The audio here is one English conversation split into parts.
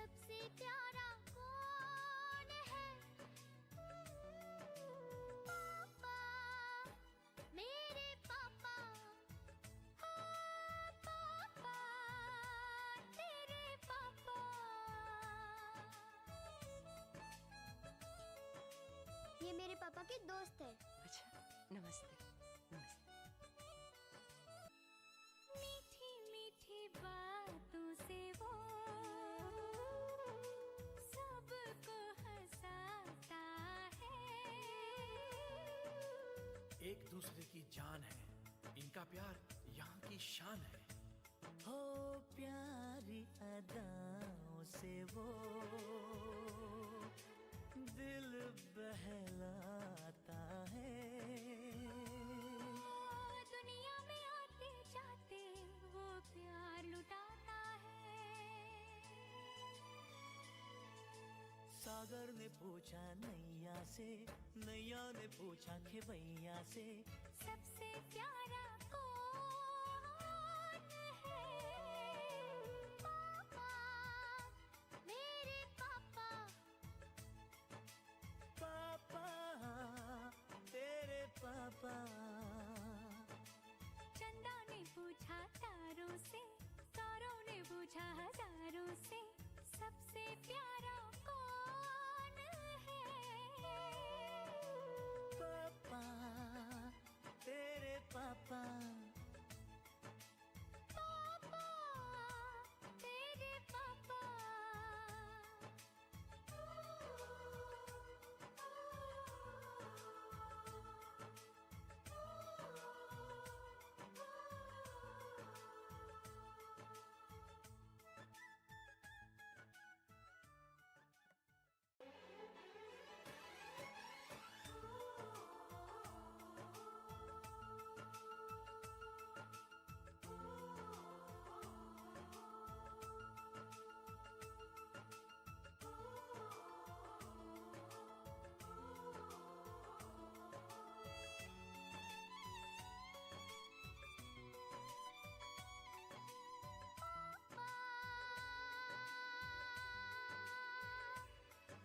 सबसे प्यारा कौन है? पापा, मेरे पापा। हाँ, पापा, तेरे पापा। ये मेरे पापा के दोस्त है। अच्छा, नमस्ते। नमस्ते। मीठी मीठी बातों से वो सबको हंसाता है। एक दूसरे की जान है, इनका प्यार यहाँ की शान है। हो प्यारी अदाओं से वो दिल बहलाता है। दुनिया में आते जाते वो प्यार लुटाता है। सागर ने पूछा नैया से, नैया ने पूछा खेवैया से, सबसे प्यारा कौन है? पापा, मेरे पापा। पापा, तेरे पापा। चंदा ने पूछा तारों से, तारों ने पूछा हजारों से, सबसे प्यारा कौन है? पापा, तेरे पापा। पापा, तेरे पापा।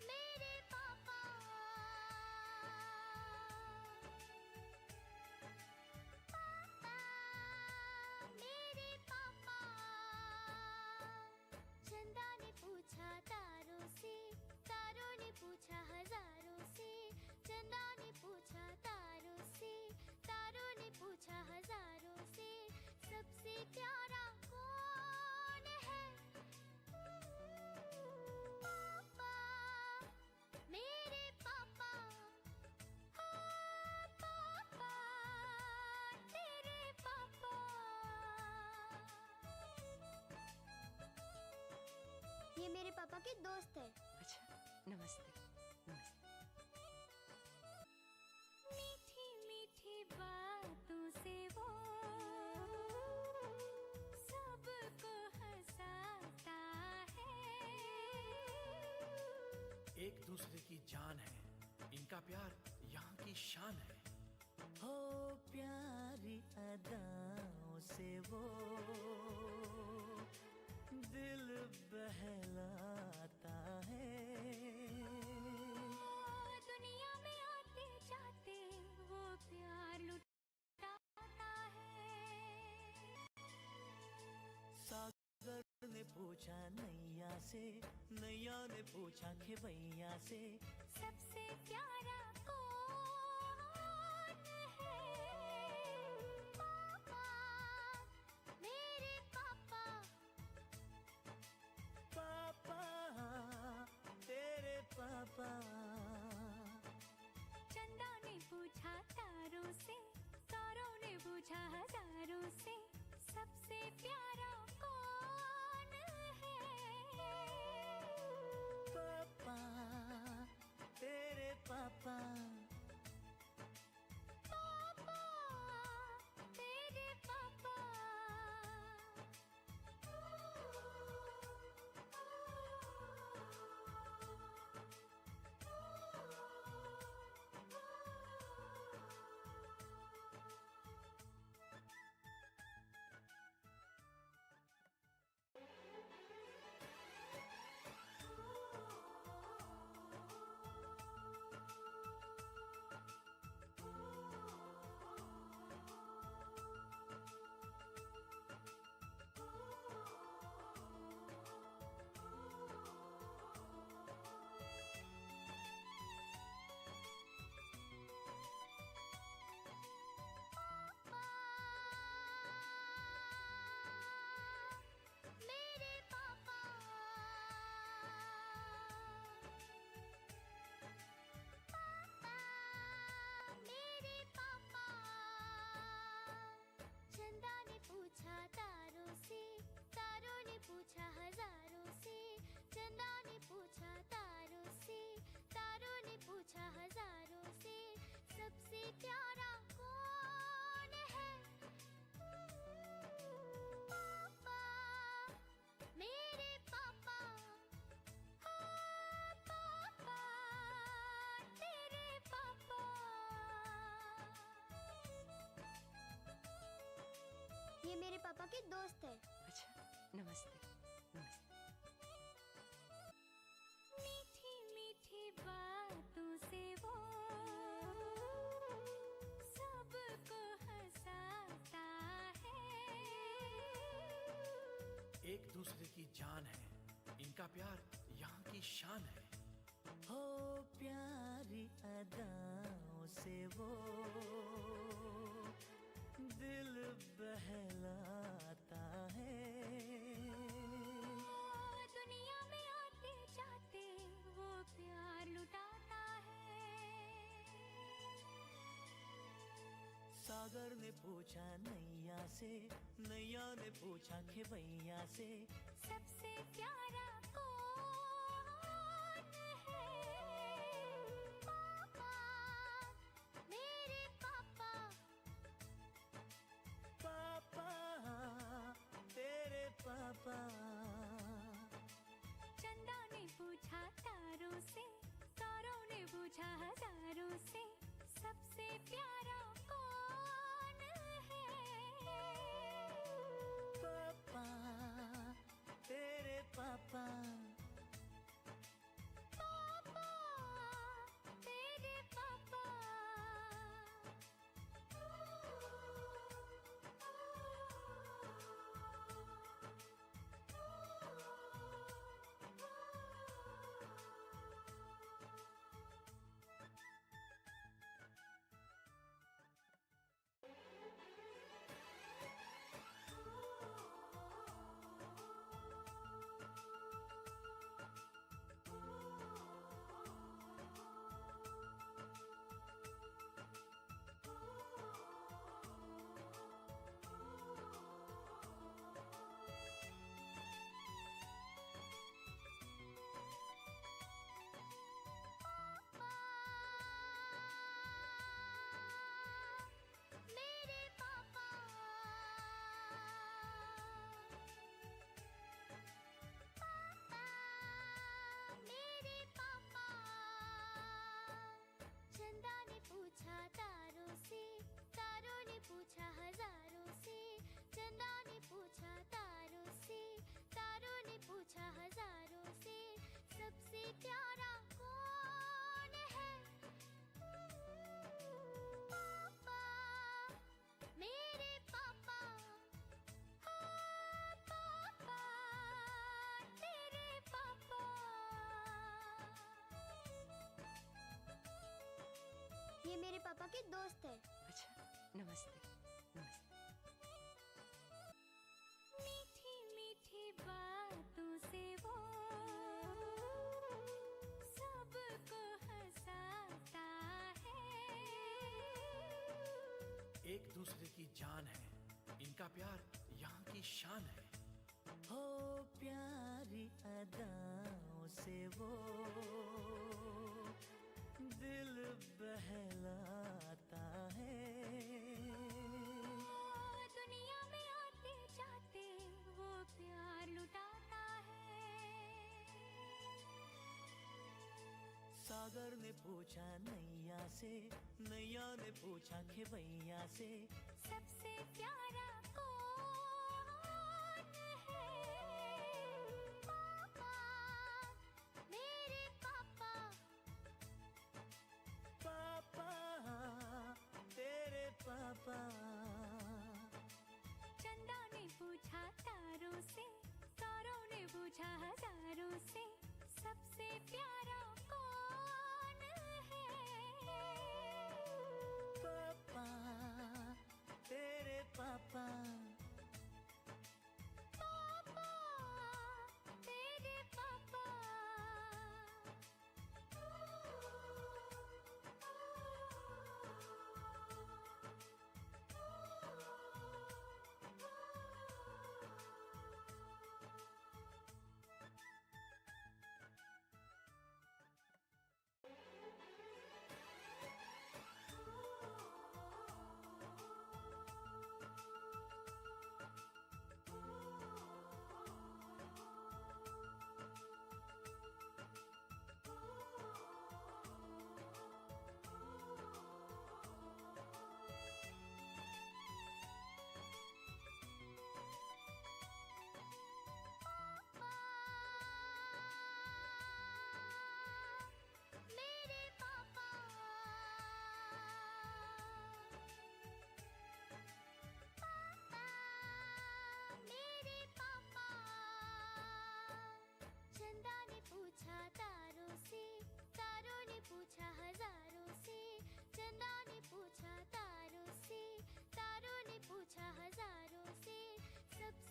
मेरे पापा। पापा, मेरे पापा। चंदा ने पूछा तारों से, तारों ने पूछा हजारों से, चंदा ने पूछा तारों से, तारों ने पूछा हजारों से, सबसे प्यारा कौन है? पापा, मेरे पापा। हाँ, पापा, तेरे पापा। ये मेरे पापा के दोस्त है। अच्छा, नमस्ते। नमस्ते। मीठी मीठी बातों से वो सबको हंसाता है। एक दूसरे की जान है, इनका प्यार यहाँ की शान है। हो प्यारी अदाओं से वो दिल बहलाता है। दुनिया में आते जाते वो प्यार लुटाता है। सागर ने पूछा नैया से, नैया ने पूछा खेवैया से, सबसे प्यारा कौन है? पापा, मेरे पापा। पापा, तेरे पापा। चंदा ने पूछा तारों से, तारों ने पूछा हजारों से, सबसे प्यारा कौन है? पापा, तेरे पापा। पापा, तेरे पापा। सबसे प्यारा कौन है? पापा, मेरे पापा, हाँ पापा, तेरे पापा। ये मेरे पापा के दोस्त है। अच्छा, नमस्ते नमस्ते। मीठी मीठी बातों से वो सबको हंसाता है। एक दूसरे की जान है, इनका प्यार यहाँ की शान है। हो प्यारी अदाओं से वो दिल बहलाता है। दुनिया में आते जाते वो प्यार लुटाता है। सागर ने पूछा नैया से, नैया ने पूछा खेवैया से, सबसे प्यारा कौन है? पापा, मेरे पापा, पापा तेरे पापा। चंदा ने पूछा तारों से, तारों ने पूछा हजारों से, सबसे प्यारा कौन है? पापा तेरे पापा। पापा, तेरे पापा। मेरे पापा, पापा, मेरे पापा। चंदा ने पूछा तारों से, तारों ने पूछा हजारों से, चंदा ने पूछा तारों से, तारों ने पूछा हजारों से, सबसे प्यारा कौन है? पापा, मेरे पापा, हाँ पापा, तेरे पापा। ये मेरे पापा के दोस्त है। अच्छा, नमस्ते नमस्ते। मीठी मीठी बातों से वो सबको हंसाता है। एक दूसरे की जान है, इनका प्यार यहाँ की शान है। हो प्यारी अदाओं से वो दिल बहलाता है। दुनिया में आते जाते वो प्यार लुटाता है। सागर ने पूछा नैया से, नैया ने पूछा खेवैया से, सबसे प्यारा कौन है? पापा, मेरे पापा, पापा तेरे पापा। चंदा ने पूछा तारों से, तारों ने पूछा हजारों से, सबसे प्यारा कौन है? पापा तेरे पापा। पापा, तेरे पापा।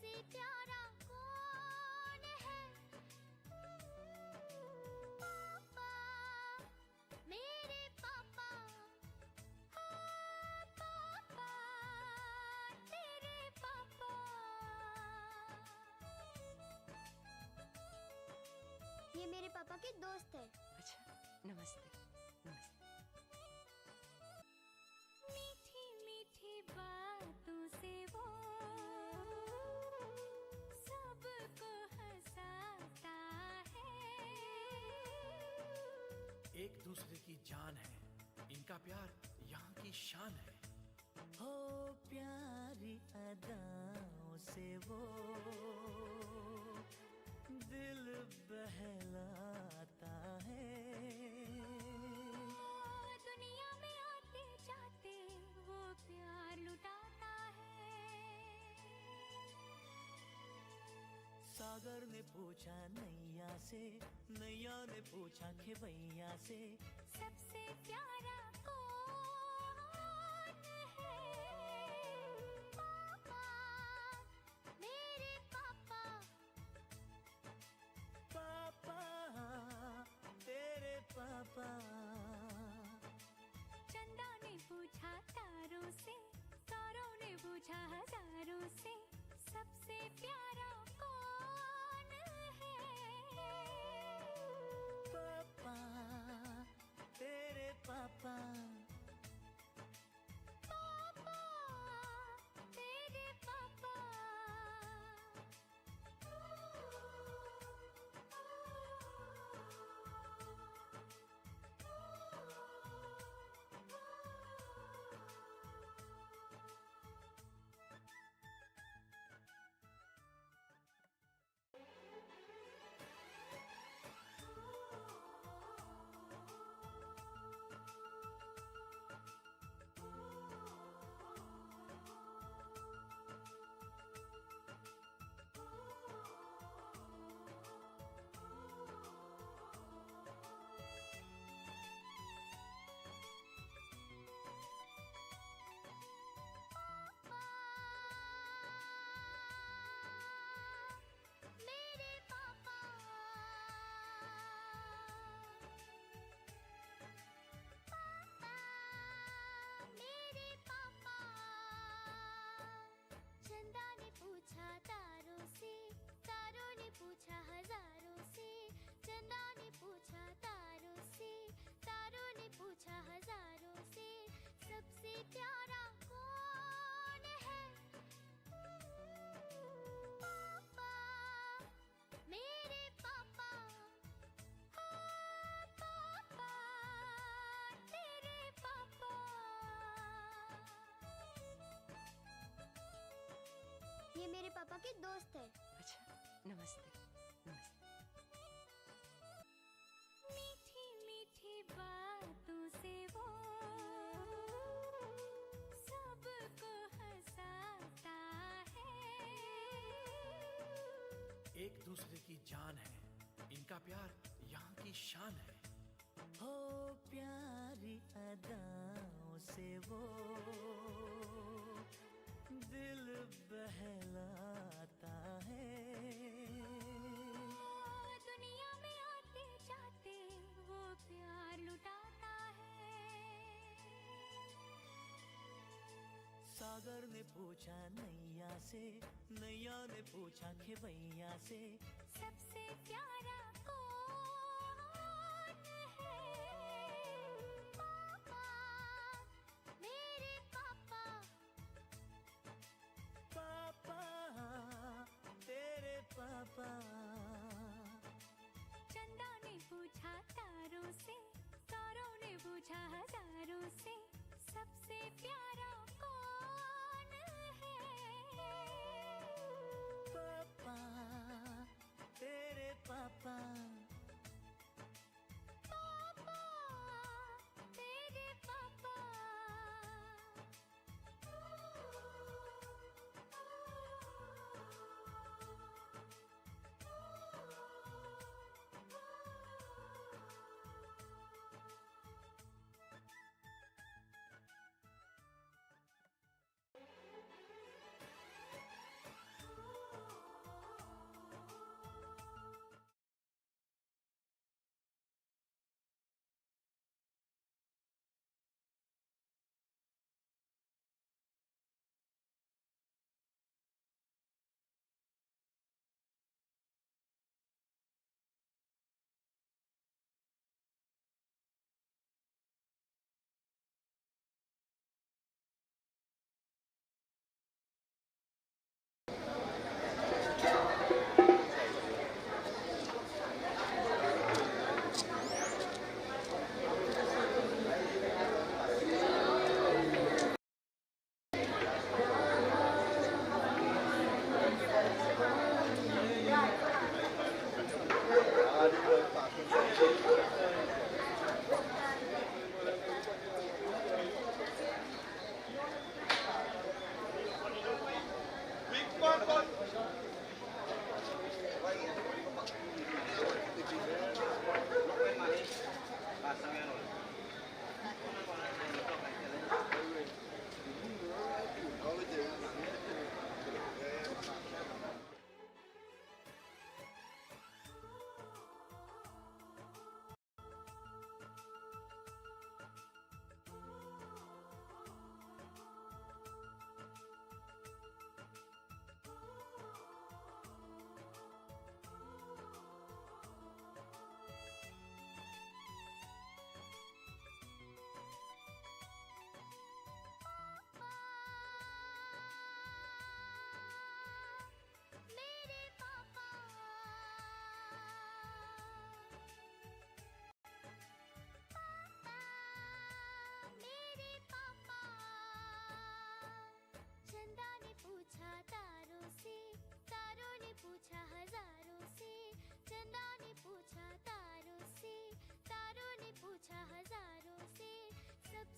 सबसे प्यारा कौन है? पापा, मेरे पापा। हाँ, पापा, तेरे पापा। ये मेरे पापा के दोस्त है। अच्छा, नमस्ते नमस्ते। मीठी मीठी बातों से वो सबको हंसाता है। एक दूसरे की जान है, इनका प्यार यहाँ की शान है। हो प्यारी अदाओं से वो दिल बहलाता है। दुनिया में आते जाते वो प्यार लुटाता है। सागर ने पूछा नैया से, नैया ने पूछा खेवैया से, सबसे प्यारा कौन है? पापा, मेरे पापा। पापा, तेरे पापा। चंदा ने पूछा तारों से, तारों ने पूछा हजारों से, सबसे प्यारा कौन है? पापा, तेरे पापा। पापा, तेरे पापा। मेरे पापा। पापा, मेरे पापा। चंदा ने पूछा तारों से, तारों ने पूछा हजारों से, चंदा ने पूछा तारों से, तारों ने पूछा हजारों से, सबसे प्यारा कौन है? पापा, मेरे पापा। हाँ, पापा, तेरे पापा। ये मेरे पापा के दोस्त है। अच्छा, नमस्ते नमस्ते। मीठी मीठी बातों से वो सबको हंसाता है। एक दूसरे की जान है, इनका प्यार यहाँ की शान है। हो प्यारी अदाओं से वो दिल बहलाता है। दुनिया में आते जाते वो प्यार लुटाता है। सागर ने पूछा नैया से, नैया ने पूछा खेवैया से, सबसे प्यारा कौन है? पापा, मेरे पापा। पापा, तेरे पापा। चंदा ने पूछा तारों से, तारों ने पूछा हजारों से, सबसे प्यारा कौन है? पापा, तेरे पापा।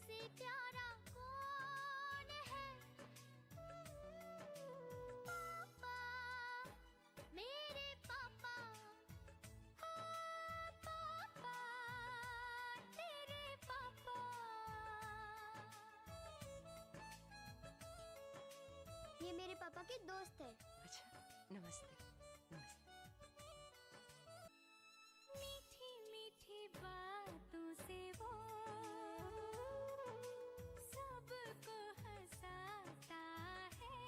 सबसे प्यारा कौन है? पापा, मेरे पापा, हाँ पापा, तेरे पापा। ये मेरे पापा के दोस्त है। अच्छा, नमस्ते नमस्ते। मीठी मीठी बातों से वो सबको हंसाता है।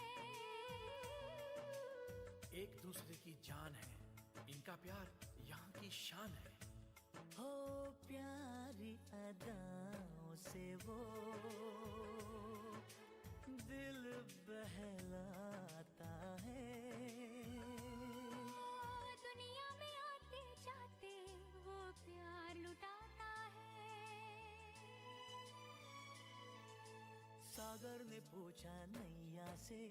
एक दूसरे की जान है, इनका प्यार यहाँ की शान है। हो प्यारी अदाओं से वो दिल बहलाता है। दुनिया में आते जाते वो प्यार लुटाता है। सागर ने पूछा नैया से,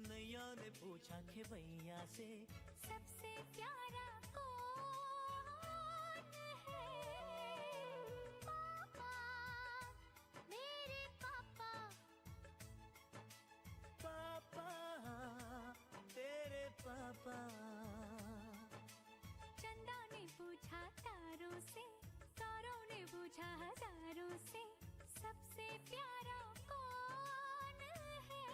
नैया ने पूछा खेवैया से, सबसे प्यारा कौन है? पापा, मेरे पापा, पापा तेरे पापा। चंदा ने पूछा तारों से, तारों ने पूछा हजारों से, सबसे प्यारा कौन है?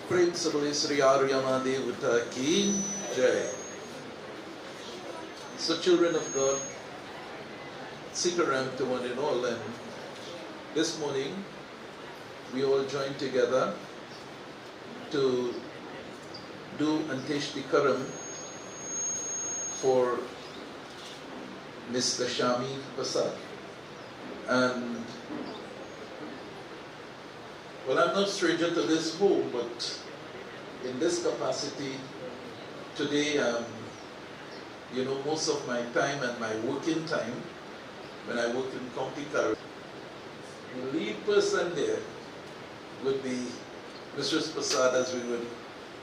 प्रेम से बोले श्री आर्यमा देवता की जय. So children of God, sit around to one and all, and this morning we all joined together to do Anteshti Karam for Mr. Shammi Persad. And well, I'm not stranger to this home, but in this capacity today, most of my time and my working time, when I work in County Carrick, the lead person there would be Mrs. Persad, as we would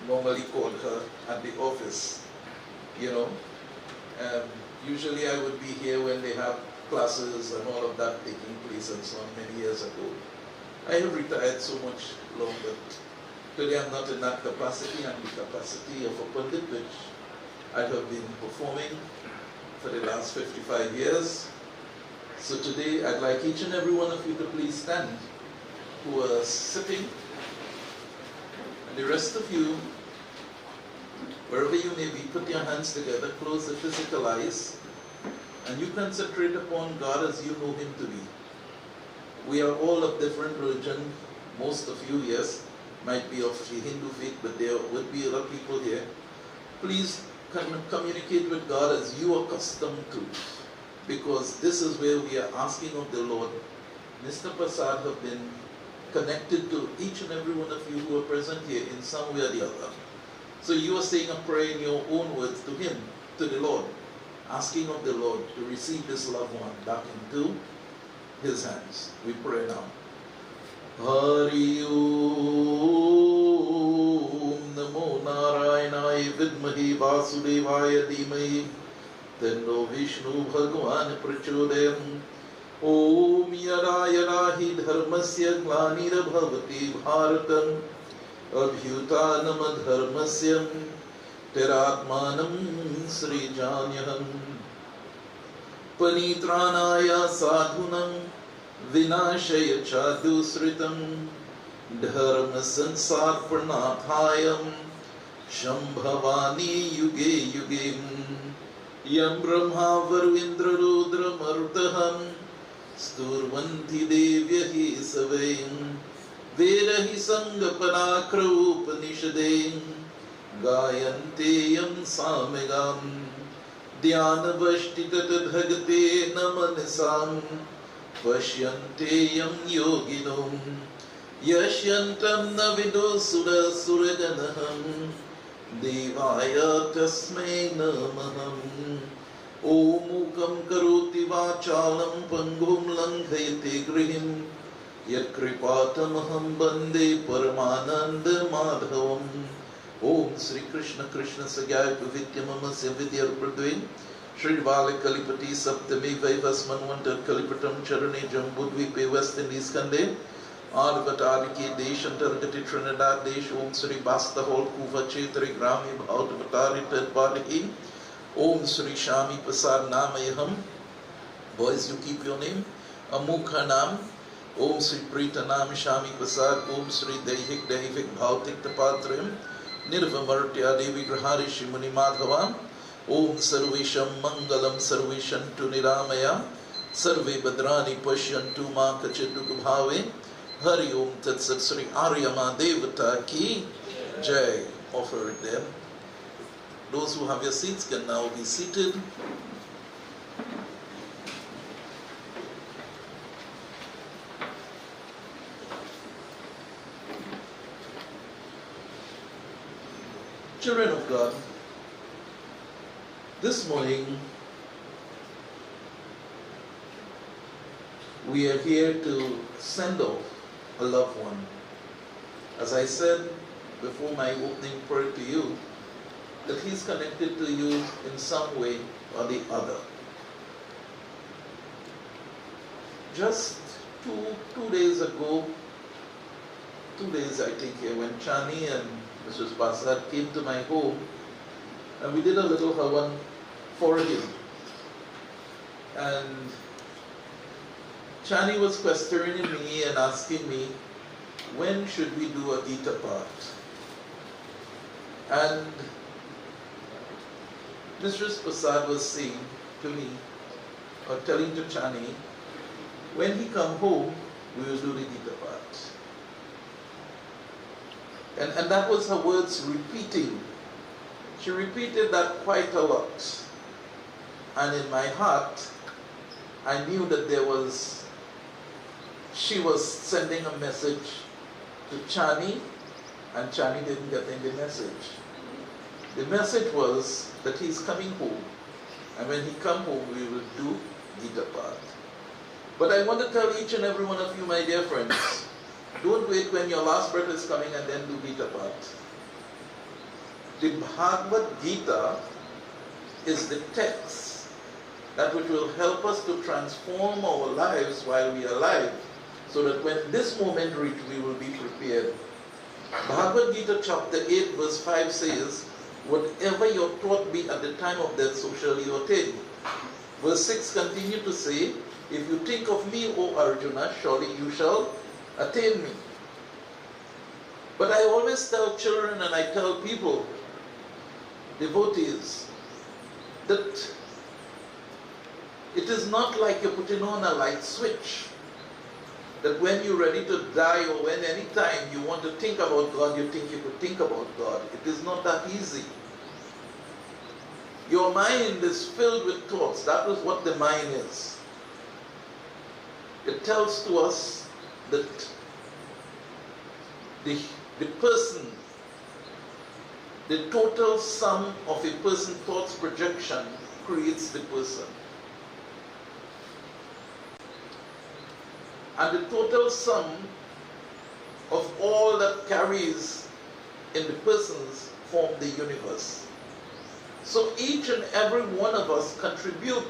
normally call her at the office. Usually I would be here when they have classes and all of that taking place and so on many years ago. I have retired so much long, but today I'm not in that capacity. I'm in the capacity of a pundit, which I have been performing for the last 55 years. So today I'd like each and every one of you to please stand who are sitting, and the rest of you, wherever you may be, put your hands together, close the physical eyes, and you concentrate upon God as you know Him to be. We are all of different religion. Most of you, yes, might be of the Hindu faith, but there would be other people here. Please communicate with God as you are accustomed to, because this is where we are asking of the Lord. Mr. Persad have been connected to each and every one of you who are present here in some way or the other. So you are saying a prayer in your own words to Him, to the Lord, asking of the Lord to receive this loved one back into His hands. We pray now. Hari Om Namo Narayanaya Vidmahi Vasudevaya Dhimahi Tanno Vishnu Bhagavan Prachodayam. Om Yada Yada Hi Dharmasya Glanira Bhavati Bharatam Abhyutanam Dharmasya Tiratmanam Sri Janyaham Panitranaya Sadhunam Vinashaya Chadusritam Dharma Sansar Pranathayam Shambhavani Yuge Yugim Yam Brahma Varvindra Rudra Marutaham Sturvanti Devyahi Savayam Vedahi Sangapana Upanishadayam Gayanteyam Samegam Dhyanavashtitat Bhagate Namanisam Pashyanteyam Yoginum Yashyantam Navido Sura Suraganaham Devaya Tasmai Namaham Om Mukam Karoti Vachalam Pangum Langhayate Grihim Yat Kripatamaham Bande Paramananda Madhavam. Om Sri Krishna Krishna Sagyaya Pavityamamasya Vidyarpradvin Shri Vale Kalipati Saptami Vaivas Manvantar Kalipatam Charane Jambudvipe West Indies Kande Advatariki Desh Antargati Trinidad Desh. Om Sri Basta Hall Kuva Chetri Grami Bhautavatari Tadpadahi. Om Sri Shammi Persad Namayaham. Boys, you keep your name. Amukha Nam. Om Sri Prita Nam Shammi Persad. Om Sri Dehik Devik Bhautik Tapatrim Nirvamartya Devi Grahari Shimuni Madhavam. Om Sarvesham Mangalam Sarveshantu Niramaya Sarve Badrani Pashyantu Ma Kachiduk Bhave. Hari Om Tatsat Sri Aryama Devata Ki Jai. Offer it there. Those who have your seats can now be seated. Children of God, this morning we are here to send off a loved one. As I said before my opening prayer to you, that he's connected to you in some way or the other. Just two days ago, 2 days I think here, when Chani and Mrs. Persad came to my home, and we did a little havan for him. And Chani was questioning me and asking me, when should we do a Gita part? And I said, Chani, And Mistress Persad was saying to me, or telling to Chani, when he come home, we will do the Gita part. And that was her words repeating. She repeated that quite a lot. And in my heart, I knew that she was sending a message to Chani, and Chani didn't get the message. The message was that he's coming home, and when he come home, we will do Gita part. But I want to tell each and every one of you, my dear friends, don't wait when your last breath is coming and then do Gita part. The Bhagavad Gita is the text that which will help us to transform our lives while we are alive, so that when this moment reaches, we will be prepared. Bhagavad Gita chapter 8 verse 5 says, whatever your thought be at the time of death, so shall you attain. Verse 6 continue to say, if you think of me, O Arjuna, surely you shall attain me. But I always tell children and I tell people, devotees, that it is not like you're putting on a light switch, that when you're ready to die or when any time you want to think about God, you think you could think about God. It is not that easy. Your mind is filled with thoughts. That is what the mind is. It tells to us that the person, the total sum of a person's thoughts projection creates the person. And the total sum of all that carries in the persons form the universe. So each and every one of us contribute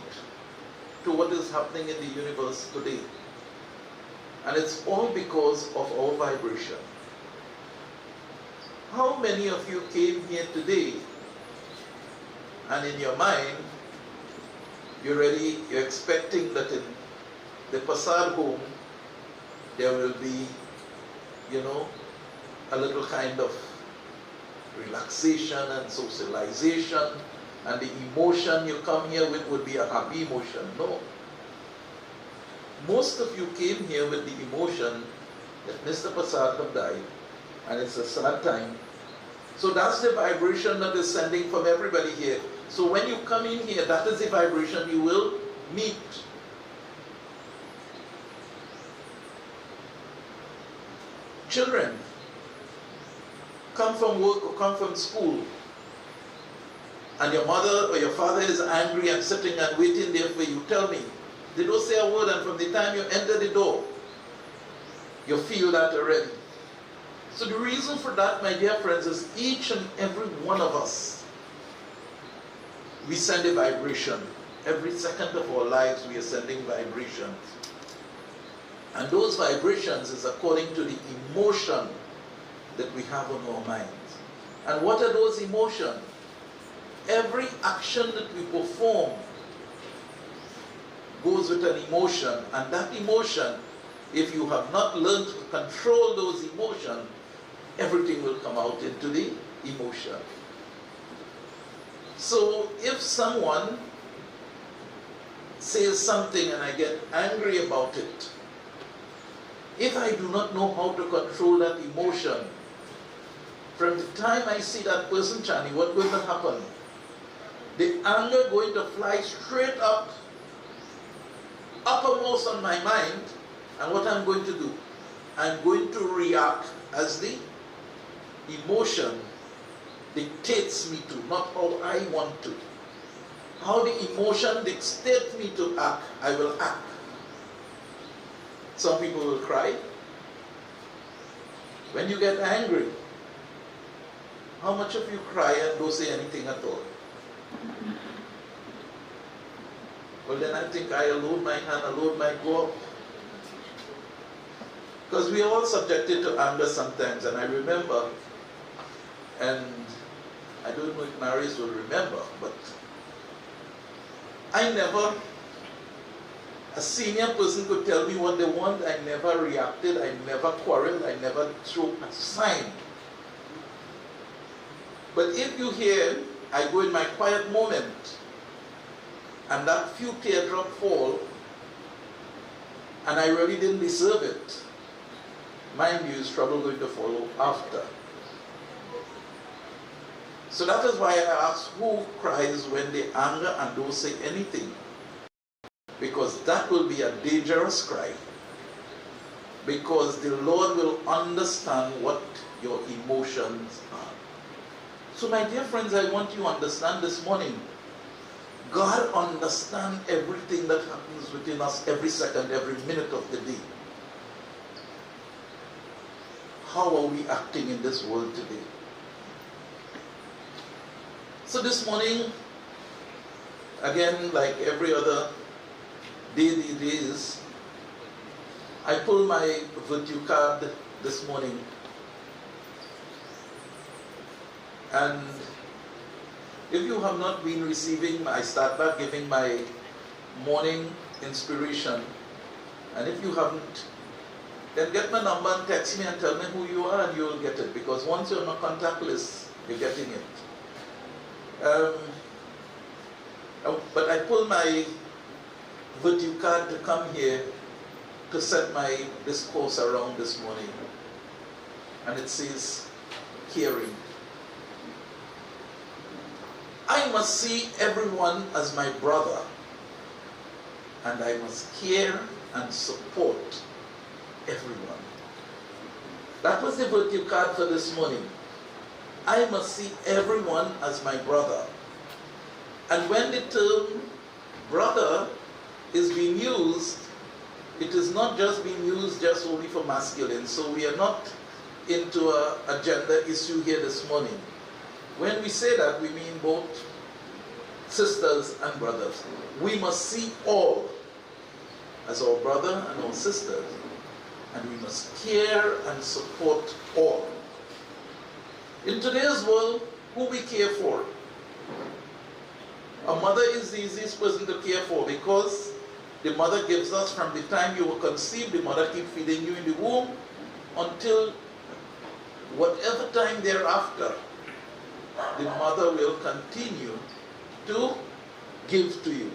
to what is happening in the universe today. And it's all because of our vibration. How many of you came here today and in your mind you're expecting that in the Persad home there will be, a little kind of relaxation and socialization, and the emotion you come here with would be a happy emotion? No. Most of you came here with the emotion that Mr. Persad have died, and it's a sad time. So that's the vibration that is sending from everybody here. So when you come in here, that is the vibration you will meet. Children come from work or come from school, and your mother or your father is angry and sitting and waiting there for you. Tell me, they don't say a word, and from the time you enter the door, you feel that already. So the reason for that, my dear friends, is each and every one of us, we send a vibration. Every second of our lives, we are sending vibrations. And those vibrations is according to the emotion that we have on our minds. And what are those emotions? Every action that we perform goes with an emotion, and that emotion, if you have not learned to control those emotions, everything will come out into the emotion. So if someone says something and I get angry about it, if I do not know how to control that emotion, from the time I see that person, Chani, what will happen? The anger going to fly straight up, uppermost on my mind, and what I'm going to do? I'm going to react as the emotion dictates me to, not how I want to. How the emotion dictates me to act, I will act. Some people will cry. When you get angry, how much of you cry and don't say anything at all? Well, then I think I alone my hand, alone might go up. Because we are all subjected to anger sometimes, and I remember, and I don't know if Marius will remember, but a senior person could tell me what they want, I never reacted, I never quarreled, I never threw a sign. But if you hear, I go in my quiet moment, and that few teardrop fall, and I really didn't deserve it, mind you, is trouble going to follow after. So that is why I ask, who cries when they anger and don't say anything? Because that will be a dangerous cry. Because the Lord will understand what your emotions are. So my dear friends, I want you to understand this morning, God understands everything that happens within us every second, every minute of the day. How are we acting in this world today? So this morning, again, like every other day these days, I pulled my virtue card this morning, and if you have not been receiving, I start back giving my morning inspiration, and if you haven't, then get my number and text me and tell me who you are and you will get it, because once you're on a contact list, you're getting it. But I pulled my virtue card to come here to set my discourse around this morning. And it says, caring. I must see everyone as my brother, and I must care and support everyone. That was the virtue card for this morning. I must see everyone as my brother. And when the term brother is being used, it is not just being used just only for masculine. So we are not into a gender issue here this morning. When we say that, we mean both sisters and brothers. We must see all as our brother and our sister, and we must care and support all. In today's world, who we care for? A mother is the easiest person to care for, because the mother gives us, from the time you were conceived, the mother keeps feeding you in the womb until whatever time thereafter, the mother will continue to give to you.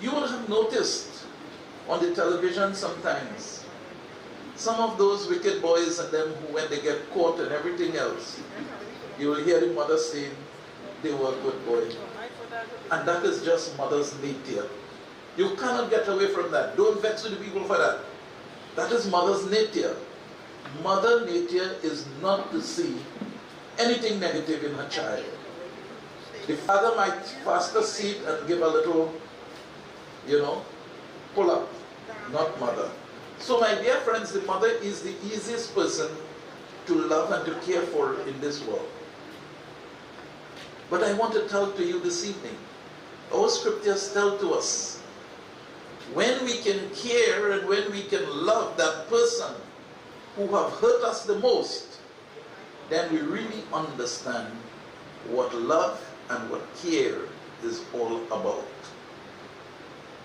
You will have noticed on the television sometimes, some of those wicked boys and them who, when they get caught and everything else, you will hear the mother saying they were a good boy. And that is just mother's nature. You cannot get away from that. Don't vex with the people for that. That is mother's nature. Mother nature is not to see anything negative in her child. The father might faster see it and give a little, pull up. Not mother. So my dear friends, the mother is the easiest person to love and to care for in this world. But I want to tell to you this evening, our scriptures tell to us, when we can care and when we can love that person who have hurt us the most, then we really understand what love and what care is all about.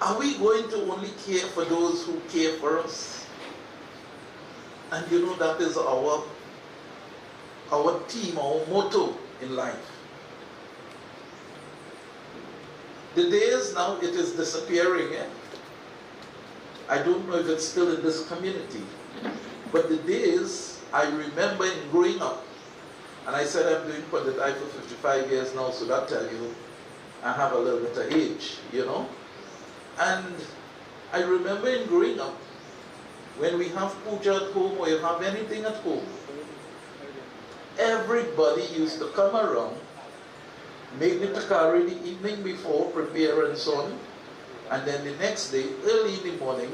Are we going to only care for those who care for us? And that is our theme, our motto in life. The days now, it is disappearing. I don't know if it's still in this community, but the days I remember in growing up, and I said I'm doing Pandit for 55 years now, so that tells you I have a little bit of age, And I remember in growing up, when we have puja at home or you have anything at home, everybody used to come around, make the takari the evening before, prepare and so on, and then the next day, early in the morning,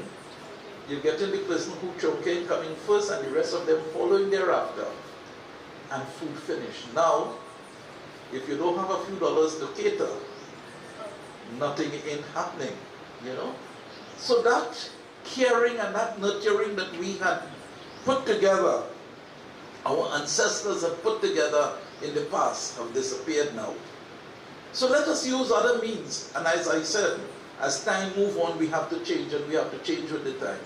you get in the person who chonke coming first and the rest of them following thereafter, and food finished. Now, if you don't have a few dollars to cater, nothing ain't happening. So that caring and that nurturing that we had put together, our ancestors have put together in the past, have disappeared now. So let us use other means. And as I said, as time moves on, we have to change, and we have to change with the time.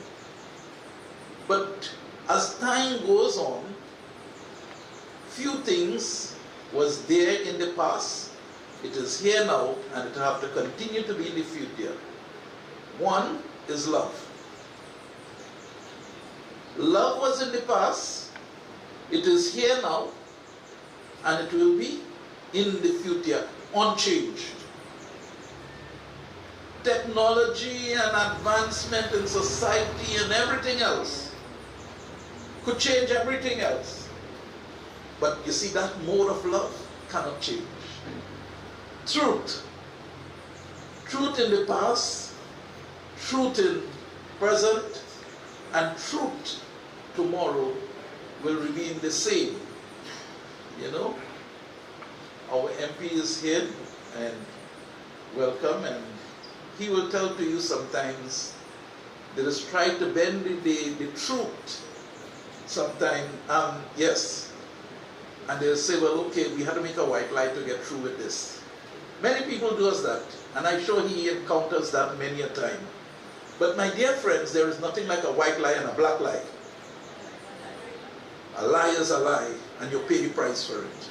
But as time goes on, few things was there in the past, it is here now, and it will have to continue to be in the future. One is love. Love was in the past, it is here now, and it will be in the future, unchanged. Technology and advancement in society and everything else could change everything else. But you see, that mode of love cannot change. Truth. Truth in the past, truth in present, and truth tomorrow will remain the same. You know, our MP is here, and welcome, and he will tell to you sometimes that is try to bend the truth. Sometimes, yes. And they'll say, well, okay, we had to make a white lie to get through with this. Many people do us that, and I'm sure he encounters that many a time. But my dear friends, there is nothing like a white lie and a black lie. A lie is a lie, and you pay the price for it.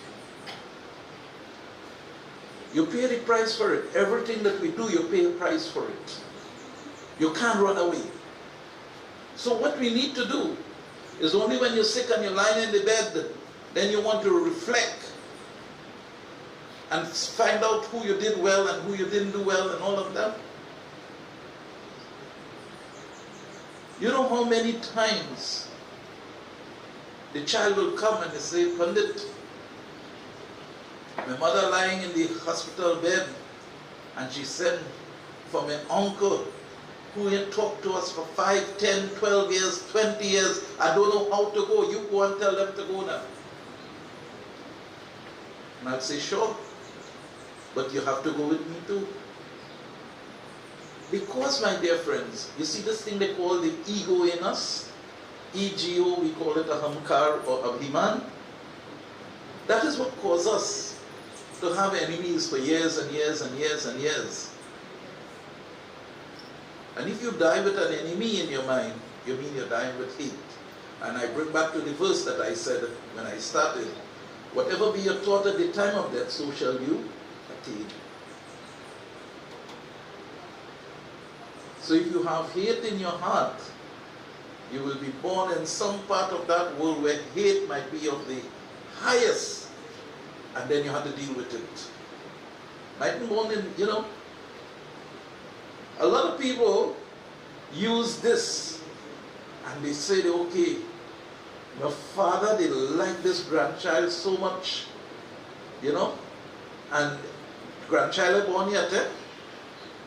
You pay the price for it. Everything that we do, you pay a price for it. You can't run away. So what we need to do is only when you're sick and you're lying in the bed, then you want to reflect and find out who you did well and who you didn't do well and all of that. You know how many times the child will come and they say, Pandit, my mother lying in the hospital bed, and she sent for my uncle who had talked to us for 5, 10, 12 years, 20 years. I don't know how to go. You go and tell them to go now. And I'll say, sure, but you have to go with me too. Because, my dear friends, you see this thing they call the ego in us, ego, we call it a hamkar or abhiman. That is what causes us to have enemies for years and years and years and years. And if you die with an enemy in your mind, you mean you're dying with hate. And I bring back to the verse that I said when I started, whatever be your thought at the time of death, so shall you attain. So if you have hate in your heart, you will be born in some part of that world where hate might be of the highest, and then you have to deal with it. Might be born in, you know, a lot of people use this and they say, okay, my father, they like this grandchild so much, you know, and grandchild born yet,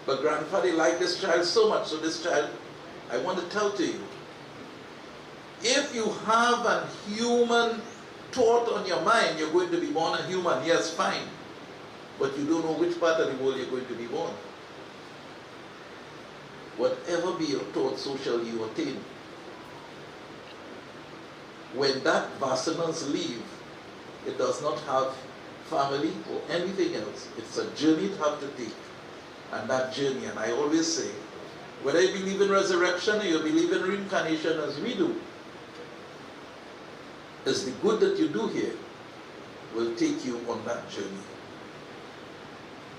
but grandfather liked this child so much, so this child, I want to tell to you, if you have a human thought on your mind, you're going to be born a human, yes, fine, but you don't know which part of the world you're going to be born. Whatever be your thought, so shall you attain. When that vasanas leave, it does not have family or anything else. It's a journey to have to take. And that journey, and I always say, whether you believe in resurrection or you believe in reincarnation as we do, is the good that you do here will take you on that journey.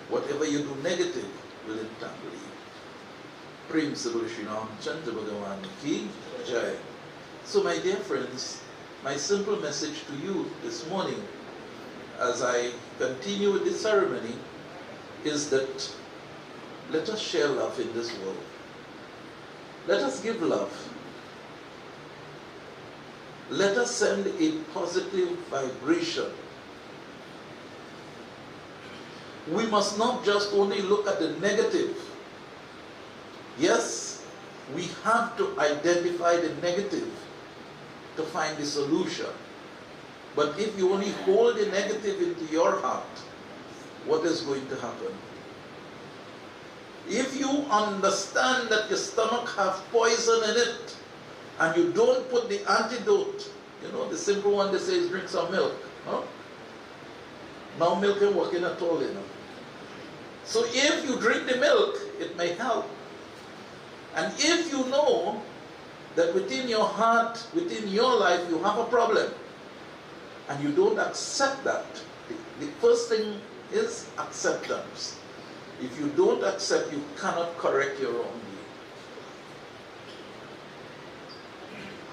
Whatever you do negative will entangle you. Prem Sabul Shrinam Chandra Bhagavan Ki Jai. So my dear friends, my simple message to you this morning as I continue with this ceremony is that let us share love in this world. Let us give love. Let us send a positive vibration. We must not just only look at the negative. Yes, we have to identify the negative to find the solution. But if you only hold the negative into your heart, what is going to happen? If you understand that your stomach has poison in it, and you don't put the antidote, you know, the simple one they say is drink some milk. Huh? Now milk ain't working at all, you know. So if you drink the milk, it may help. And if you know that within your heart, within your life, you have a problem, and you don't accept that, the first thing is acceptance. If you don't accept, you cannot correct your wrongdoing.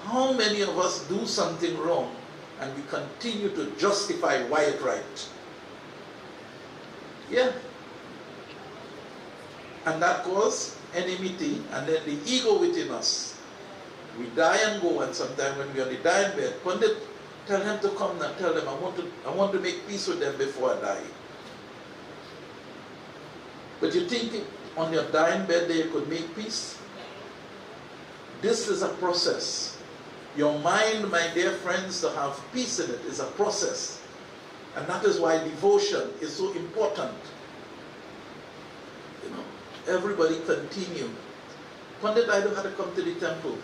How many of us do something wrong and we continue to justify why it's right? Yeah. And that causes enmity, and then the ego within us. We die and go, and sometimes when we are on the dying bed, Pandit, tell him to come now, tell them I want to make peace with them before I die. But you think on your dying bed that you could make peace? This is a process. Your mind, my dear friends, to have peace in it is a process. And that is why devotion is so important. You know, everybody continue. Pandit, I don't have to come to the temple.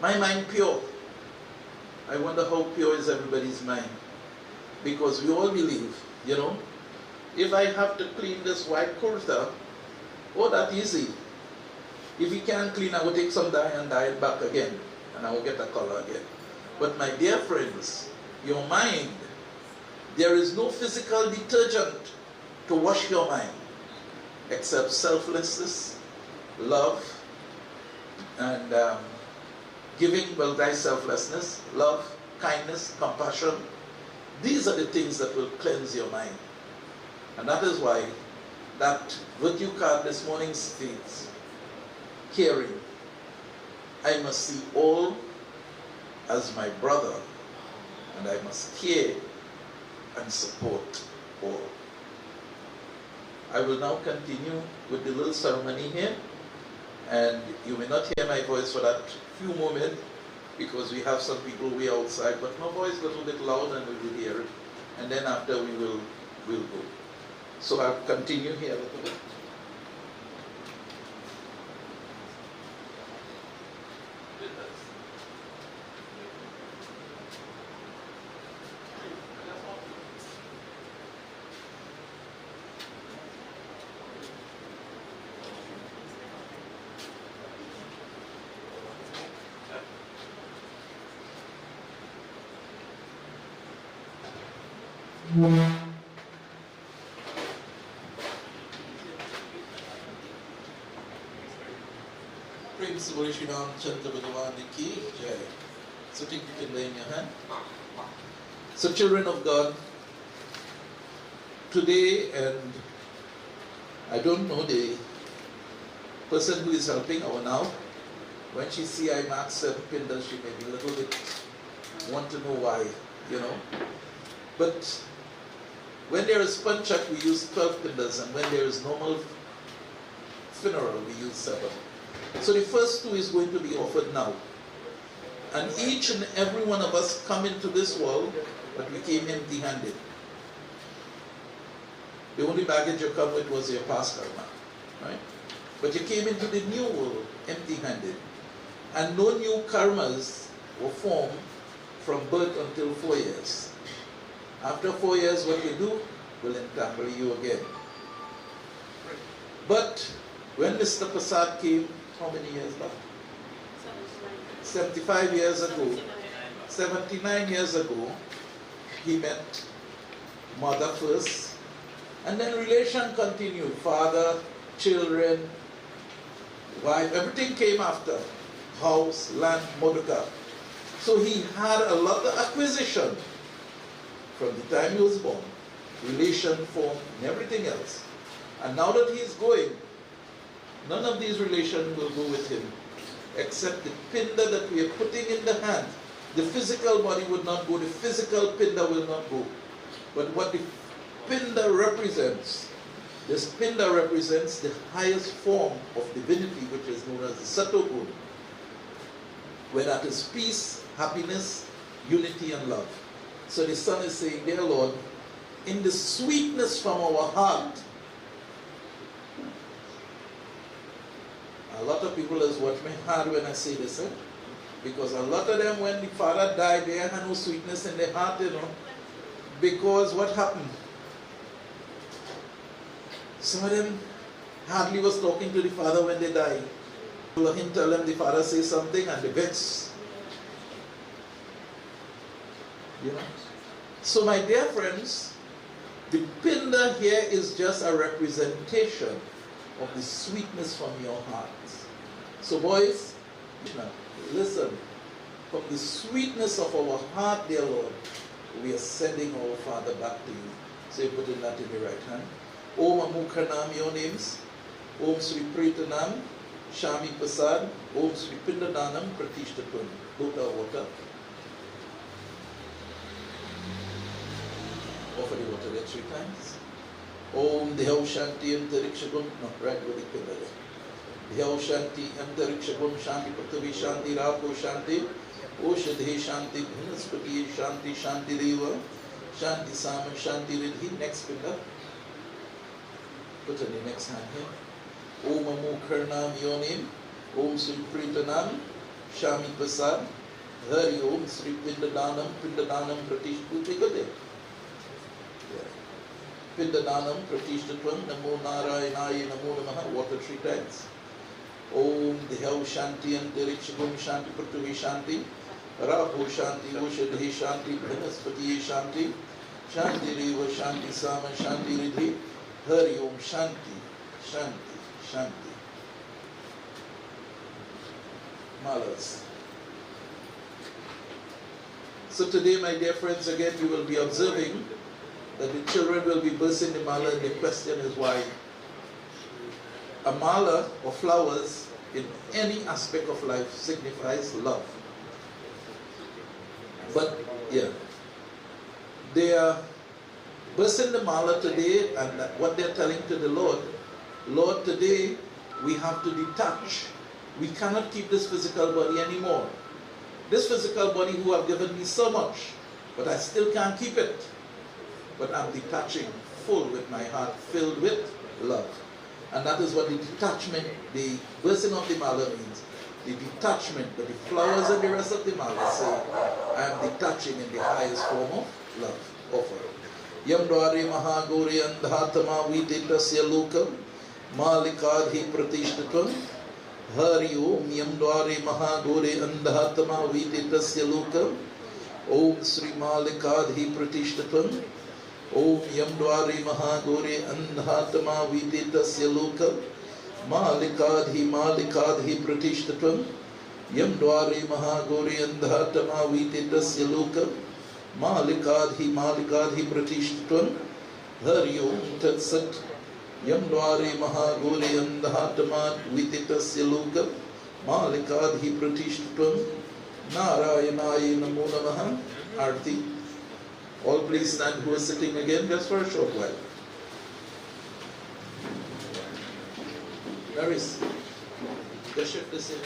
My mind pure. I wonder how pure is everybody's mind. Because we all believe, you know, if I have to clean this white kurta, oh, that's easy. If you can't clean, I will take some dye and dye it back again. And I will get a color again. But my dear friends, your mind, there is no physical detergent to wash your mind except selflessness, love, and giving, well, thy selflessness, love, kindness, compassion. These are the things that will cleanse your mind. And that is why that virtue card this morning states, caring. I must see all as my brother, and I must care and support all. I will now continue with the little ceremony here, and you may not hear my voice for that few moments because we have some people way outside, but my voice is a little bit loud and we will hear it, and then after we'll go. So I'll continue here a little bit. Principal Shri Ram Chandra Bhagavan Ki Jai. So take it in your hand. So children of God, today, and I don't know the person who is helping our now, when she see I mark 7 pindars, she may be a little bit want to know why, you know. But when there is panchak, we use 12 pindars, and when there is normal funeral, we use 7. So the first 2 is going to be offered now. And each and every one of us come into this world, but we came empty-handed. The only baggage you come with was your past karma, right? But you came into the new world empty-handed. And no new karmas were formed from birth until 4 years. After 4 years, what you do will entangle you again. But when Mr. Persad came, how many years back? 75 years ago. 79 years ago, he met mother first, and then relation continued. Father, children, wife, everything came after. House, land, Moduka. So he had a lot of acquisition from the time he was born. Relation, form, and everything else. And now that he is going, none of these relations will go with him, except the pinda that we are putting in the hand. The physical body would not go, the physical pinda will not go. But what the pinda represents, this pinda represents the highest form of divinity, which is known as the Satogun, where that is peace, happiness, unity, and love. So the Son is saying, dear Lord, in the sweetness from our heart, a lot of people has watched me hard when I say this, because a lot of them, when the father died, they had no sweetness in their heart, you know, because what happened? Some of them hardly was talking to the father when they died. Him tell them the father say something and they vex. You know? So my dear friends, the pinda here is just a representation of the sweetness from your hearts. So boys, now listen, from the sweetness of our heart, dear Lord, we are sending our Father back to you. So you put in that in the right hand. Om Amukhanam, your names. Om Sri Pritanam, Shammi Persad, Om Sri Pindadanam, Pratishtatvam. Water, water. Offer the water there 3 times. Om Dehav Shanti Antarikshagum. No, right with the pillar there. Dehav Shanti Antarikshagum Shanti Pratavi Shanti Rapo Shanti Oshadhe Shanti Bhinaspati Shanti Shanti Deva Shanti Sama Shanti Ridhi. Next pillar. Put in the next hand here. Om Amukharnam Yonim. Om Sri Pritanam Shammi Persad. Hari Om Sri Pindadanam Pratishtatvam. Take a day. Pindadanam Pratishtatvam Namo Narayanaya Namo Namaha. Water 3 times. Om Dehav Shanti Antarikshagum Shanti Pratavi Shanti Rapo Shanti Oshadhe Shanti Bhinaspati Shanti Shanti Deva Shanti Sama Shanti Ridhi. Hari Om Shanti Shanti Shanti. Malas. So today, my dear friends, again you will be observing that the children will be bursting the mala, and the question is why. A mala or flowers in any aspect of life signifies love. But yeah, they are bursting the mala today, and what they're telling to the Lord, Lord, today we have to detach. We cannot keep this physical body anymore. This physical body who have given me so much, but I still can't keep it. But I'm detaching, full with my heart, filled with love. And that is what the detachment, the bursting of the mala means. The detachment, but the flowers and the rest of the mala say, I am detaching in the highest form of love. Offer. Yamdwari Mahagori Andhatama Viditasya Lokam Malikadhi Pratishtatvam. Hari Om Yamdwari Mahagori Andhatama Viditasya Lokam. Om Sri Malikadhi Pratishtatvam. Om Yamdwari Mahagori Andhatama Viditasya Lokam Malikadhi Pratishtatvam. Yamdwari Mahagori Andhatama Viditasya Lokam Malikadhi Pratishtatvam. Hari Om Tat Sat. Yamdwari Mahagori Andhatama Viditasya Lokam Malikadhi Pratishtatvam. Narayanaya Namo Namaha. Arti. All please stand who are sitting again just for a short while. Where is the shift is in?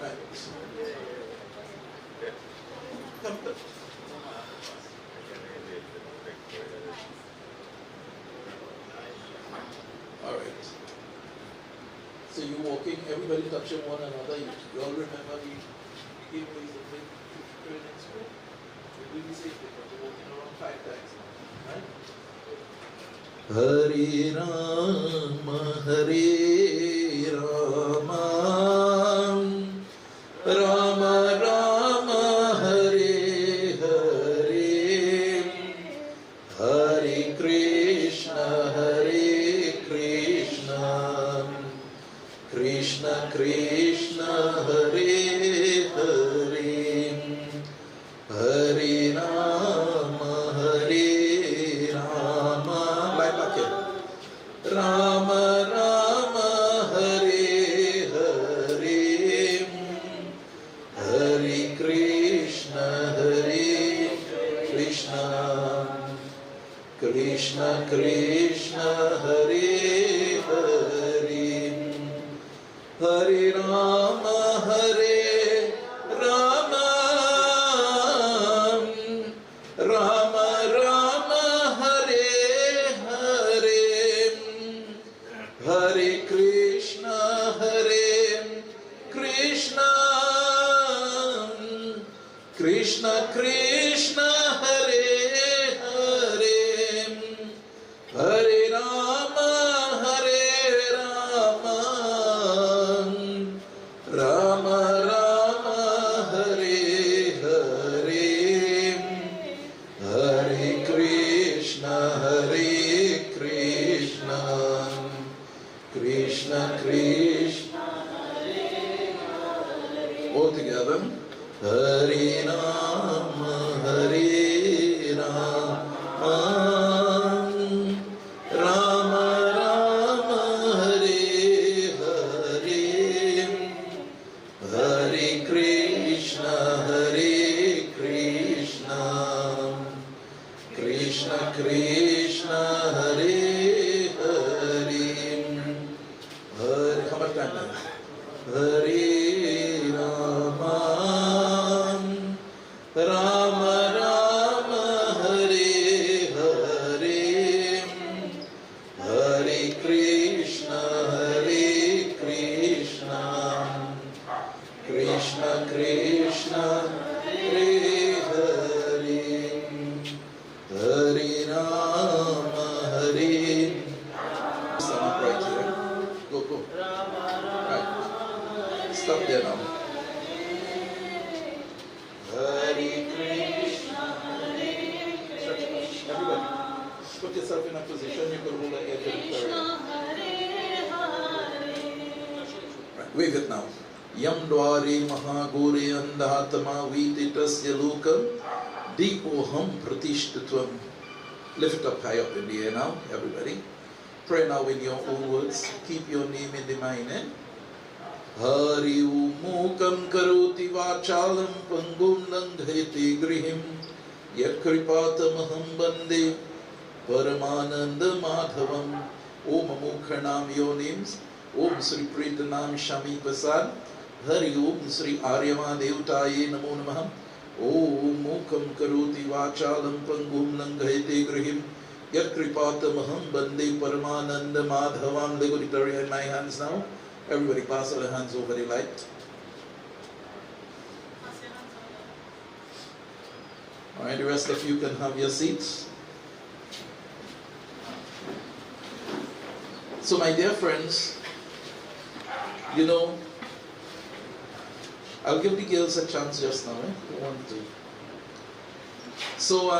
Right. Come. All right. So you walking, everybody touching one another. You all remember we gave away the big training school? We will be safe because you're walking around 5 times now, right? Hare Rama, Hare Rama, Rama Rama, Hare Hare, Hare Krishna, Hare Krishna, Krishna Krishna, Hare Hare, Hare Rama, Hare Rama. Lie back here. Rama Rama, Hare Hare, Hare Krishna, Hare Krishna, Krishna Krishna, Hare Hare, Hare Rama, Hare Rama, Rama Rama, Hare Hare, Hare Krishna, Hare Krishna, Krishna Krishna, Hare Hare, Hare Rama, Hare Rama, Hare Rama, Hare Rama, Rama Rama, Hare Hare, Hare Krishna, Hare Krishna, Krishna Krishna, Hare Hare, Hare, how much time left? Hare Rama, Rama Rama, Hare Hare, Hare Krishna, Krishna Krishna, Hare Hare, Hare Rama, Hare. Stand up right here. Go. Right. Stop there now. Hare Krishna, Hare Krishna. Everybody, put yourself in a position you can hold the edge of the Right, wave it now. Yam dware mahagore andhatama vititasya lokam deepoham pratishthatvam. Lift it up high up in the air now, everybody. Pray now in your own words. Keep your name in the mind. Hari mukam karoti vachalam pangum langhayati grihim yat kripatamaham bande paramananda madhavam. Om mukhanam your names. Om Sri Pretanam Shammi Persad. Hari Om Sri Aryama Devtaye Namo Namah. Om mukam karoti vachalam pangum langhayati grihim yat kripatamaham bande paramananda madhavam. Legoritary in my hands now. Everybody pass all the hands over the light. Alright, the rest of you can have your seats. So my dear friends, you know, I'll give the girls a chance just now, who want to. So,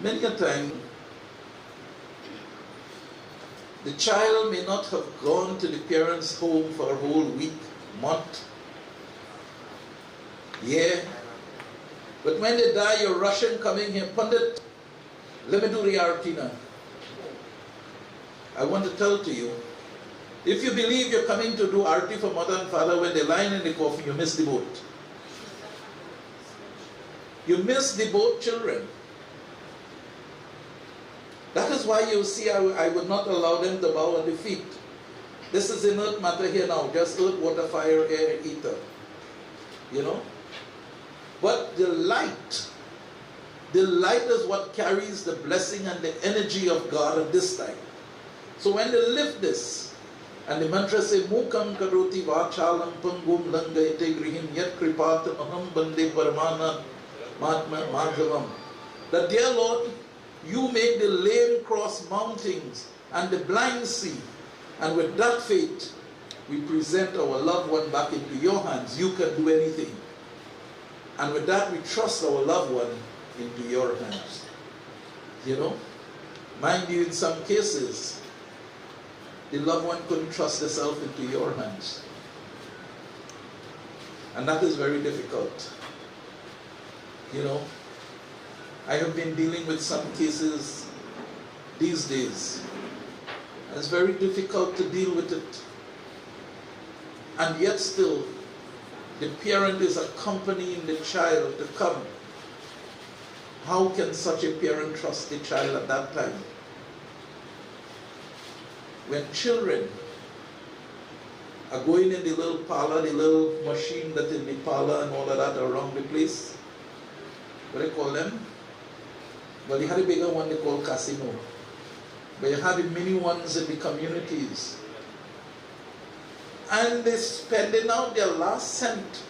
many a time, the child may not have gone to the parents' home for a whole week, month, year. But when they die, you're rushing, coming here, Pandit, let me do the arati now. I want to tell to you, if you believe you're coming to do arati for mother and father when they're lying in the coffin, you miss the boat. You miss the boat, children. That is why you see I would not allow them to bow at the feet. This is inert matter here now, just earth, water, fire, air, ether. You know? But the light is what carries the blessing and the energy of God at this time. So when they lift this, and the mantra say, Mukam karoti vachalam pangum langayate grihim yat kripatam aham bande paramana madhavam. That dear Lord, you make the lame cross mountains and the blind see. And with that faith, we present our loved one back into your hands. You can do anything. And with that, we trust our loved one into your hands. You know? Mind you, in some cases, the loved one couldn't trust herself into your hands. And that is very difficult. You know? I have been dealing with some cases these days. It's very difficult to deal with it. And yet still, the parent is accompanying the child to come. How can such a parent trust the child at that time? When children are going in the little parlor, the little machine that in the parlor and all of that around the place, what do they call them? Well, they had a bigger one they call casino. But you had the mini ones in the communities. And they're spending out their last cent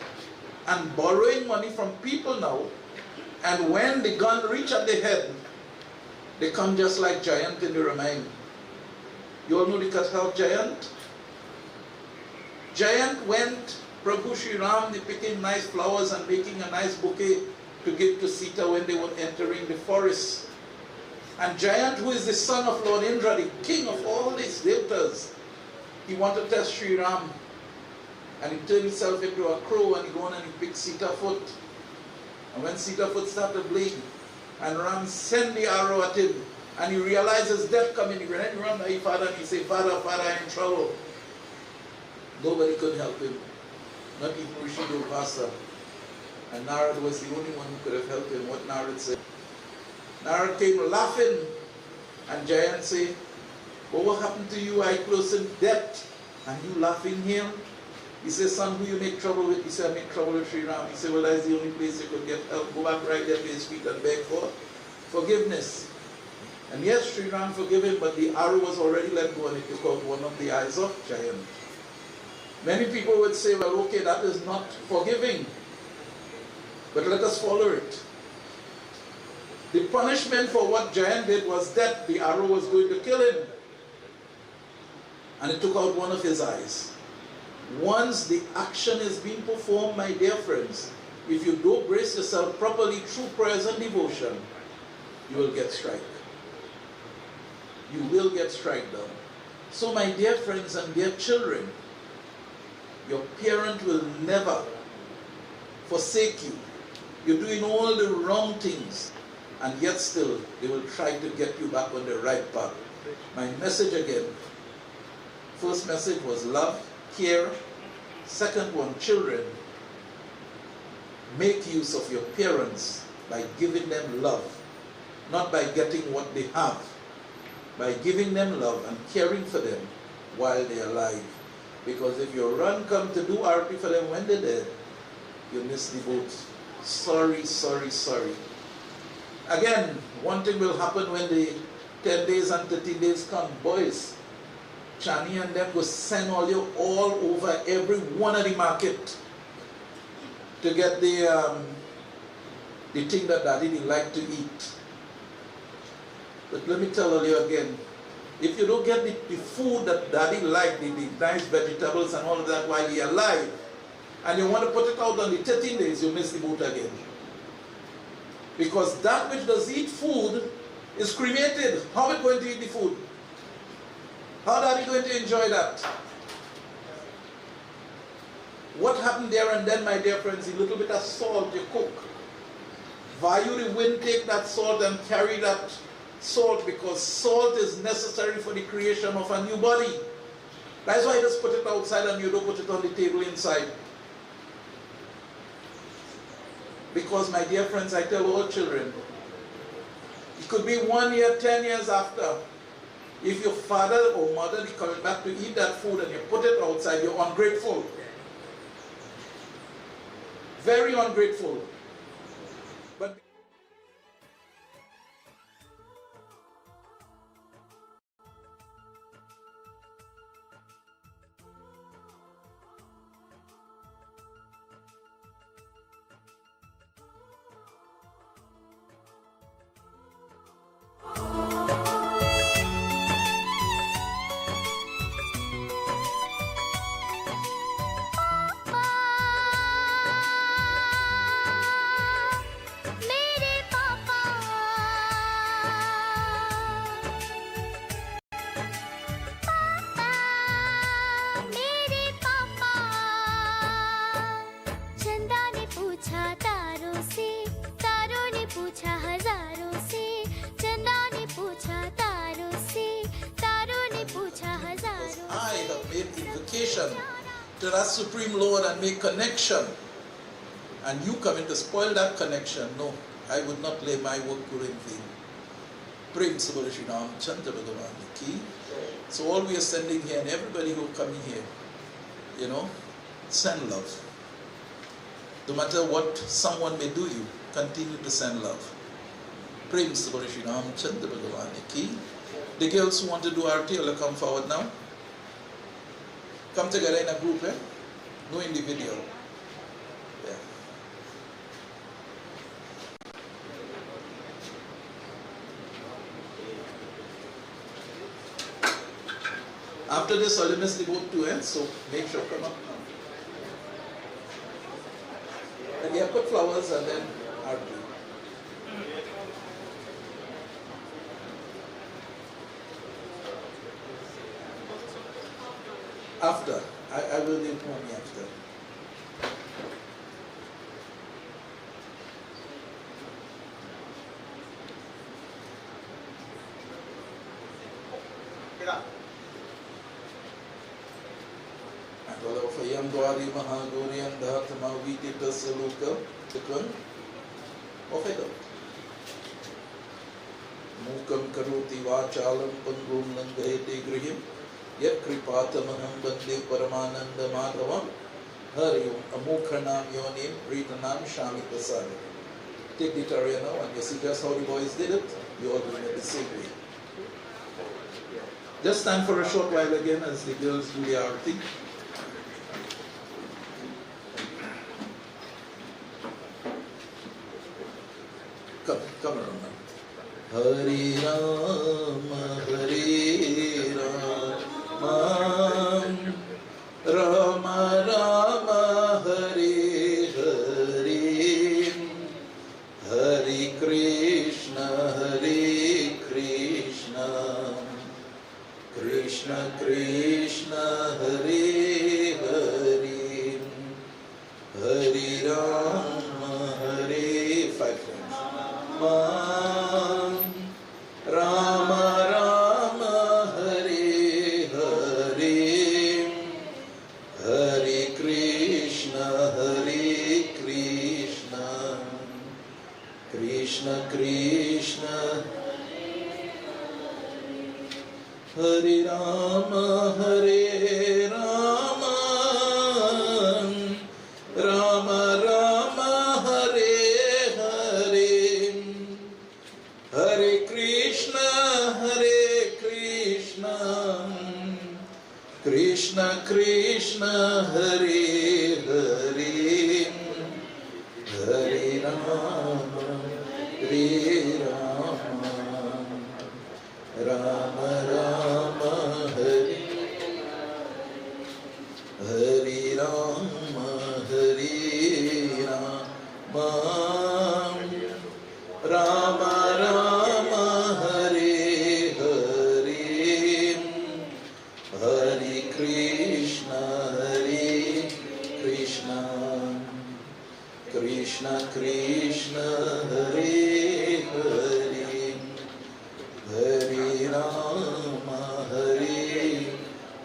and borrowing money from people now. And when the gun reach at the head, they come just like giant in the Ramayana. You all know the Katha giant? Giant went, Prabhu Shri Ram, they picking nice flowers and making a nice bouquet to give to Sita when they were entering the forest. And Giant, who is the son of Lord Indra, the king of all these devtas, he wanted to test Sri Ram. and he turned himself into a crow, and he go on and he picked Sitafoot. And when Sitafoot started to bleed, and Ram sent the arrow at him, and he realizes death coming, he run to his father and he say, Father, I'm in trouble. Nobody could help him, not even Rishido Vasa. And Narad was the only one who could have helped him. What Narad said. Narad came laughing, and Giant said, well, what happened to you? I close in debt, and you laughing here? He said, son, who you make trouble with? He said, I make trouble with Sri Ram. He said, well, that's the only place you could get help. Go back right there to his feet and beg for forgiveness. And yes, Sri Ram forgave him, but the arrow was already let go, and it took out one of the eyes of Giant. Many people would say, well, okay, that is not forgiving, but let us follow it. The punishment for what Giant did was death. The arrow was going to kill him, and it took out one of his eyes. Once the action is being performed, my dear friends, if you don't brace yourself properly through prayers and devotion, you will get struck. You will get struck down. So my dear friends and dear children, your parent will never forsake you. You're doing all the wrong things, and yet still they will try to get you back on the right path. My message again, first message was love, care. Second one, children, make use of your parents by giving them love, not by getting what they have, by giving them love and caring for them while they're alive. Because if your run come to do arti for them when they're dead, you miss the boat. Sorry, sorry, sorry. Again, one thing will happen when the 10 days and 13 days come. Boys, Chani and them go send you all over every one of the market to get the thing that daddy didn't like to eat. But let me tell you again, if you don't get the food that daddy liked, the nice vegetables and all of that while you're alive, and you want to put it out on the 13 days, you miss the boat again. Because that which does eat food is cremated. How are we going to eat the food? How are we going to enjoy that? What happened there and then, my dear friends, a little bit of salt you cook. Vayu the wind take that salt and carry that salt, because salt is necessary for the creation of a new body. That's why you just put it outside and you don't put it on the table inside. Because, my dear friends, I tell all children, it could be 1 year, 10 years after. If your father or mother is coming back to eat that food and you put it outside, you're ungrateful. Very ungrateful. But to that Supreme Lord and make connection, and you coming to spoil that connection, no, I would not lay my work in vain. Prem Subharishinam Chandra Bhagavan Ki. So all we are sending here, and everybody who coming here, you know, send love. No matter what someone may do you, continue to send love. Prem Subharishinam Chandra Bhagavan Ki. The girls who want to do arti will come forward now. Come together in a group, eh? No individual. Yeah. After this, I'll miss the boat too, eh? So make sure come up now. And yeah, put flowers and then arti. I will leave money after. Atolo fayam dwari mahagori andhatma viditasya loka tikvan ofedo. Mukam karoti vachalam pangum langayate grihim yat kripatamaham bande paramananda madhavam Hari Om Amukhanam Yonim Ritanam Shammi Persad. Take the area now and you see just how the boys did it. You all doing it the same way. Just stand for a short while again as the girls do the arati. Come around now. Hari Rama, Rama Rama, Hare Hare, Hare Krishna, Krishna Krishna, Hare Hare, Hare Rama, Hare 5 times. Rama Rama, Hare Hare, Hare Krishna, Krishna Krishna, Hare Rama, Hare Rama, Rama Rama, Hare Hare, Hare Krishna, Krishna Krishna, Hare Hare, Hare Rama, Rama Rama, Hare Hare Rama, Hare Rama, Rama Rama, Hare Hare, Hare Krishna, Krishna Krishna, Hare Hare, Hare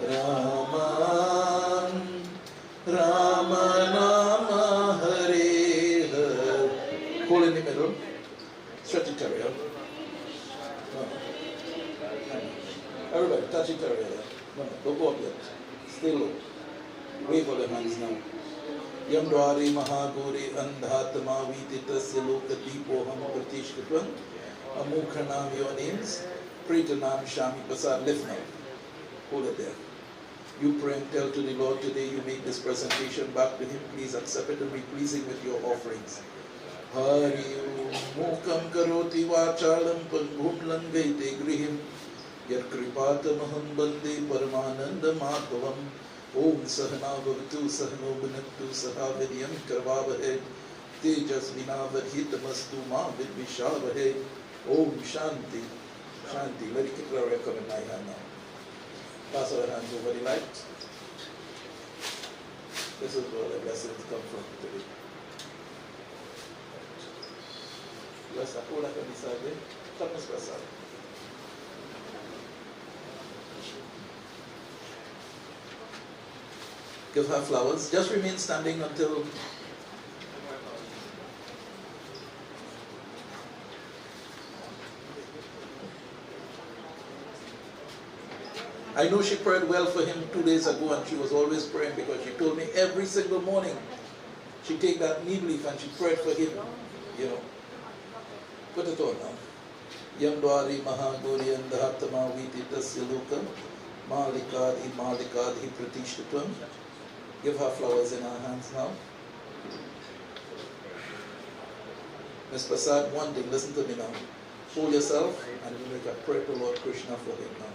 Rama, Rama Rama, Hare Hare. Pull in the middle. Stretch it area. Everybody, touch it area. No, don't go up yet. Stay low. Wave all your hands now. Yam Dwari Mahagori Andhatma Viditasya Loka Deepoham Pratishkatvan Amukhanam Yonames Pritanam Shammi Persad. Lift now. Hold it there. You pray and tell to the Lord today you make this presentation back to Him. Please accept it and be pleasing with your offerings. Hari Om Mukam Karoti Vachalam Pangum Langayate Grihim Yat Kripatamaham Bande Paramananda Madhavam Om Sahana Bhavatu Sahano Bhunaktu Sahavidyam Karvavahe Tejasvinavadhitamastu Ma Vidvishavahe Om Shanti. Shanti. Let it keep our record in my hand now. Pass our hands over the light. This is where the blessings come from today. Bless the whole of the Sunday. Come, Mr. Persad. Give her flowers. Just remain standing until I know she prayed well for him 2 days ago, and she was always praying because she told me every single morning she take that neem leaf and she prayed for him. You know. Put it on now. Yam Dwari Mahagori Andhatma Viditasya Lokam Malikadi Pratishtatvam. Give her flowers in her hands now. Ms. Persad, one thing, listen to me now. Hold yourself and you make a prayer to Lord Krishna for him now.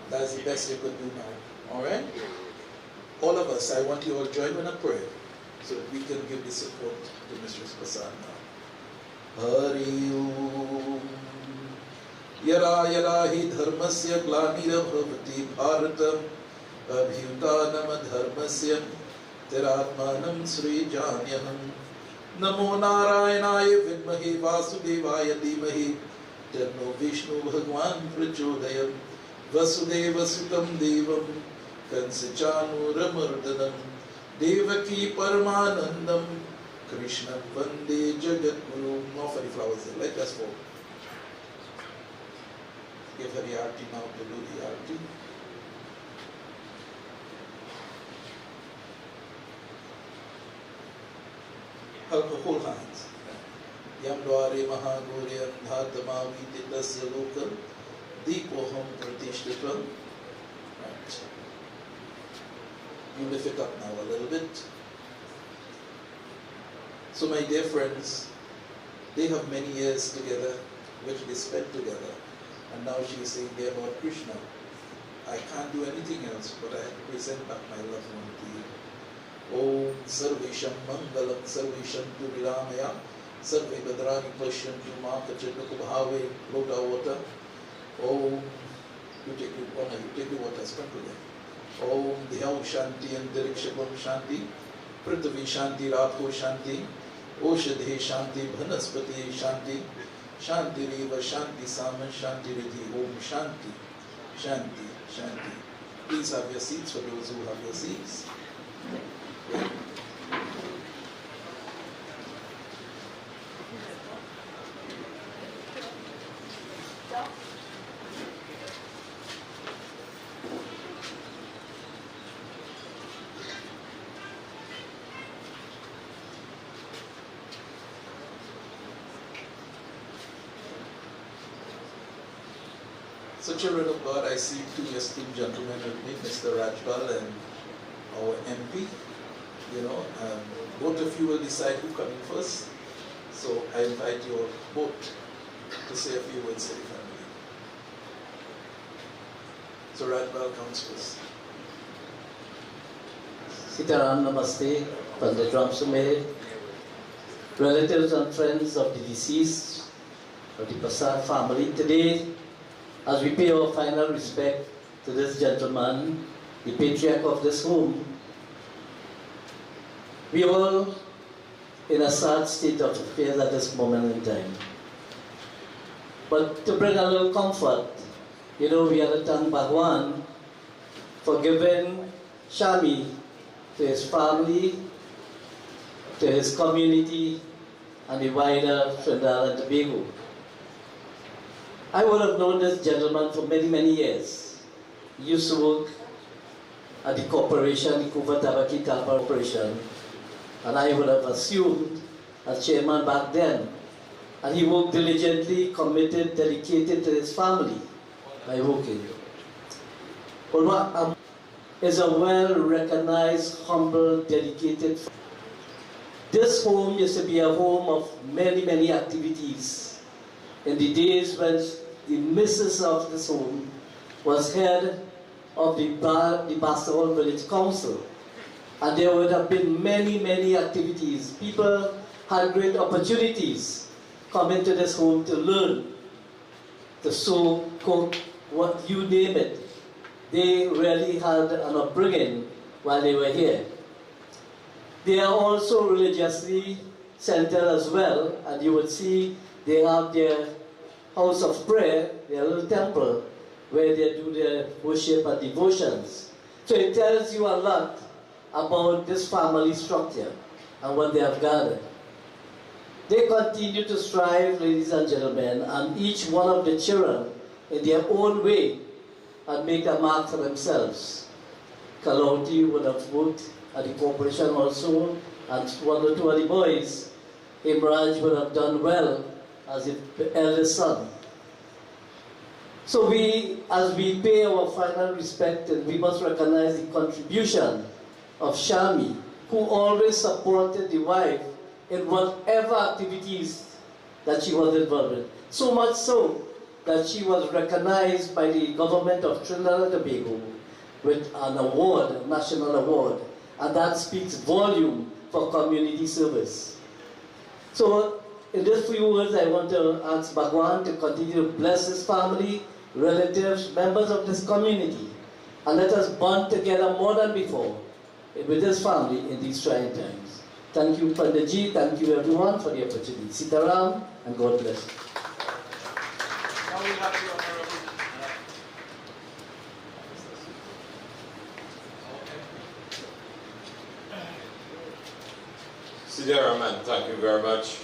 That's the best you could do now. Alright? All of us, I want you all to join in a prayer so that we can give the support to Mrs. Persad now. Hari Om. Yara hi dharmasya glanira bhavati bharatam अभ्युत्थानमधर्मस्य तिरात्मानं सृजाम्यहम् नमो नारायणाय विद्महे वासुदेवाय धीमहि तन्नो विष्णु भगवान् प्रचोदयात् वसुदेवसुतं देवं कंसचाणूरमर्दनं देवकी परमानन्दं कृष्णं वन्दे जगद्गुरुं. No fairy flowers there. Let us go. Give her the arti now to do the arti. Hold hands. Yam dware mahagore andhatamavi titasya lokam deepoham pratishthitam. Right. You lift it up now a little bit. So my dear friends, they have many years together, which they spent together. And now she is saying there about Krishna. I can't do anything else, but I have to present back my loved one to you. Om Sarvesham Mangalam Sarvesham Turiramaya Sarve Badrani Pashyantu Ma Kachatuku Bhave Loda water. Om, you take the water, sprinkle them. Om Dhyav Shanti Antarikshapam Shanti Prithvi Shanti Ratho Shanti Oshadhe Shanti Bhanaspati Shanti Shanti Reva Shanti Sama Shanti Riddhi. Om Shanti Shanti Shanti. Please have your seats for those who have your seats. So children of God, I see two esteemed gentlemen with me, Mr. Rajbal and our MP. Both of you will decide who comes in first. So I invite you all both to say a few words to the family. So Rajbal comes first. Sitaram Namaste, Pandit Ramsumeh, relatives and friends of the deceased, of the Persad family. Today, as we pay our final respect to this gentleman, the patriarch of this home, we all in a sad state of affairs at this moment in time. But to bring a little comfort, we had to thank Bhagwan for giving Shammi to his family, to his community, and the wider Trinidad and Tobago. I would have known this gentleman for many, many years. He used to work at the corporation, the Kuva Tabaki Corporation, and I would have assumed as chairman back then. And he worked diligently, committed, dedicated to his family by working. But what is a well-recognized, humble, dedicated. This home used to be a home of many, many activities. In the days when the missus of this home was head of the Pastoral Village Council. And there would have been many, many activities. People had great opportunities coming to this home to learn, to sew, cook, what you name it. They really had an upbringing while they were here. They are also religiously centered as well, and you would see they have their house of prayer, their little temple, where they do their worship and devotions. So it tells you a lot about this family structure and what they have gathered. They continue to strive, ladies and gentlemen, and each one of the children, in their own way, and make a mark for themselves. Kalauti would have worked at the corporation also, and one or two of the boys, Imraj would have done well as the eldest son. So as we pay our final respect, and we must recognize the contribution of Shammi, who always supported the wife in whatever activities that she was involved in. So much so that she was recognized by the government of Trinidad and Tobago with an award, a national award, and that speaks volume for community service. So in these few words, I want to ask Bhagwan to continue to bless his family, relatives, members of this community, and let us bond together more than before with his family in these trying times. Thank you, Panditji. Thank you, everyone, for the opportunity. Sitaram, and God bless. Now we have the honorable. Sitaram, and thank you very much.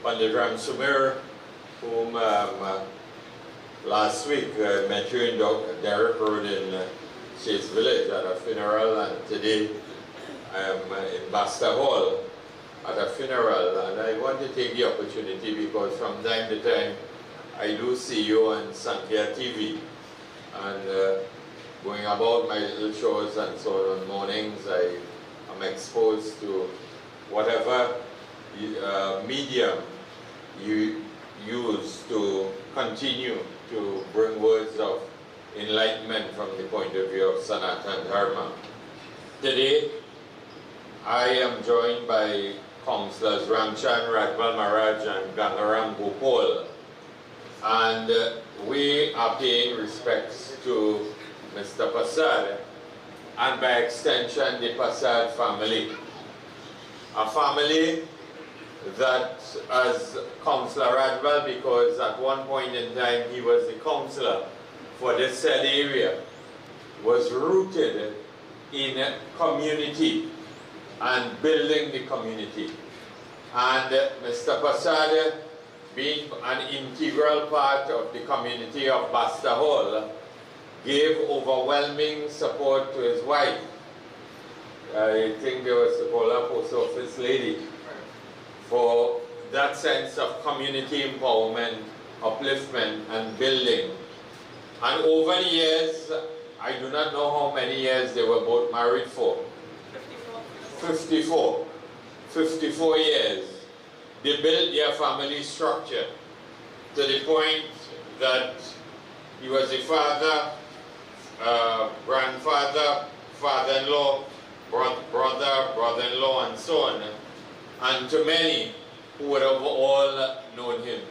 Pandit Ram Sumir, whom last week I met you in Derek Road in Chase Village at a funeral, and today I am in Basta Hall at a funeral, and I want to take the opportunity because from time to time I do see you on Sankhya TV, and going about my little shows and so on mornings, I am exposed to whatever medium you use to continue to bring words of enlightenment from the point of view of Sanatana Dharma. Today, I am joined by Councillors Ramchan Rajmal Maharaj and Gangaram Gopal, and we are paying respects to Mr. Persad and by extension the Persad family. A family that, as Councillor Rajmal, because at one point in time he was the councillor for this said area, was rooted in community and building the community. And Mr. Persad, being an integral part of the community of Basta Hall, gave overwhelming support to his wife. I think they was to call her post office lady, for that sense of community empowerment, upliftment, and building. And over the years, I do not know how many years they were both married for. 54. 54 years. They built their family structure to the point that he was a father, grandfather, father-in-law, brother, brother-in-law, and so on, and to many who would have all known him.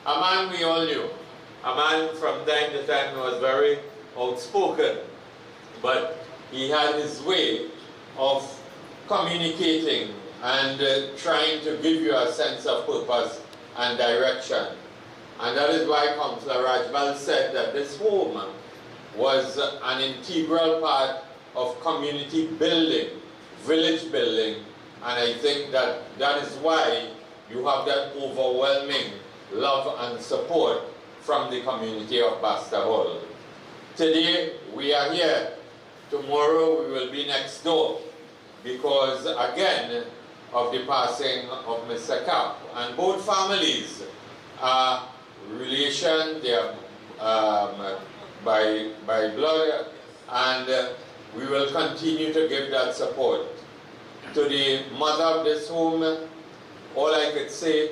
A man we all knew, a man from time to time who was very outspoken, but he had his way of communicating and trying to give you a sense of purpose and direction. And that is why Councillor Rajmal said that this home was an integral part of community building, village building, and I think that that is why you have that overwhelming love and support from the community of Basta Hall. Today we are here, tomorrow we will be next door because again of the passing of Mr. Cap, and both families are relation, they are by blood, and we will continue to give that support. To the mother of this home, all I could say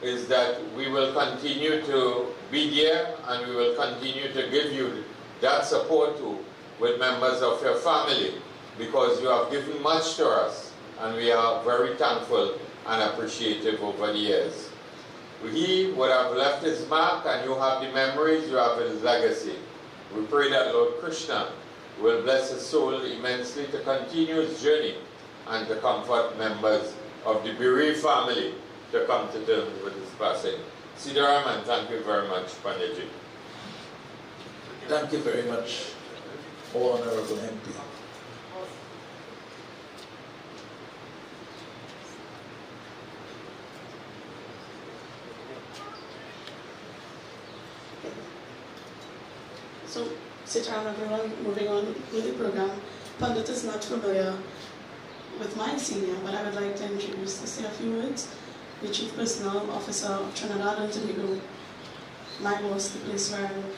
is that we will continue to be there and we will continue to give you that support too with members of your family, because you have given much to us and we are very thankful and appreciative over the years. He would have left his mark and you have the memories, you have his legacy. We pray that Lord Krishna will bless his soul immensely to continue his journey and to comfort members of the bereaved family to come to terms with his passing. Siddharam, and thank you very much, Panditji. Thank you very much, Honorable MP. So, Sitaram, everyone, moving on with the program. Pandit is not familiar with my senior, but I would like to introduce to say a few words. The Chief Personnel Officer of Trinidad and Tobago, my boss, the place where I work.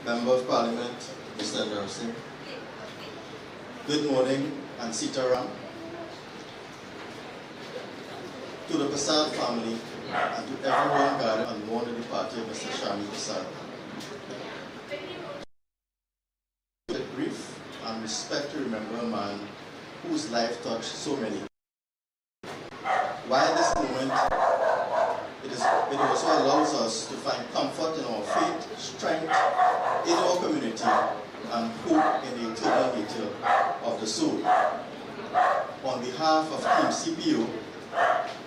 Member of Parliament, Mr. Darcy. Good morning and Sitaram. To the Persad family and to everyone gathered on mourning the party of Mr. Shammi Persad. With grief and respect to remember a man whose life touched so many. While this moment, it also allows us to find comfort in our faith, strength in our community, and hope in the eternal nature of the soul. On behalf of Team CPU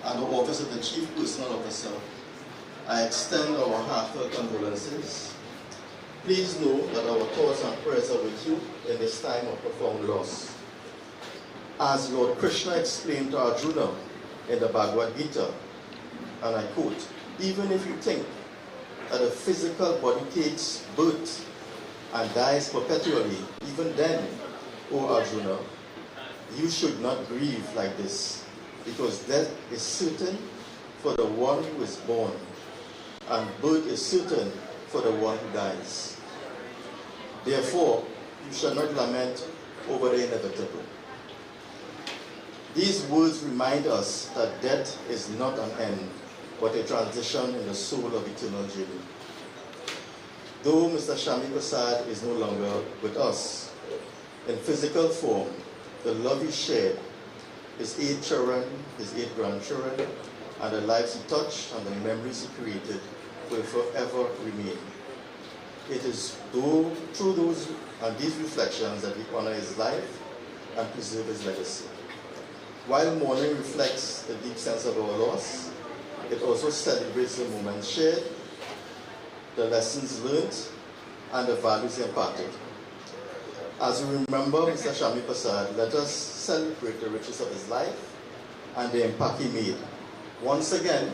and the Office of the Chief Personal Officer, I extend our heartfelt condolences. Please know that our thoughts and prayers are with you in this time of profound loss. As Lord Krishna explained to Arjuna in the Bhagavad Gita, and I quote, "Even if you think that a physical body takes birth and dies perpetually, even then, O Arjuna, you should not grieve like this, because death is certain for the one who is born, and birth is certain for the one who dies. Therefore, you shall not lament over the inevitable." These words remind us that death is not an end, but a transition in the soul of eternal journey. Though Mr. Shammi Persad is no longer with us, in physical form, the love he shared, his 8 children, his 8 grandchildren, and the lives he touched and the memories he created will forever remain. It is through those and these reflections that we honor his life and preserve his legacy. While mourning reflects the deep sense of our loss, it also celebrates the moments shared, the lessons learned, and the values imparted. As we remember Mr. Shammi Persad, let us celebrate the riches of his life and the impact he made. Once again,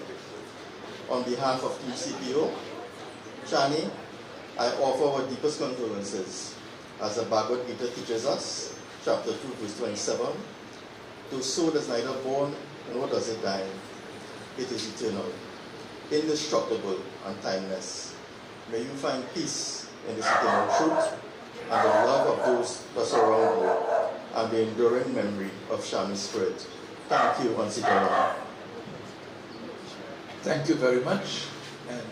on behalf of Team CPO, Chani, I offer our deepest condolences. As the Bhagavad Gita teaches us, chapter 2, verse 27, "The soul is neither born nor does it die. It is eternal, indestructible, and timeless. May you find peace in this eternal truth and the love of those that surround you, and the enduring memory of Shammi's spirit." Thank you, Ansitaram. Thank you very much. And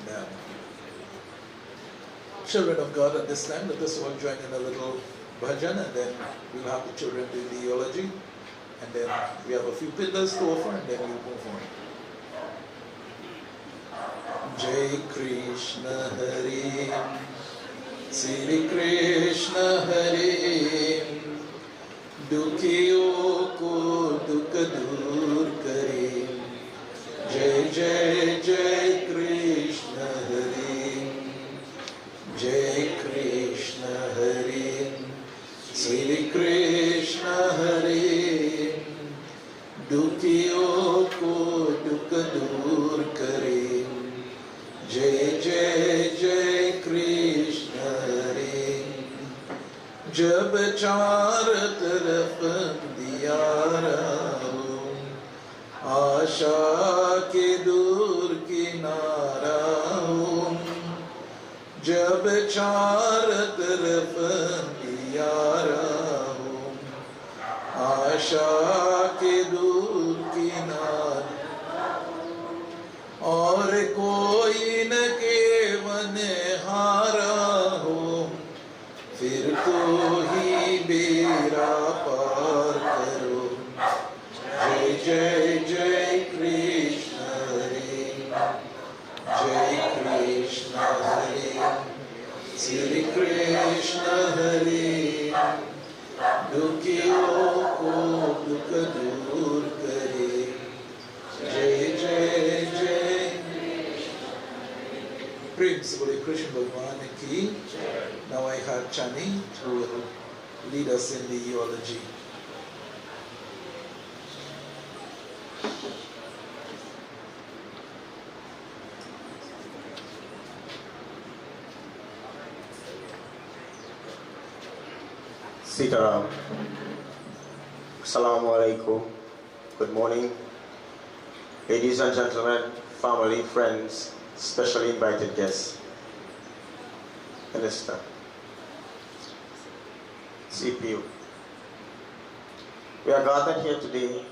children of God, at this time, let us all join in a little bhajan, and then we'll have the children do the eulogy. And then we have a few pillars to offer, and then we'll move on. Jai Krishna Hare, Sri Krishna Hare, Dukhiyon ko dukh dur kare. Jai Jai Jai Krishna Hare, Jai Krishna Hare, Sri Krishna Hare, Dukhiyon ko dukh dur kare. Jai Jai Jai Krishna Hare. जब चार तरफ दियारा हो, आशा के दूर किनारा हो। जब चार तरफ दियारा हो, आशा के दूर किनारा, और कोई न केवन हारा हो, फिर तो ही बेड़ा पार करो। जय जय जय कृष्ण हरे, जय कृष्ण हरे, श्री कृष्ण हरे। दुखियों को दुख दूर करे। जय जय जय प्रेम से बोले कृष्ण भगवान की। Now I have Chani who will lead us in the eulogy. Sitaram. Assalamu alaikum. Good morning. Ladies and gentlemen, family, friends, specially invited guests. Minister. CPU. We are gathered here today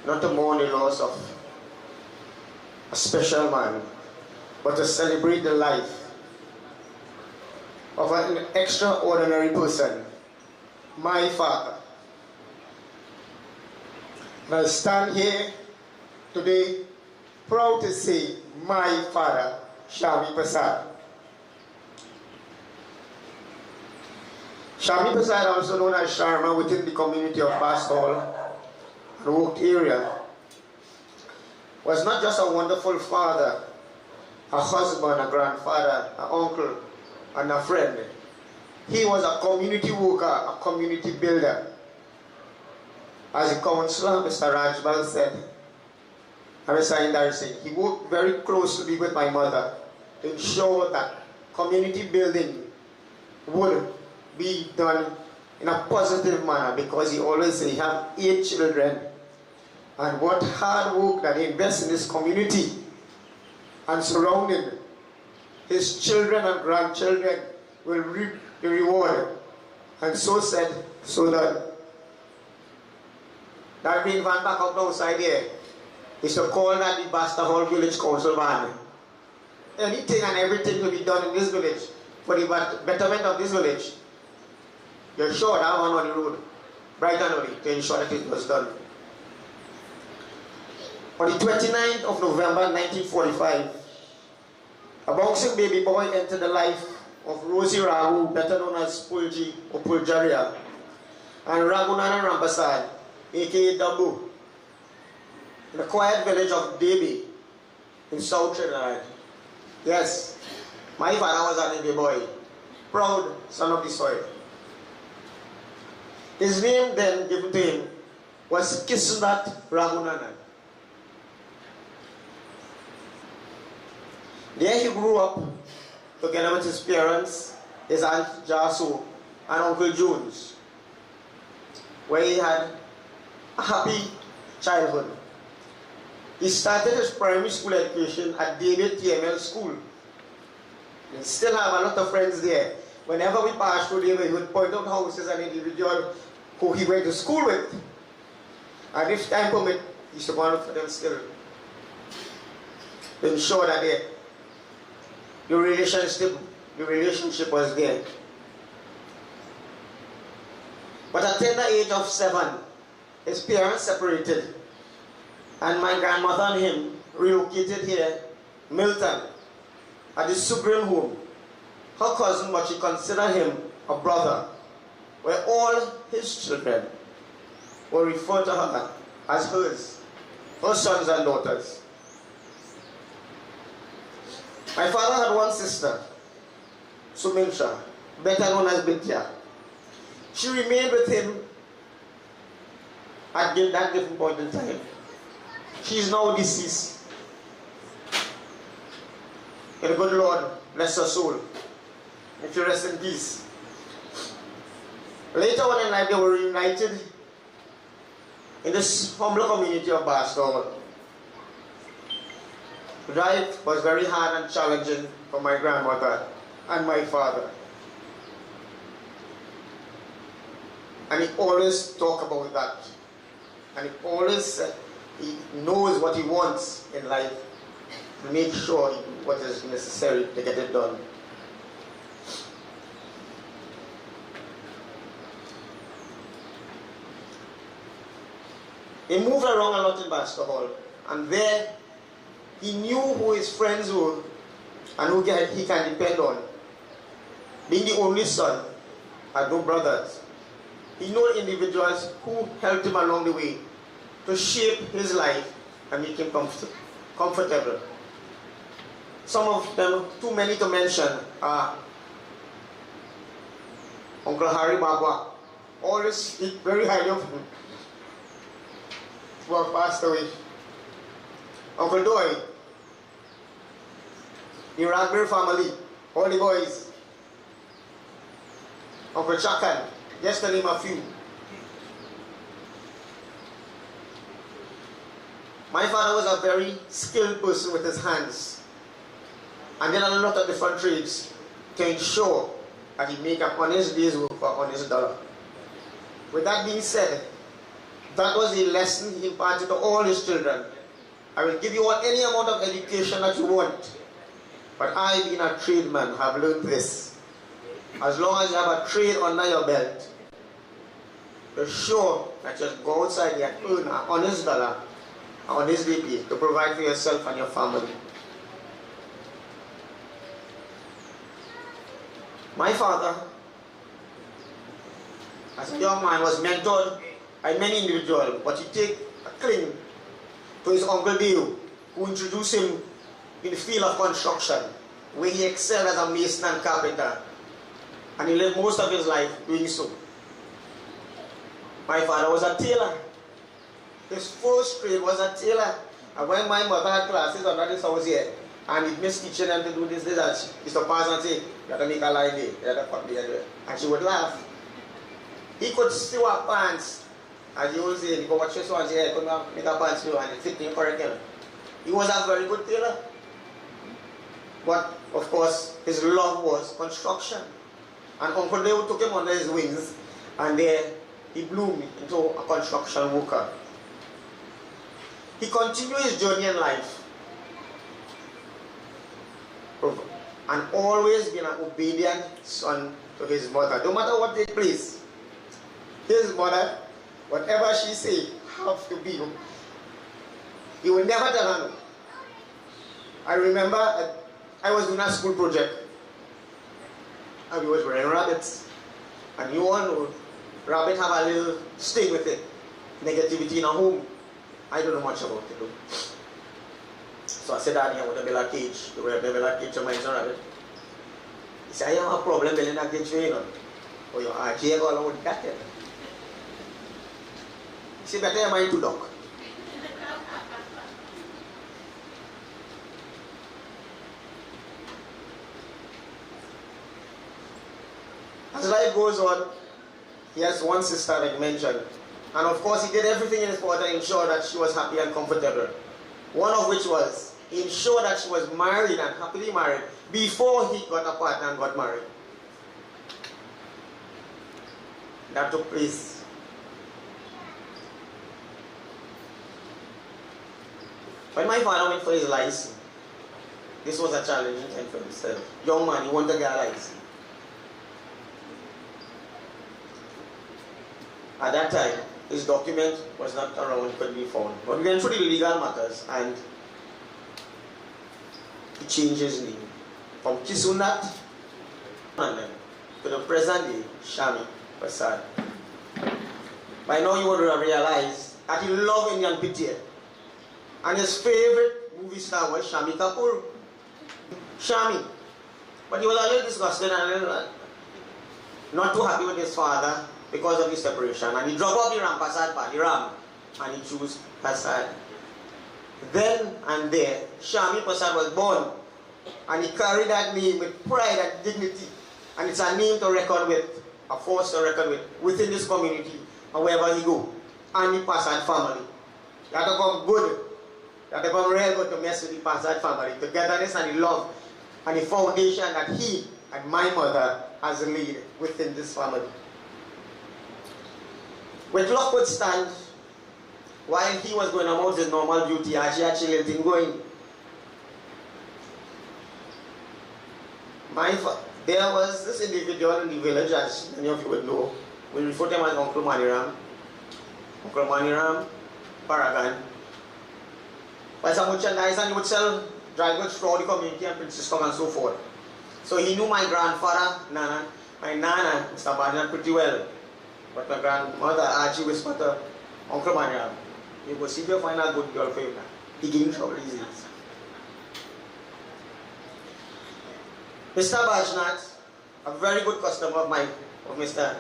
not to mourn the loss of a special man, but to celebrate the life of an extraordinary person, my father. And I stand here today proud to say, my father, Shammi Persad. Shammi Persad, also known as Sharma within the community of Bastol and Oak area, was not just a wonderful father, a husband, a grandfather, an uncle, and a friend. He was a community worker, a community builder. As the councillor, Mr. Rajbal, said, and Mr. Indar said, he worked very closely with my mother to ensure that community building would be done in a positive manner, because he always said he had 8 children, and what hard work that he invests in this community and surrounding his children and grandchildren will reap the reward. And so said, so done. That green van back up outside here is to call that the Basta Hall Village Council van. Anything and everything will be done in this village for the betterment of this village. You're sure that one on the road, Brighton only, to ensure that it was done. On the 29th of November 1945, a bouncing baby boy entered the life of Rosie Rahu, better known as Pulji or Puljaria, and Raghunandan Rampasad, aka Dabu, in the quiet village of Debi in South Trinidad. Yes, my father was a baby boy, proud son of the soil. His name then given to him was Kisnat Raghunandan. There he grew up together with his parents, his aunt Jasu, and Uncle Jones, where he had a happy childhood. He started his primary school education at David TML School. He still have a lot of friends there. Whenever we passed through there, he would point out houses and individuals who he went to school with. And if time permit, he used to go out for them still. To ensure that the relationship was there. But at the tender age of 7, his parents separated, and my grandmother and him relocated here, Milton, at the Supreme home. Her cousin, but she considered him a brother, where all his children were referred to her as hers, her sons and daughters. My father had one sister, Suminsha, better known as Bitya. She remained with him at that given point in time. She is now deceased. May the good Lord bless her soul. May she rest in peace. Later on in life, they were reunited in this humble community of Bastol. Life was very hard and challenging for my grandmother and my father. And he always talks about that. And he always said he knows what he wants in life to make sure he does what is necessary to get it done. He moved around a lot in Bastol, and there he knew who his friends were and who he can depend on. Being the only son, had no brothers, he knew individuals who helped him along the way to shape his life and make him comfortable. Some of them, too many to mention, are Uncle Harry Bagwa, always speak very highly of him, who have passed away. Uncle Doy, the Ragbir family, all the boys. Uncle Chakan, just to name a few. My father was a very skilled person with his hands and did a lot of different trades to ensure that he make an honest day's work for an honest dollar. With that being said, that was a lesson he imparted to all his children. I will give you all any amount of education that you want, but I, being a tradesman, have learned this. As long as you have a trade under your belt, you're sure that you just go outside and earn an honest dollar, an honest day pay to provide for yourself and your family. My father, as a young man, was mentored by many individuals, but he take a claim to his uncle Deo, who introduced him in the field of construction, where he excelled as a mason and carpenter, and he lived most of his life doing so. My father was a tailor. His first trade was a tailor. And when my mother had classes under this house here, and he missed teaching them to do this, and she used to pass and say, you have to make a line there, you have to cut there, and she would laugh. He could sew her pants, as you will say, because what she saw, she could not make a pants new and it fit him correctly. He was a very good tailor. But, of course, his love was construction. And Uncle Deo took him under his wings, and there he bloomed into a construction worker. He continued his journey in life and always been an obedient son to his mother. No matter what takes place, his mother, whatever she say, have to be. He will never tell her no. I remember I was doing a school project and we was wearing rabbits. And you all know, rabbit have a little sting with it. Negativity in a home. I don't know much about it though. So I said, Daddy, I want to build a cage. You want to build a cage to mind some rabbit? He said, I have a problem building a cage for you, know. Or your RJ go along with that. He said, better your mind to dog. As life goes on, he has one sister like mentioned. And of course he did everything in his power to ensure that she was happy and comfortable. One of which was, he ensured that she was married and happily married before he got a partner and got married. That took place. When my father went for his license, this was a challenging time for himself. Young man, he wanted to get a license. At that time, his document was not around, could be found. But we went through the legal matters and he changed his name from Kisunat to the present day Shammi Persad. By now you would have realized that he loved Indian picture. And his favorite movie star was Shammi Kapoor. Shammi. But he was a little disgusted and a little not too happy with his father because of his separation. And he dropped off the Ram Persad part, the Ram, and he chose Persad. Then and there, Shammi Persad was born. And he carried that name with pride and dignity. And it's a name to reckon with, a force to reckon with, within this community and wherever he go. And the Persad family. You have to come good. You have to come real good to mess with the Persad family. Togetherness and the love and the foundation that he and my mother has laid within this family. With luck would stand, while he was going about his normal duty, actually let him going. There was this individual in the village, as many of you would know. We refer to him as Uncle Maniram. Uncle Maniram, Paragon. But some merchandise and he would sell dry goods throughout the community and Princess and so forth. So he knew my grandfather, Nana, my Nana, Mr. Banian, pretty well. But my grandmother actually whispered to Uncle Maniram, you go see if you find a good girl for you. He gave me trouble easy. Mr. Bajnat, a very good customer of mine, of Mr.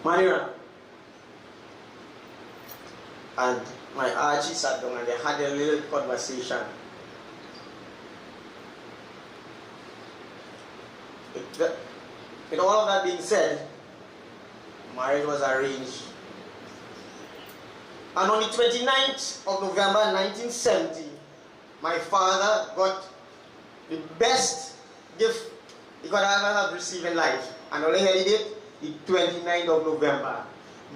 Maniram. And my Archie sat down and they had a little conversation. With all of that being said, marriage was arranged. And on the 29th of November 1970, my father got the best gift he could ever have received in life. And only he did the 29th of November.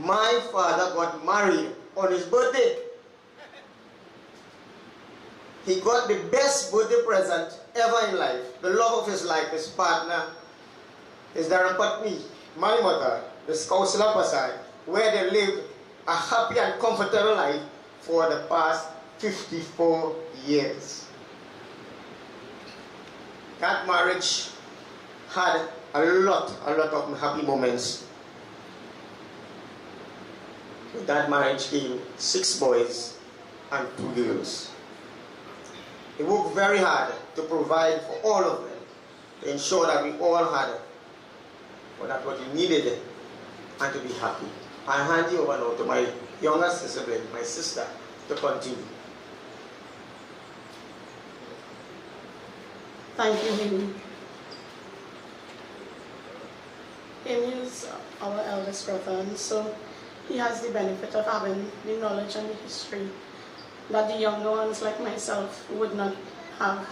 My father got married on his birthday. He got the best birthday present ever in life. The love of his life, his partner, his Dharapatni, my mother, the spouse of Persad, where they lived a happy and comfortable life for the past 54 years. That marriage had a lot of happy moments. With that marriage came 6 boys and 2 girls. He worked very hard to provide for all of them, to ensure that we all had what we needed and to be happy. I hand you over now to my youngest sibling, my sister, to continue. Thank you, Amy. Amy is our eldest brother, and so he has the benefit of having the knowledge and the history that the younger ones like myself would not have.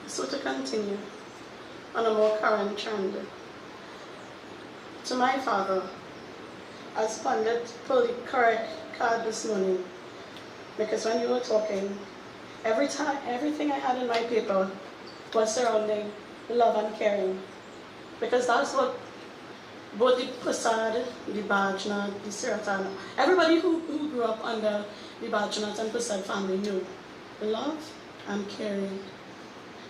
So to continue on a more current trend, to my father, as Pandit pulled the correct card this morning, because when you were talking, everything I had in my paper was surrounding love and caring, because that's what both the Persad, the Bajnat, the Siratana, everybody who grew up under the Bajnat and Persad family knew love and caring.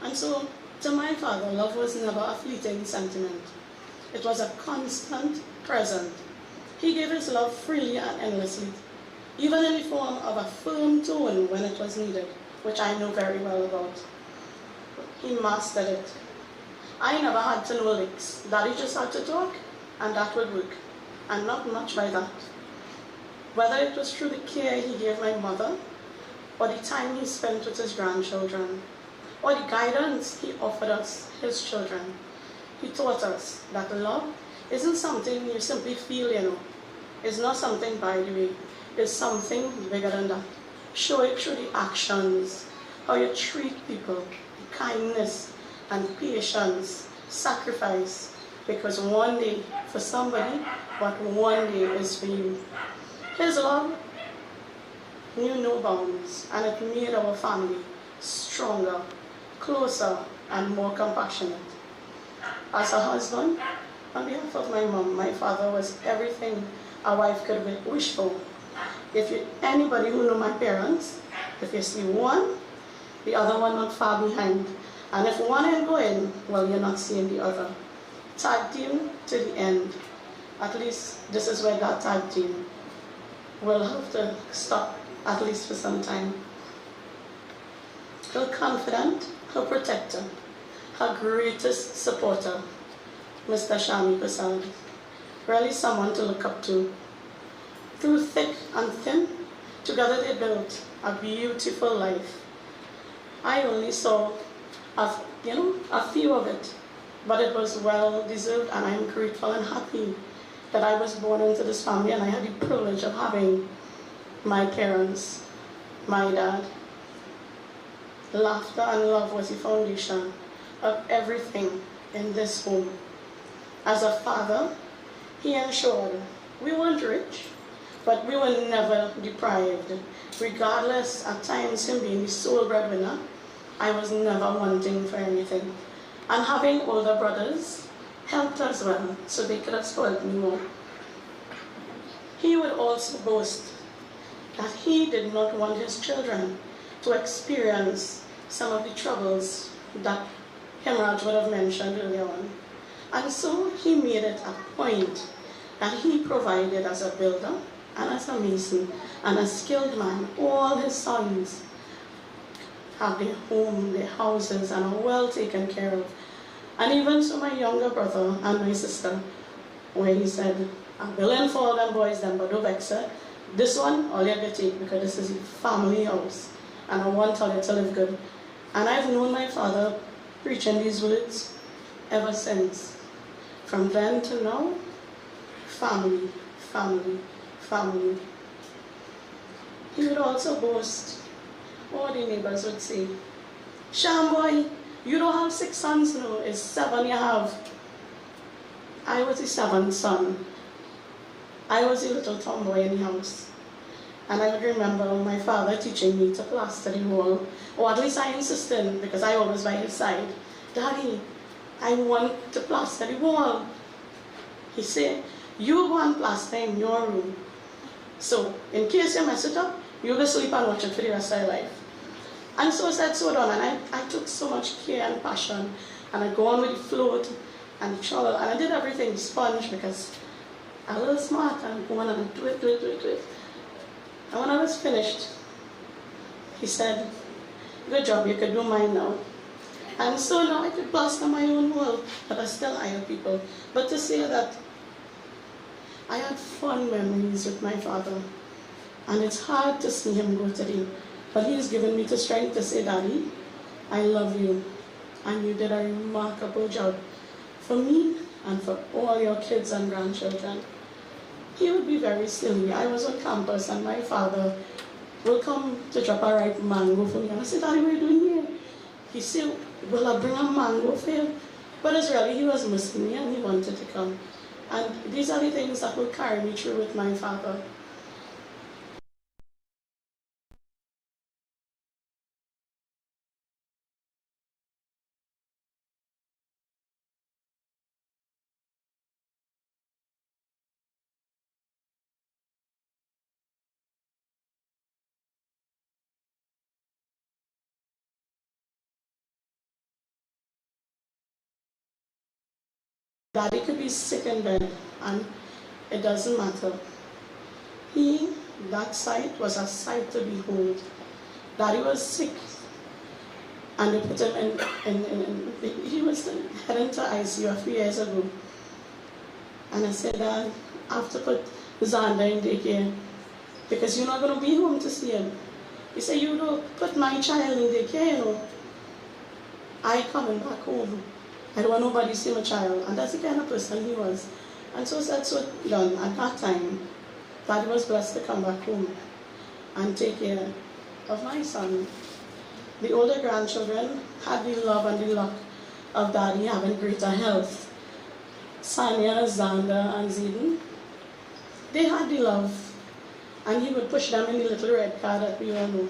And so, to my father, love was never a fleeting sentiment. It was a constant present. He gave his love freely and endlessly, even in the form of a firm tone when it was needed, which I know very well about. He mastered it. I never had to know licks. Daddy just had to talk, and that would work, and not much by that. Whether it was through the care he gave my mother, or the time he spent with his grandchildren, or the guidance he offered us, his children, he taught us that love isn't something you simply feel, It's not something by the way. It's something bigger than that. Show it through the actions, how you treat people, kindness and patience, sacrifice, because one day for somebody, but one day is for you. His love knew no bounds, and it made our family stronger, closer, and more compassionate. As a husband, on behalf of my mom, my father was everything a wife could wish for. Anybody who know my parents, if you see one, the other one not far behind. And if one ain't going, well, you're not seeing the other. Tag team to the end. At least this is where that tag team will have to stop, at least for some time. Her confidant, her protector, her greatest supporter, Mr. Shammi Persad. Really someone to look up to. Through thick and thin, together they built a beautiful life. I only saw a few of it, but it was well deserved, and I'm grateful and happy that I was born into this family and I had the privilege of having my parents, my dad. Laughter and love was the foundation of everything in this home. As a father, he ensured we weren't rich, but we were never deprived. Regardless, at times, him being the sole breadwinner, I was never wanting for anything. And having older brothers helped as well, so they could have spoiled me more. He would also boast that he did not want his children to experience some of the troubles that Hemraj would have mentioned earlier on. And so he made it a point that he provided as a builder and as a mason and a skilled man. All his sons have their home, their houses, and are well taken care of. And even so my younger brother and my sister, where he said, I'm willing for all them boys, them, but don't vex her. This one, all you have to take, because this is a family house, and I want all you to live good. And I've known my father preaching these words ever since. From then to now, family, family, family. He would also boast, all the neighbors would say, Sham boy, You don't have 6 sons, no, it's 7 you have. I was the 7th son. I was the little tomboy in the house. And I would remember my father teaching me to plaster the wall, or at least I insisted, because I always by his side, Daddy, I want to plaster the wall. He said, you go and plaster in your room. So, in case you mess it up, you go sleep and watch it for the rest of your life. And so said, so done, and I took so much care and passion, and I go on with the float and the trowel, and I did everything, the sponge, because I'm a little smart, and go on and I do it. And when I was finished, he said, good job, you could do mine now. And so now I could plaster my own wall, but I still hire people. But to say that I had fond memories with my father, and it's hard to see him go today, but he's given me the strength to say, Daddy, I love you, and you did a remarkable job for me and for all your kids and grandchildren. He would be very silly. I was on campus and my father will come to drop a ripe mango for me. And I said, Daddy, what are you doing here? He said, well, I bring a mango for you. But it's really, he was missing me and he wanted to come. And these are the things that will carry me through with my father. Daddy could be sick in bed, and it doesn't matter. That sight was a sight to behold. Daddy was sick, and they put him he was heading to ICU a few years ago. And I said, Dad, I have to put Xander in daycare, because you're not going to be home to see him. He said, you don't put my child in daycare, you know. I coming back home. I don't want nobody to see my child. And that's the kind of person he was. And so that's what done. At that time, Daddy was blessed to come back home and take care of my son. The older grandchildren had the love and the luck of Daddy having greater health. Sanya, Xander, and Zayden, they had the love. And he would push them in the little red car that we all know.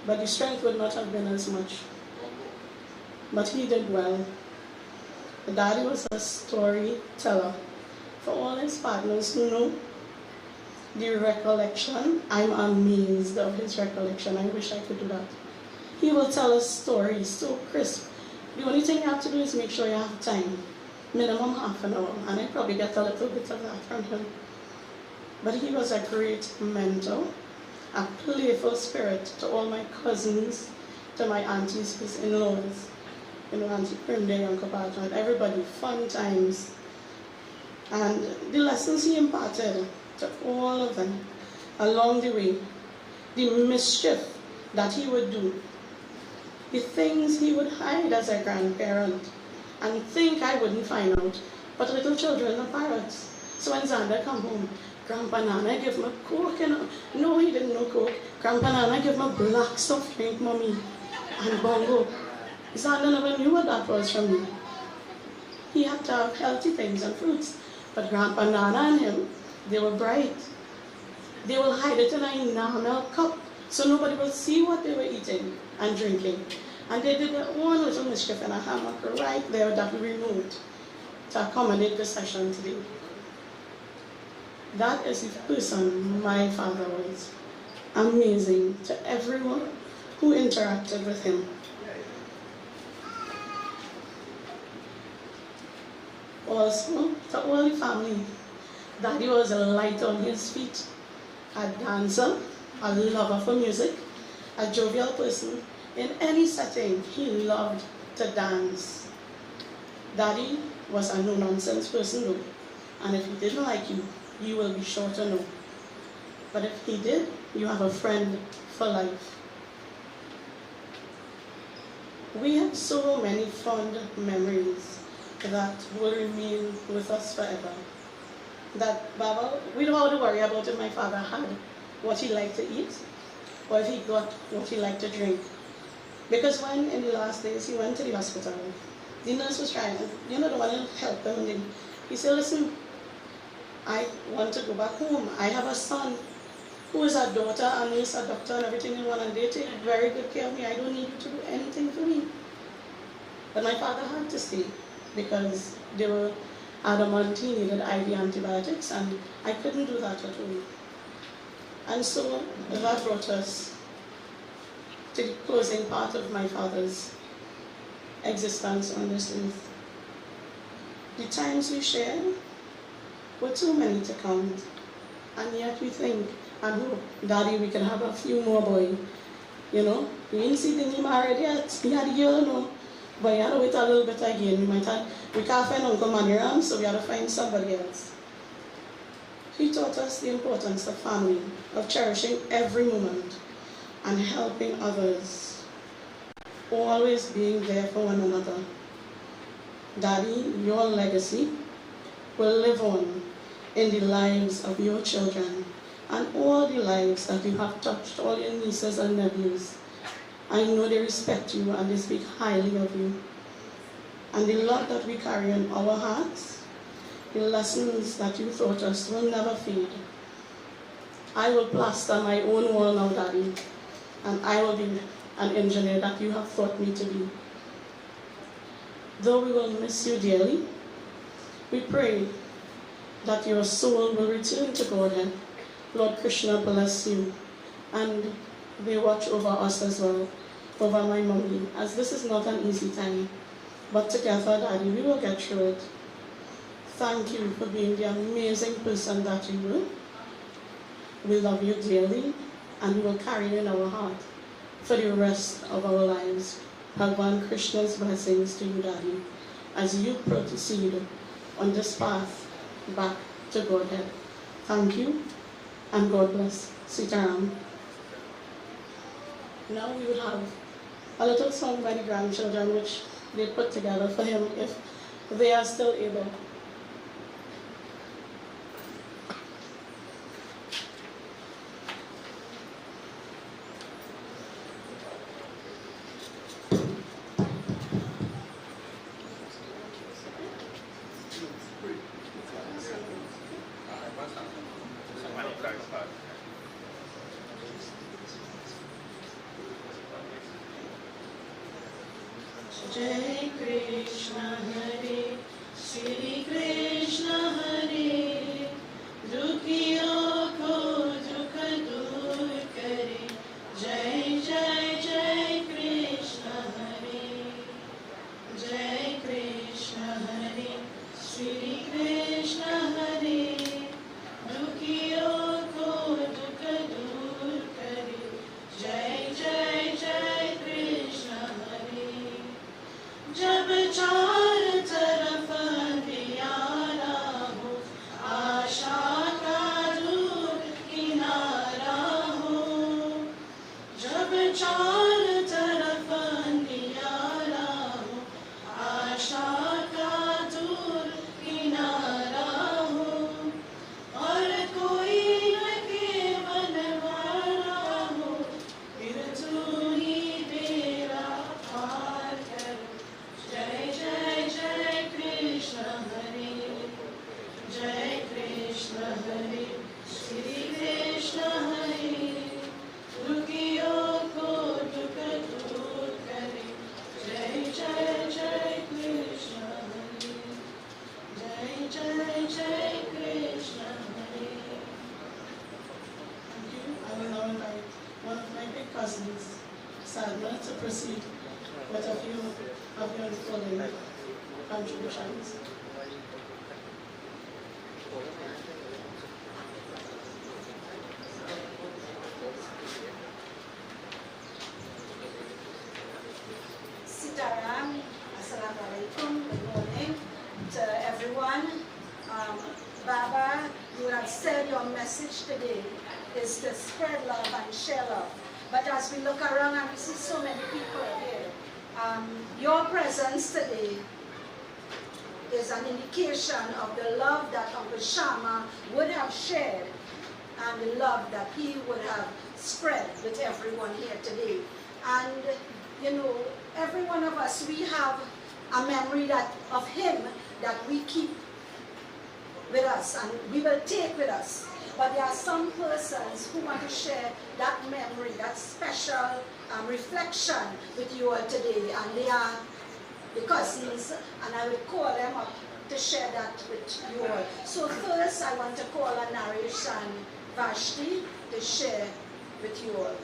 But the strength would not have been as much. But he did well. Daddy was a storyteller. For all his partners who know the recollection, I'm amazed of his recollection. I wish I could do that. He will tell us stories so crisp. The only thing you have to do is make sure you have time. Minimum half an hour. And I probably get a little bit of that from him. But he was a great mentor, a playful spirit to all my cousins, to my aunties, his in-laws. You know, Auntie Primday, Uncle Barton, everybody, fun times. And the lessons he imparted to all of them along the way, the mischief that he would do, the things he would hide as a grandparent and think I wouldn't find out, but little children are parrots. So when Xander come home, Grandpa Nana give him a Coke, you know. No, he didn't know Coke. Grandpa Nana give him a black soft drink, Mommy, and bongo. Xander never knew what that was from me. He had to have healthy things and fruits. But Grandpa Nana and him, they were bright. They will hide it in an enamel cup so nobody will see what they were eating and drinking. And they did their own little mischief in a hammock right there that we removed to accommodate the session today. That is the person my father was. Amazing to everyone who interacted with him. Also, to all the family, Daddy was a light on his feet, a dancer, a lover for music, a jovial person. In any setting, he loved to dance. Daddy was a no-nonsense person though, and if he didn't like you, you will be sure to know. But if he did, you have a friend for life. We have so many fond memories that will remain with us forever. That Baba, we don't have to worry about if my father had what he liked to eat, or if he got what he liked to drink. Because when in the last days he went to the hospital, the nurse was trying, the one to help him. And he said, listen, I want to go back home. I have a son who is a daughter and is a doctor and everything in one, and they take very good care of me. I don't need you to do anything for me. But my father had to stay because they were adamant he needed IV antibiotics, and I couldn't do that at home. And so that brought us to the closing part of my father's existence on this earth. The times we shared were too many to count, and yet we think and hope, Daddy, we can have a few more boys. You know, we didn't see the name already yet. He had a girl, no, but he had to wait a little bit again. We can't find Uncle Maniram, so we had to find somebody else. He taught us the importance of family, of cherishing every moment and helping others, always being there for one another. Daddy, your legacy will live on in the lives of your children and all the lives that you have touched, all your nieces and nephews. I know they respect you and they speak highly of you. And the love that we carry in our hearts, the lessons that you taught us will never fade. I will plaster my own wall now, Daddy, and I will be an engineer that you have taught me to be. Though we will miss you dearly, we pray that your soul will return to Godhead. Lord Krishna bless you, and they watch over us as well, over my mommy, as this is not an easy time, but together, Daddy, we will get through it. Thank you for being the amazing person that you were. We love you dearly, and we will carry you in our heart for the rest of our lives. Bhagwan Krishna's blessings to you, Daddy, as you proceed on this path back to Godhead. Thank you, and God bless. Sitaram. Now we will have a little song by the grandchildren which they put together for him if they are still able. Jai Krishna Hare, Shri Krishna Hare, Dukhiyon ko dukh dur kare. Jai Jai Jai Krishna Hare, Jai Krishna Hare, Shri Krishna Hare, Dukhiyon ko dukh dur kare. Jai Jai Jai Krishna Hare. जब चार तरफ अंधियारा हो, आशा का दूर किनारा हो। जब चार तरफ अंधियारा हो, आशा का दूर किनारा हो, और कोई न केवल वाला हो, फिर तू ही तेरा पार कर। Jai Jai Jai Krishna Hare, Jai Krishna Hare, Shri Krishna Hare, Dukhiyon ko dukh dur kare. Jai Jai Jai Krishna Hare, Jai Jai Jai Krishna Hare. Thank you. I will now invite one of my big cousins, Sadna, to proceed with a few of your following contributions. Sitaram, Assalamu alaikum, good morning to everyone. Baba, you have said your message today is to spread love and share love. But as we look around and we see so many people here, your presence today is an indication of the love that Uncle Shamma would have shared and the love that he would have spread with everyone here today. And you know, every one of us, we have a memory of him that we keep with us and we will take with us. But there are some persons who want to share that memory, that special reflection with you all today, and they are the cousins, and I will call them up to share that with you all. So first I want to call on Naresh and Vashti to share with you all.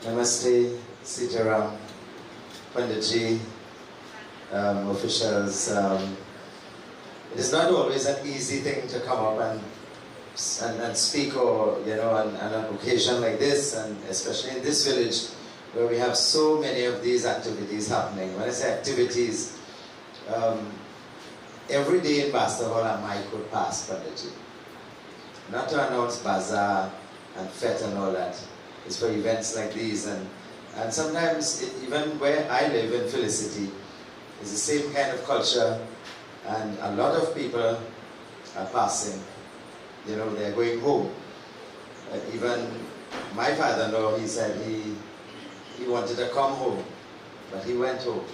Namaste, Sitaram, Panditji, officials. It is not always an easy thing to come up and speak, or on an occasion like this, and especially in this village where we have so many of these activities happening. When I say activities, every day in Basta Hall a mic would pass, Panditji. Not to announce bazaar and fete and all that. It's for events like these, and sometimes even where I live in Felicity, it's the same kind of culture, and a lot of people are passing. They're going home. Even my father-in-law, he said he wanted to come home, but he went home.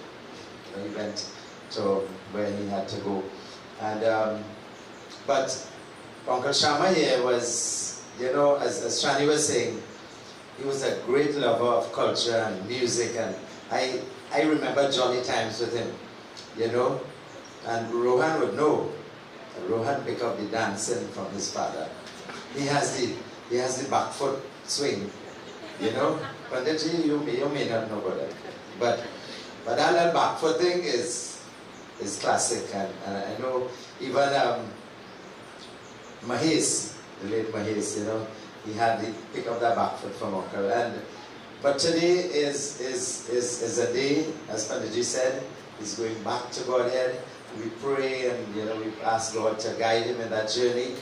He went to where he had to go. And but Uncle Shammi here was, as Shani was saying, he was a great lover of culture and music, and I remember jolly times with him, and Rohan would know. Rohan picked up the dancing from his father. He has the back foot swing, Panditji, you may not know about that, but that little back foot thing is classic, and I know even Mahes, the late Mahes, he pick up that back foot from Uncle. But today is a day, as Panditji said, he's going back to Godhead. We pray and we ask God to guide him in that journey.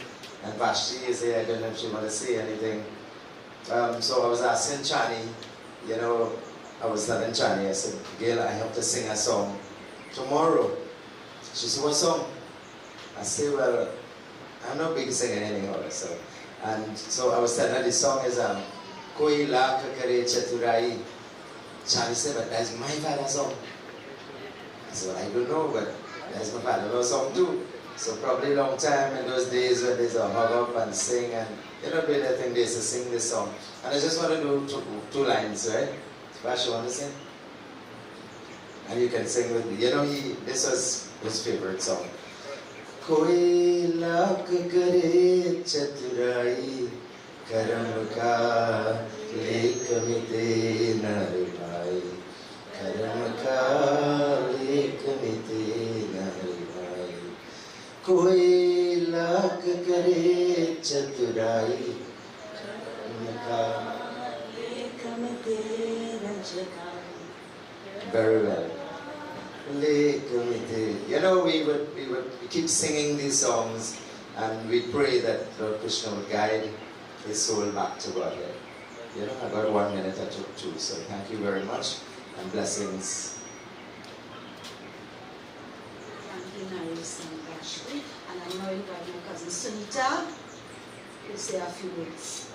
And Vashti is here. I don't know if she want to say anything. So I was asking Chani, I was telling Chani, I said, Gail, I have to sing a song tomorrow. She said, what song? I said, well, I'm not big singer anyhow. And so I was telling her the song is Koi Lakh Kare Chaturai. Chani said, but that's my father's song. I said, well, I don't know, but that's my father's song too. So probably a long time in those days when there's a hug up and sing, and do the thing they used to sing this song. And I just want to do two lines, right? Vash, you want to sing? And you can sing with me. This was his favorite song. Koi lakh kare chaturai, karam ka lekh mite narbai, karam ka lekh mite narbai. Koi lakh kare chaturai, karam ka lekh mite narbai. Very well. We keep singing these songs, and we pray that Lord Krishna would guide his soul back to Godhead. I got 1 minute, I took 2, so thank you very much, and blessings. Thank you, Naresh and Vashti. And I now invite my cousin Sunita to say a few words.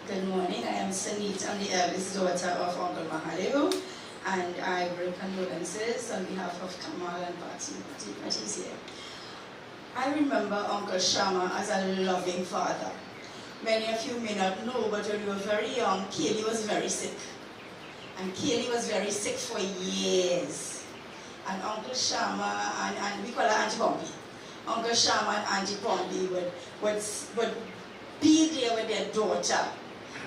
Good morning, I am Sunita. I'm the eldest daughter of Uncle Mahadev, and I bring condolences on behalf of Kamal and Patty's here. I remember Uncle Shammi as a loving father. Many of you may not know, but when we were very young, Kaylee was very sick. And Kaylee was very sick for years. And Uncle Shammi, and we call her Auntie Pompey. Uncle Shammi and Auntie Pompey would be there with their daughter.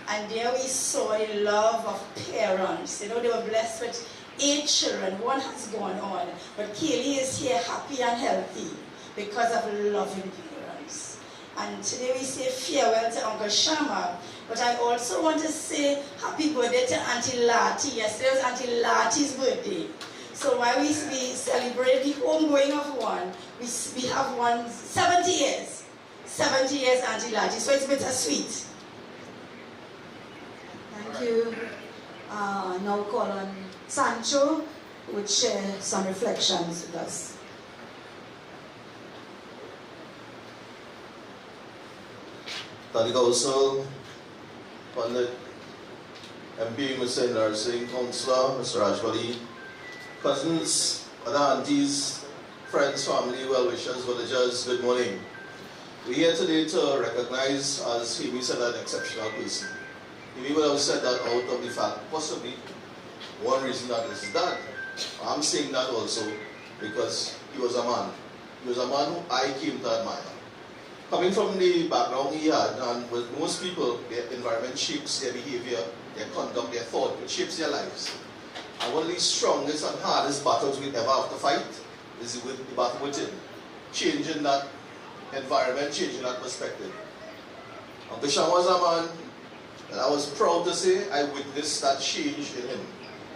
And there we saw the love of parents. They were blessed with 8 children. 1 has gone on. But Kaylee is here happy and healthy because of loving parents. And today we say farewell to Uncle Shammi, But I also want to say happy birthday to Auntie Lati. Yesterday was Auntie Lati's birthday. So while we celebrate the homegoing of one, we have one 70 years. 70 years Auntie Lati. So it's bittersweet. Thank you. Now call on Sancho, who would share some reflections with us. Tadi Council, Pandit MP, Mr. Indar Singh, Councillor, Mr. Rajbali, cousins, other aunties, friends, family, well-wishers, villagers, good morning. We're here today to recognize, as Phoebe said, an exceptional person. Phoebe would have said that out of the fact, possibly, one reason that is his dad. I'm saying that also because he was a man. He was a man who I came to admire. Coming from the background he had, and with most people, their environment shapes their behavior, their conduct, their thought, it shapes their lives. And one of the strongest and hardest battles we ever have to fight is the battle within. Changing that environment, changing that perspective. Uncle Sham was a man that I was proud to say I witnessed that change in him.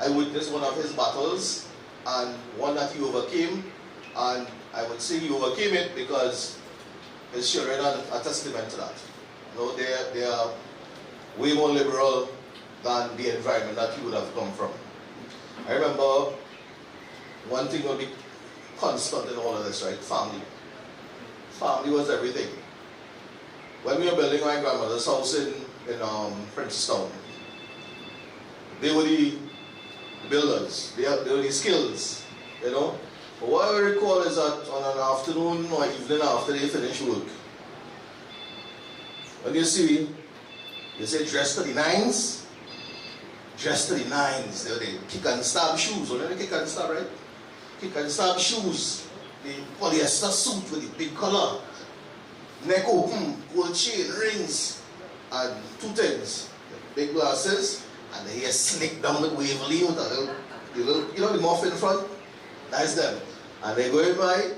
I witnessed one of his battles and one that he overcame, and I would say he overcame it because his children are a testament to that. You know, they are way more liberal than the environment that he would have come from. I remember one thing will be constant in all of this, right? Family. Family was everything. When we were building my grandmother's house in Princestown, they were the builders. They were the skills, you know. But what I recall is that on an afternoon or evening after they finish work, when you see, they say dress to the nines, dress to the nines. They kick and stab shoes. You know the kick and stab, right? Kick and stab shoes. The polyester suit with the big collar, neck open, gold chain, rings, and two things. Big glasses, and the hair slicked down with Waverly with a little, you know, the muff in front? That's them. And they go in by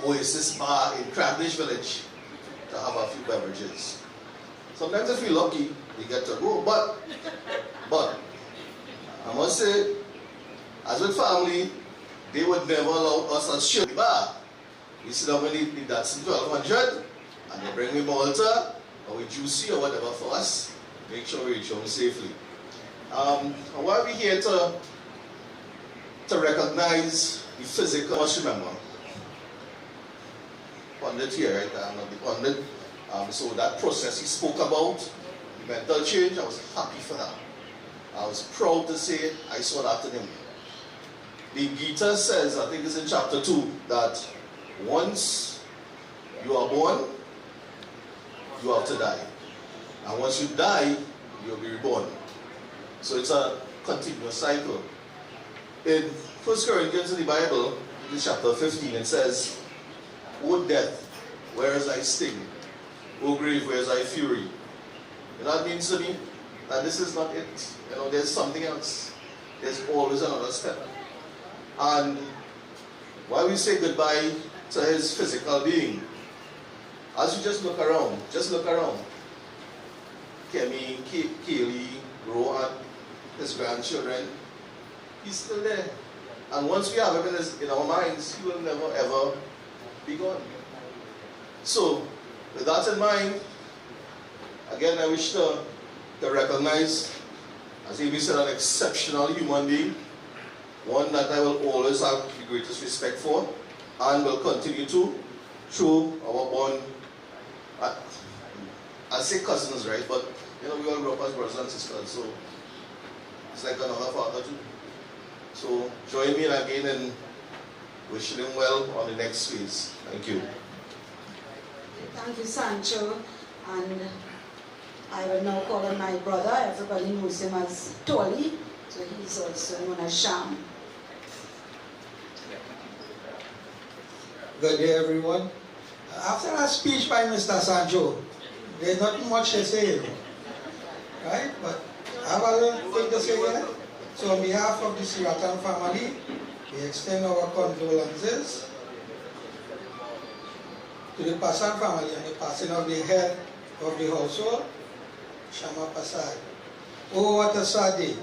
Oasis Bar in Crabbridge Village to have a few beverages. Sometimes if we're lucky, we get to go. But I must say, as with family, they would never allow us to share the bar. We sit down with the Datsun 1200, and they bring me Malta, or with juicy or whatever for us. Make sure we reach home safely. And why are we here to recognize the physical? Must remember, Pandit here, right? I'm not the Pandit. So that process he spoke about, the mental change, I was happy for that. I was proud to say I saw that in him. The Gita says, I think it's in chapter 2, that once you are born, you have to die. And once you die, you'll be reborn. So it's a continuous cycle. In 1 Corinthians in the Bible, in chapter 15, it says, O death, where is thy sting? O grave, where is thy fury? You know what that means to me? That this is not it. You know, there's something else. There's always another step. And while we say goodbye to his physical being, as you just look around, Kemi, Kaylee, Rohan, his grandchildren, he's still there. And once we have him in our minds, he will never ever be gone. So, with that in mind, again I wish to recognize, as Amy said, an exceptional human being, one that I will always have the greatest respect for, and will continue to, through our bond. I say cousins, right? But you know, we all grew up as brothers and sisters, so it's like another father too. So join me again in wishing him well on the next phase. Thank you. Thank you, Sancho. And I will now call on my brother. Everybody knows him as Tolly, so he's also known as Sham. Good day, everyone. After that speech by Mr. Sancho, there's not much to say, right? But I have a little thing to say here. So on behalf of the Siratan family, we extend our condolences to the Persad family and the passing of the head of the household, Shamma Persad. Oh, what a sad day.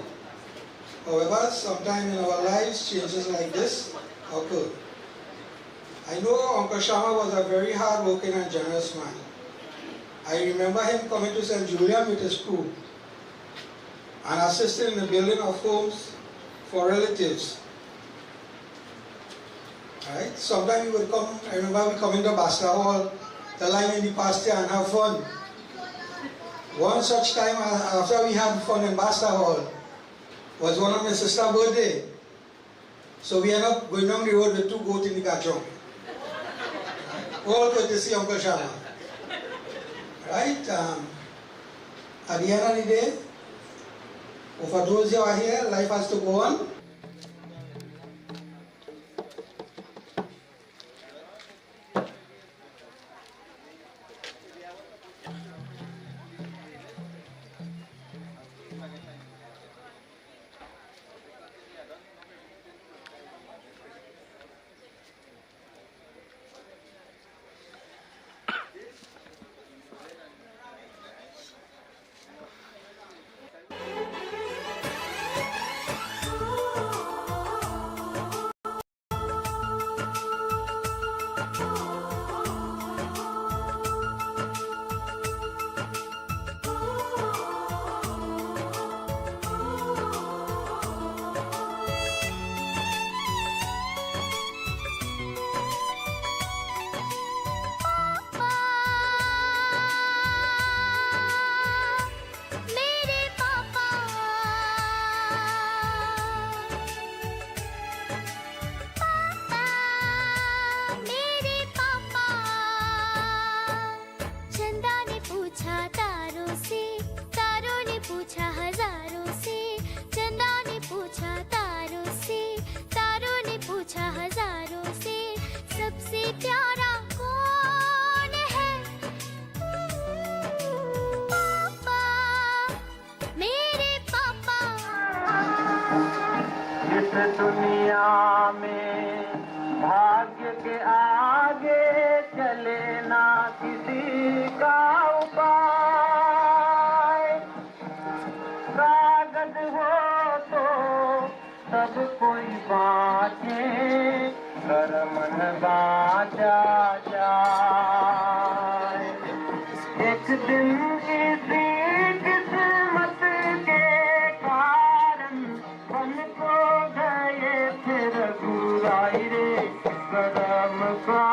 However, sometime in our lives, changes like this occur. I know Uncle Shamma was a very hard-working and generous man. I remember him coming to St. Julian with his crew and assisting in the building of homes for relatives. Right? Sometimes we would come, I remember we come into Basta Hall, to line in the pasture and have fun. One such time after we had fun in Basta Hall was one of my sister's birthday. So we ended up going down the road with 2 goats in the gachong. All courtesy Uncle Shamma. Right? At the end of the day, for those who are here, life has to go on. दुनिया में भाग्य के आगे चले ना किसी का उपाय। कागज हो तो सब कोई बाँटे, कर्म न बाँचा जाए। एक दिन इसी किस्मत के कारण बन को गए फिर बुराई रे, कदम का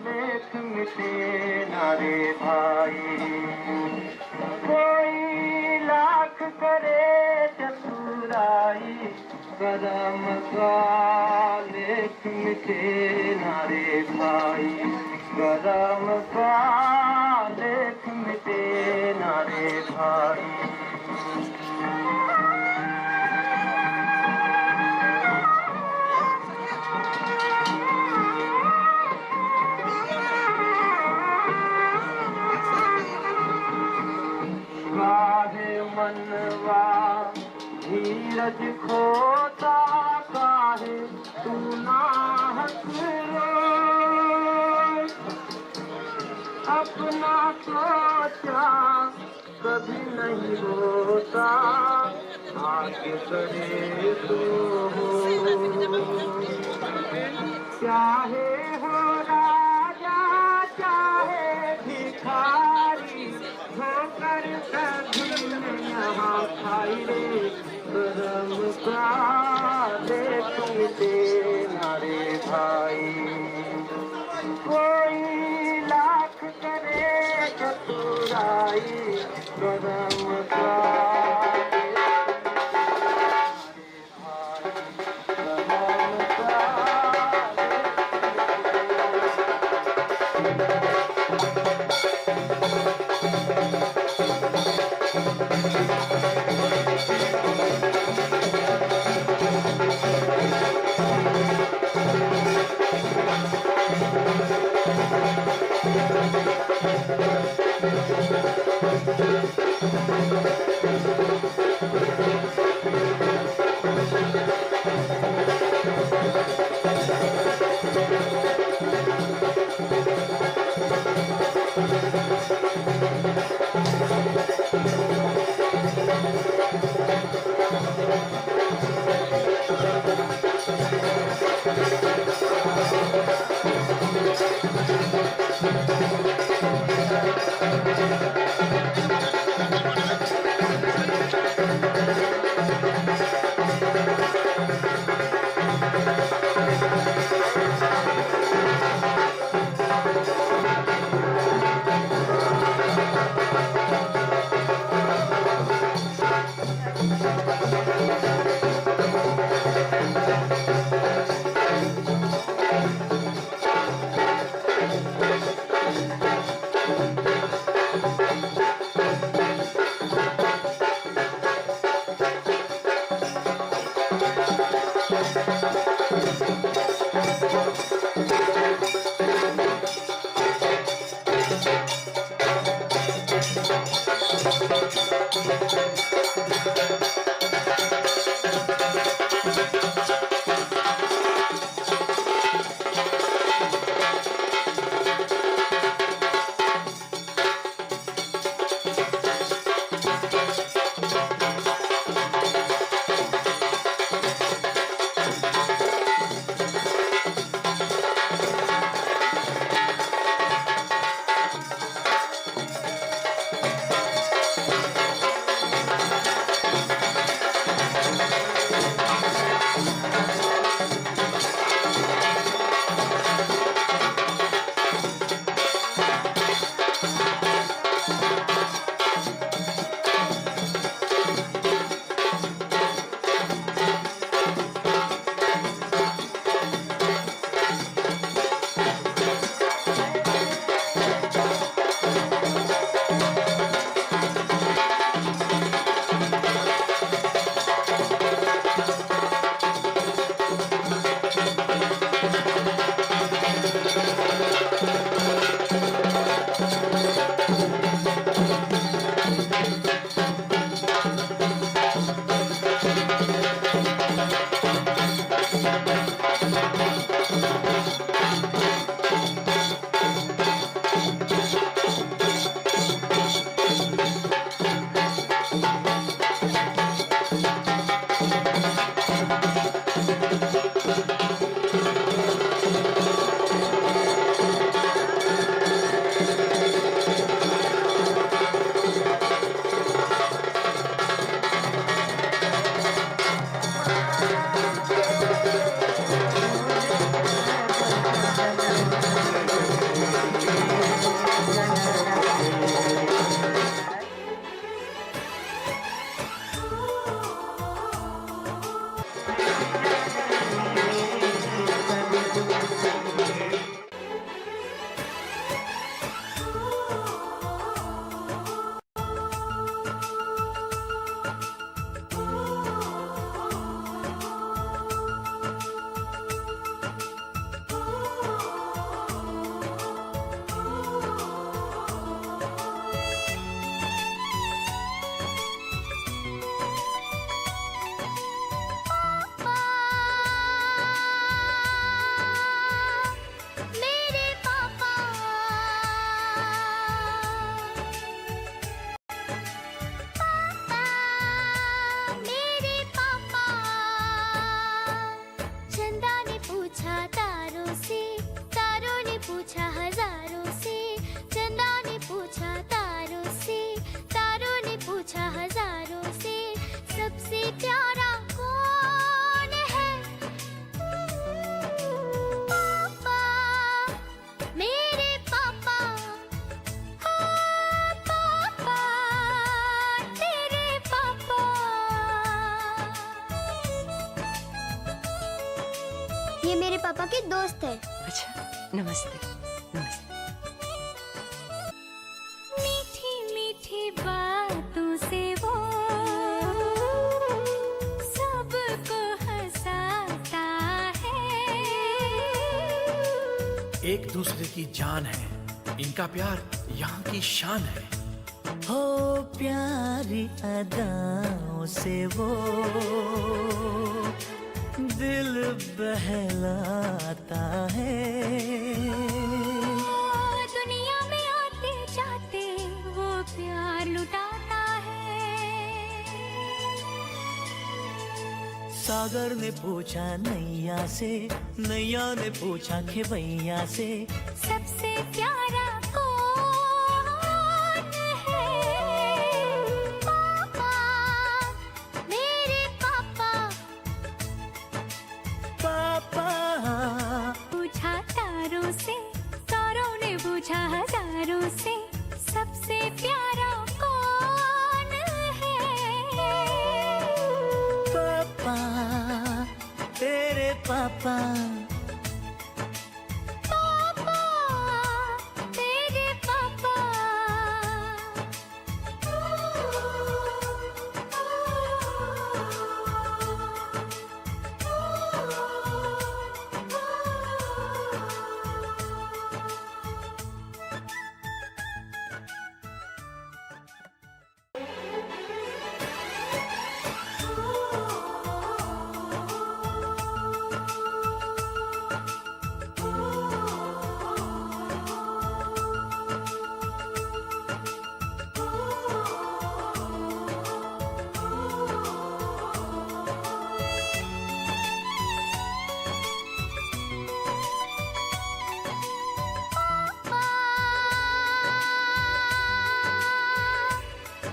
लेख मिटे ना रे भाई। कोई लाख करे चतुराई, कदम का लेख मिटे ना रे भाई। कदम का लेख मिटे ना रे भाई। काहे मनवा धीरज खोता, काहे तू नाहक रोए। अपना सोचा कभी नहीं होता, आगे करे तो हो। चाहे हो राजा चाहे भिखारी, होकर कभी न यहाँ खाई रे, कर्म का लेख मिटे ना रे भाई। कोई लाख करे चतुराई, कर्म का लेख मिटे ना रे भाई। सबसे प्यारा कौन है? पापा, मेरे पापा, पापा, तेरे पापा। ये मेरे पापा के दोस्त है। अच्छा, नमस्ते नमस्ते। मीठी मीठी बातों से वो सबको हंसाता है। एक दूसरे की जान है, इनका प्यार यहाँ की शान है। हो प्यारी अदाओं से वो दिल बहलाता है। दुनिया में आते जाते वो प्यार लुटाता है। सागर ने पूछा नैया से, नैया ने पूछा खेवैया से, सबसे प्यारा कौन है? पापा, मेरे पापा। पापा पूछा तारों से, तारों ने पूछा हजारों से, सबसे प्यारा कौन है? पापा, तेरे पापा। पापा, तेरे पापा।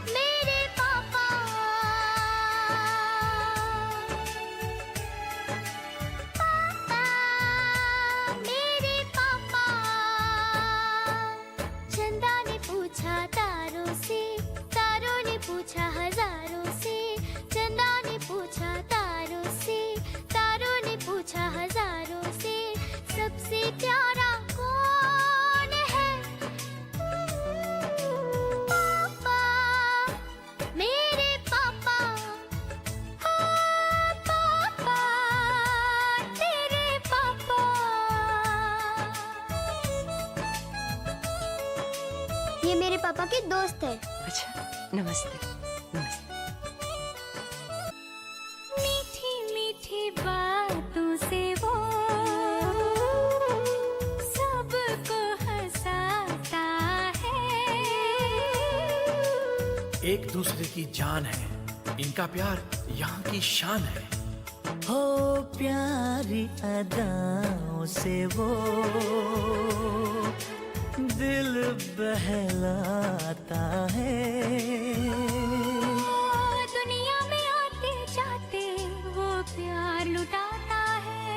मेरे पापा। पापा, मेरे पापा। चंदा ने पूछा तारों से, तारों ने पूछा हजारों से, चंदा ने पूछा तारों से, तारों ने पूछा हजारों से, सबसे प्यारा कौन है? पापा, मेरे पापा। पापा, तेरे पापा। ये मेरे पापा के दोस्त है। अच्छा, नमस्ते नमस्ते। मीठी मीठी बातों से वो सबको हंसाता है। एक दूसरे की जान है, इनका प्यार यहाँ की शान है। हो प्यारी अदाओं से वो दिल बहलाता है। दुनिया में आते जाते वो प्यार लुटाता है।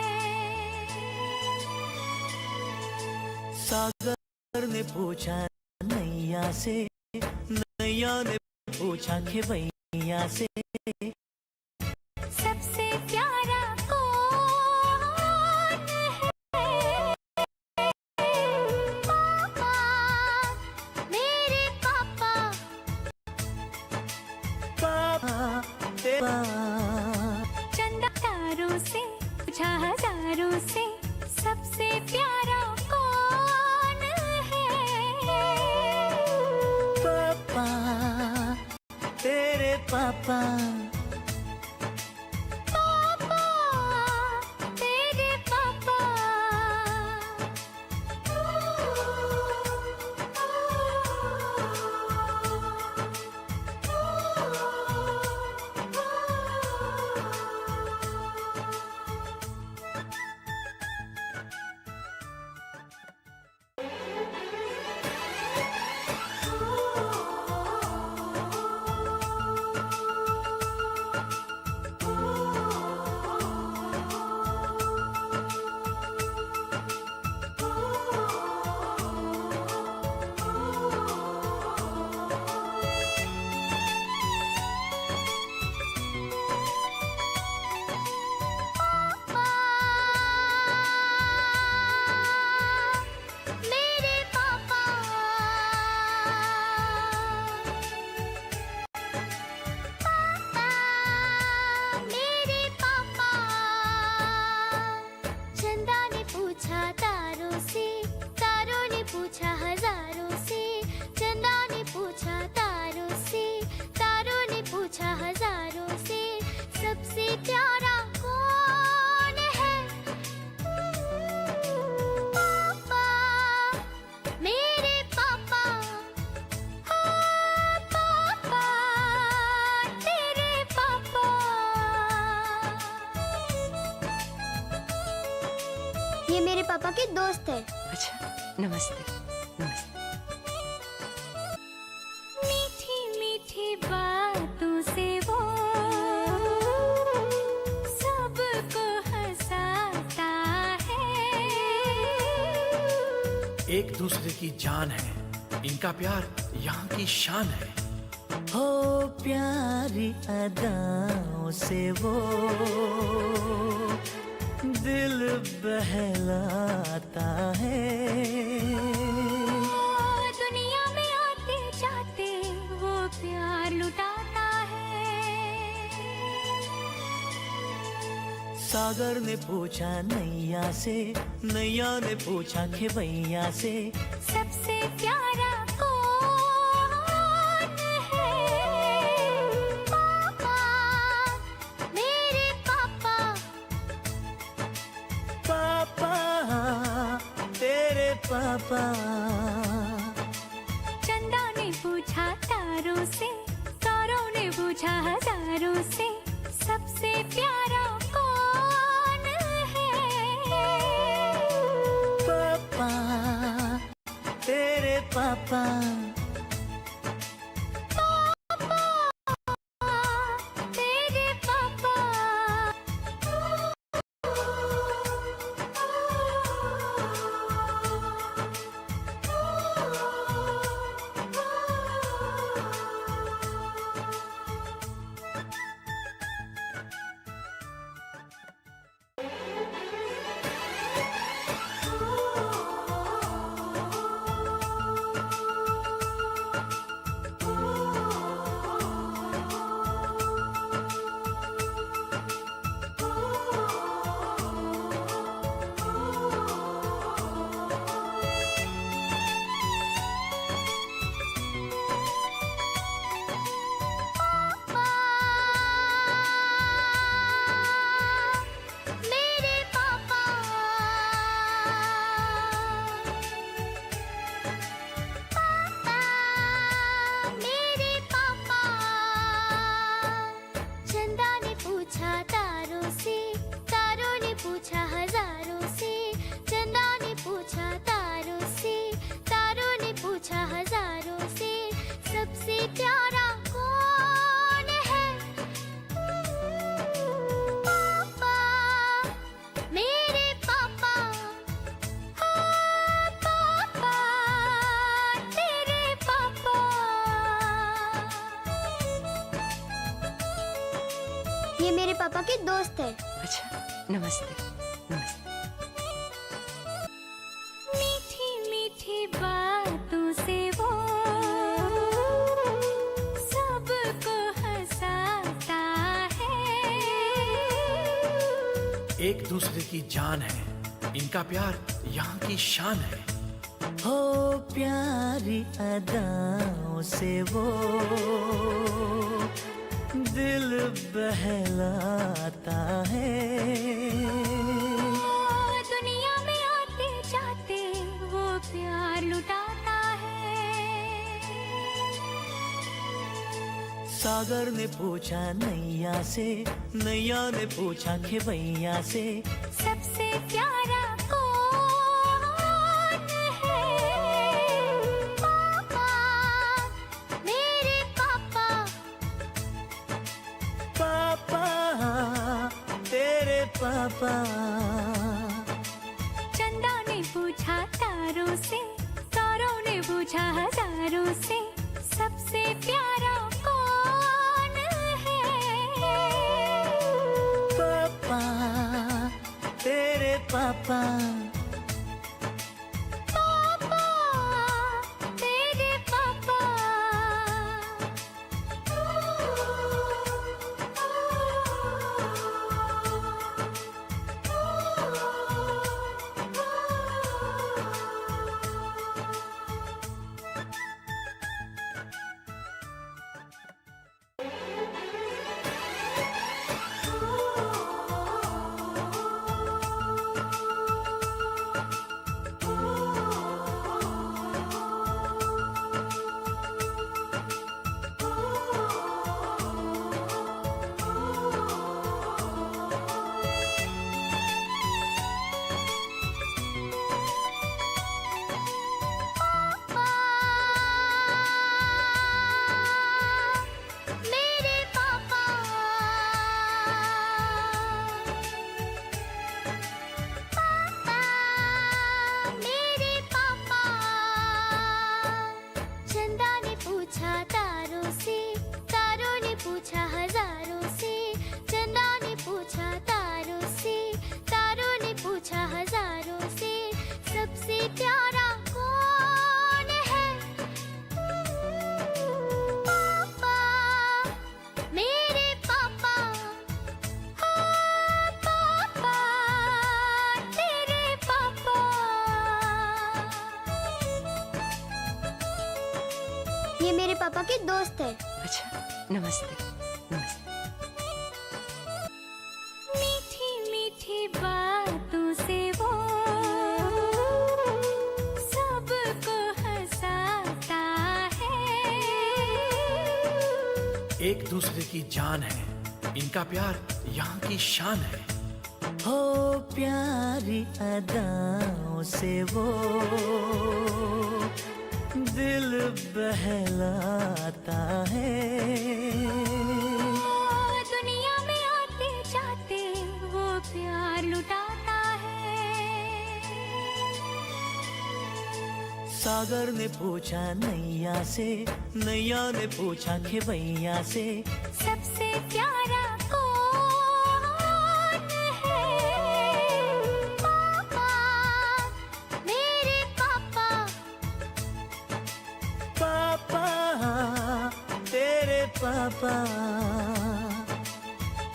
सागर ने पूछा नैया से, नैया ने पूछा खेवैया से, सबसे प्यारा कौन है? पापा, मेरे पापा। पापा, तेरा। चंदा तारों से पूछा हजारों से, सबसे प्यारा कौन है? पापा, तेरे पापा। पापा, तेरे पापा। ये मेरे पापा के दोस्त है। अच्छा, नमस्ते नमस्ते। मीठी मीठी बातों से वो सबको हंसाता है। एक दूसरे की जान है, इनका प्यार यहाँ की शान है। हो प्यारी अदाओं से वो दिल बहलाता है। दुनिया में आते जाते वो प्यार लुटाता है। सागर ने पूछा नैया से, नैया ने पूछा खेवैया से, सबसे प्यारा पापा। चंदा ने पूछा तारों से, तारों ने पूछा हजारों से, सबसे प्यारा कौन है? पापा, तेरे पापा। ये मेरे पापा के दोस्त है। अच्छा, नमस्ते नमस्ते। मीठी मीठी बातों से वो सबको हंसाता है। एक दूसरे की जान है, इनका प्यार यहाँ की शान है। हो प्यारी अदाओं से वो दिल बहलाता है। दुनिया में आते जाते वो प्यार लुटाता है। सागर ने पूछा नैया से, नैया ने पूछा खेवैया से, सबसे प्यारा पापा। चंदा ने पूछा तारों से, तारों ने पूछा हजारों से, सबसे प्यारा कौन है? पापा, तेरे पापा। ये मेरे पापा के दोस्त है। अच्छा, नमस्ते नमस्ते। मीठी मीठी बातों से वो सबको हंसाता है। एक दूसरे की जान है, इनका प्यार यहाँ की शान है। हो प्यारी अदाओं से वो दिल बहलाता है। दुनिया में आते जाते वो प्यार लुटाता है। सागर ने पूछा नैया से, नैया ने पूछा खेवैया से, सबसे प्यारा पापा।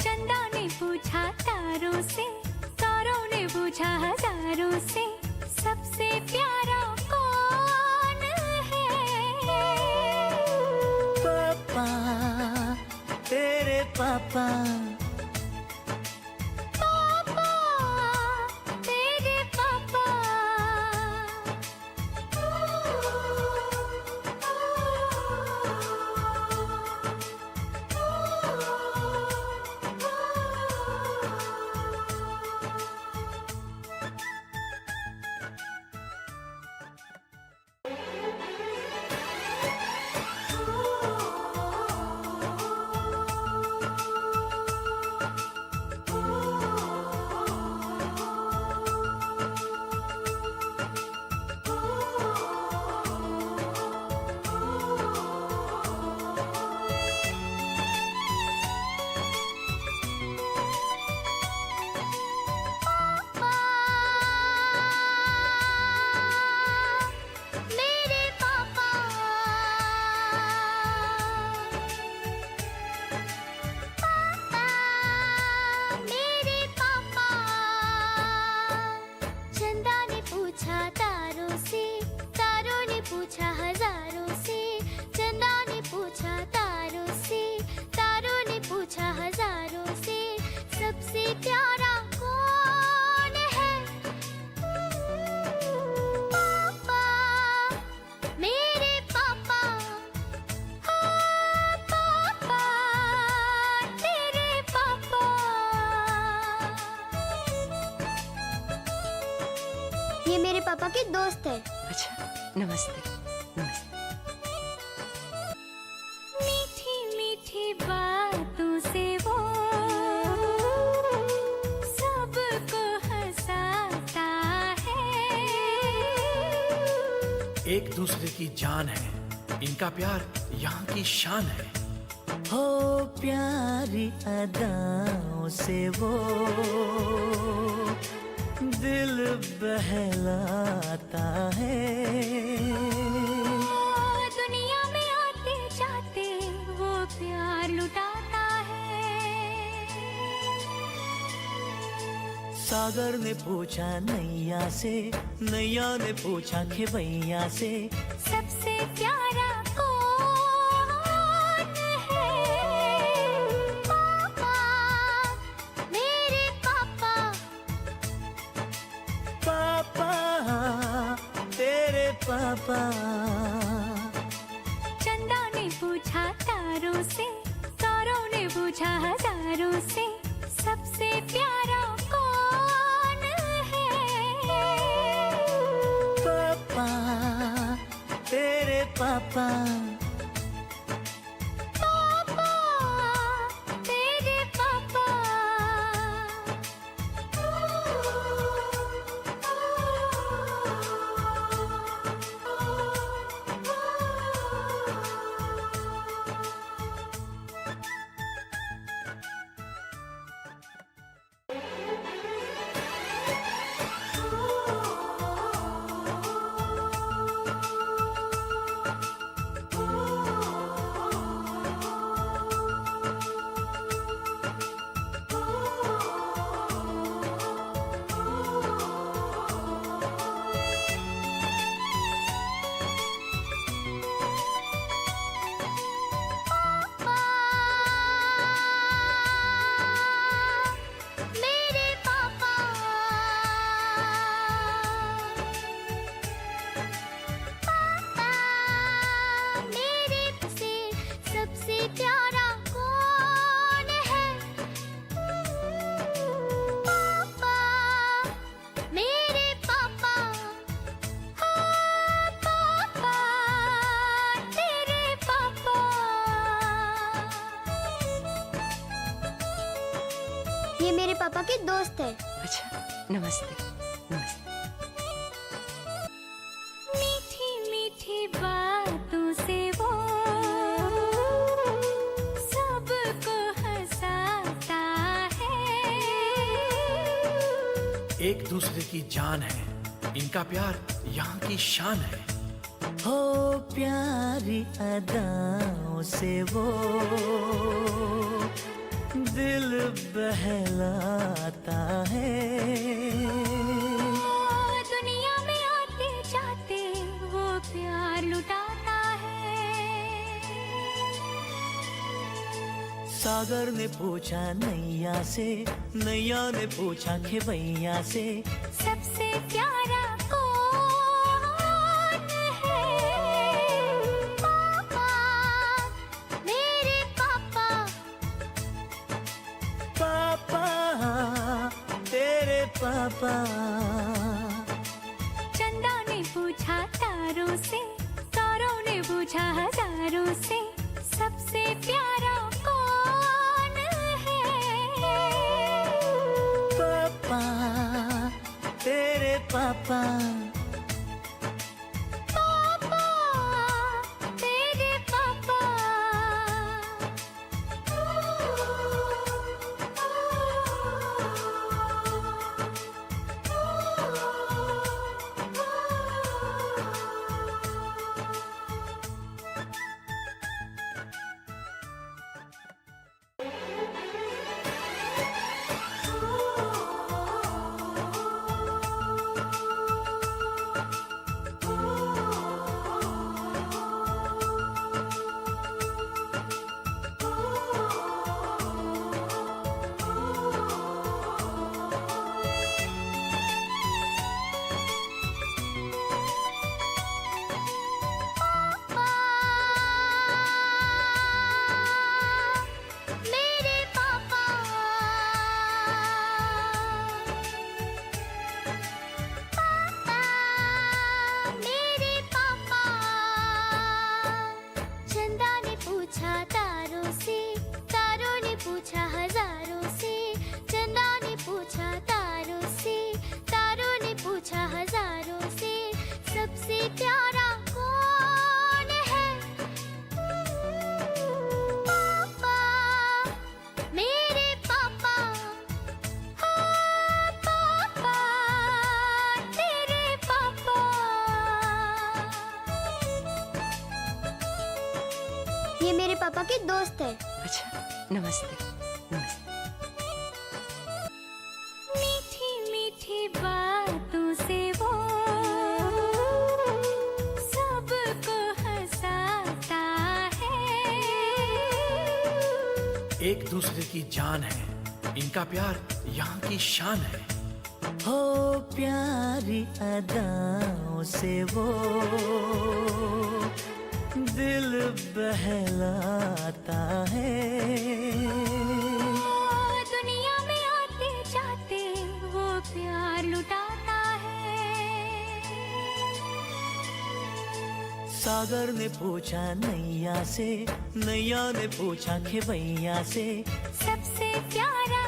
चंदा ने पूछा तारों से, तारों ने पूछा हजारों से, सबसे प्यारा कौन है? पापा, तेरे पापा। पापा, तेरे पापा। ये मेरे पापा के दोस्त है। अच्छा, नमस्ते नमस्ते। मीठी मीठी बातों से वो सबको हंसाता है। एक दूसरे की जान है, इनका प्यार यहाँ की शान है। हो प्यारी अदाओं से वो दिल बहलाता है। दुनिया में आते जाते वो प्यार लुटाता है। सागर ने पूछा नैया से, नैया ने पूछा खेवैया से, सबसे प्यारा पापा। चंदा ने पूछा तारों से, तारों ने पूछा हजारों से, सबसे प्यारा कौन है? पापा, तेरे पापा। पापा, तेरे पापा। ये मेरे पापा के दोस्त है। अच्छा, नमस्ते। नमस्ते। मीठी मीठी बातों से वो सबको हंसाता है। एक दूसरे की जान है, इनका प्यार यहाँ की शान है। हो प्यारी अदाओं से वो दिल बहलाता है। दुनिया में आते जाते वो प्यार लुटाता है। सागर ने पूछा नैया से, नैया ने पूछा खेवैया से, सबसे प्यारा पापा। चंदा ने पूछा तारों से, तारों ने पूछा हजारों से, सबसे प्यारा कौन है? पापा, तेरे पापा। ये मेरे पापा के दोस्त है। अच्छा, नमस्ते। नमस्ते। मीठी मीठी बातों से वो सबको हंसाता है। एक दूसरे की जान है, इनका प्यार यहाँ की शान है। हो प्यारी अदाओं से वो दिल बहलाता है। दुनिया में आते जाते वो प्यार लुटाता है। सागर ने पूछा नैया से, नैया ने पूछा खेवैया से, सबसे प्यारा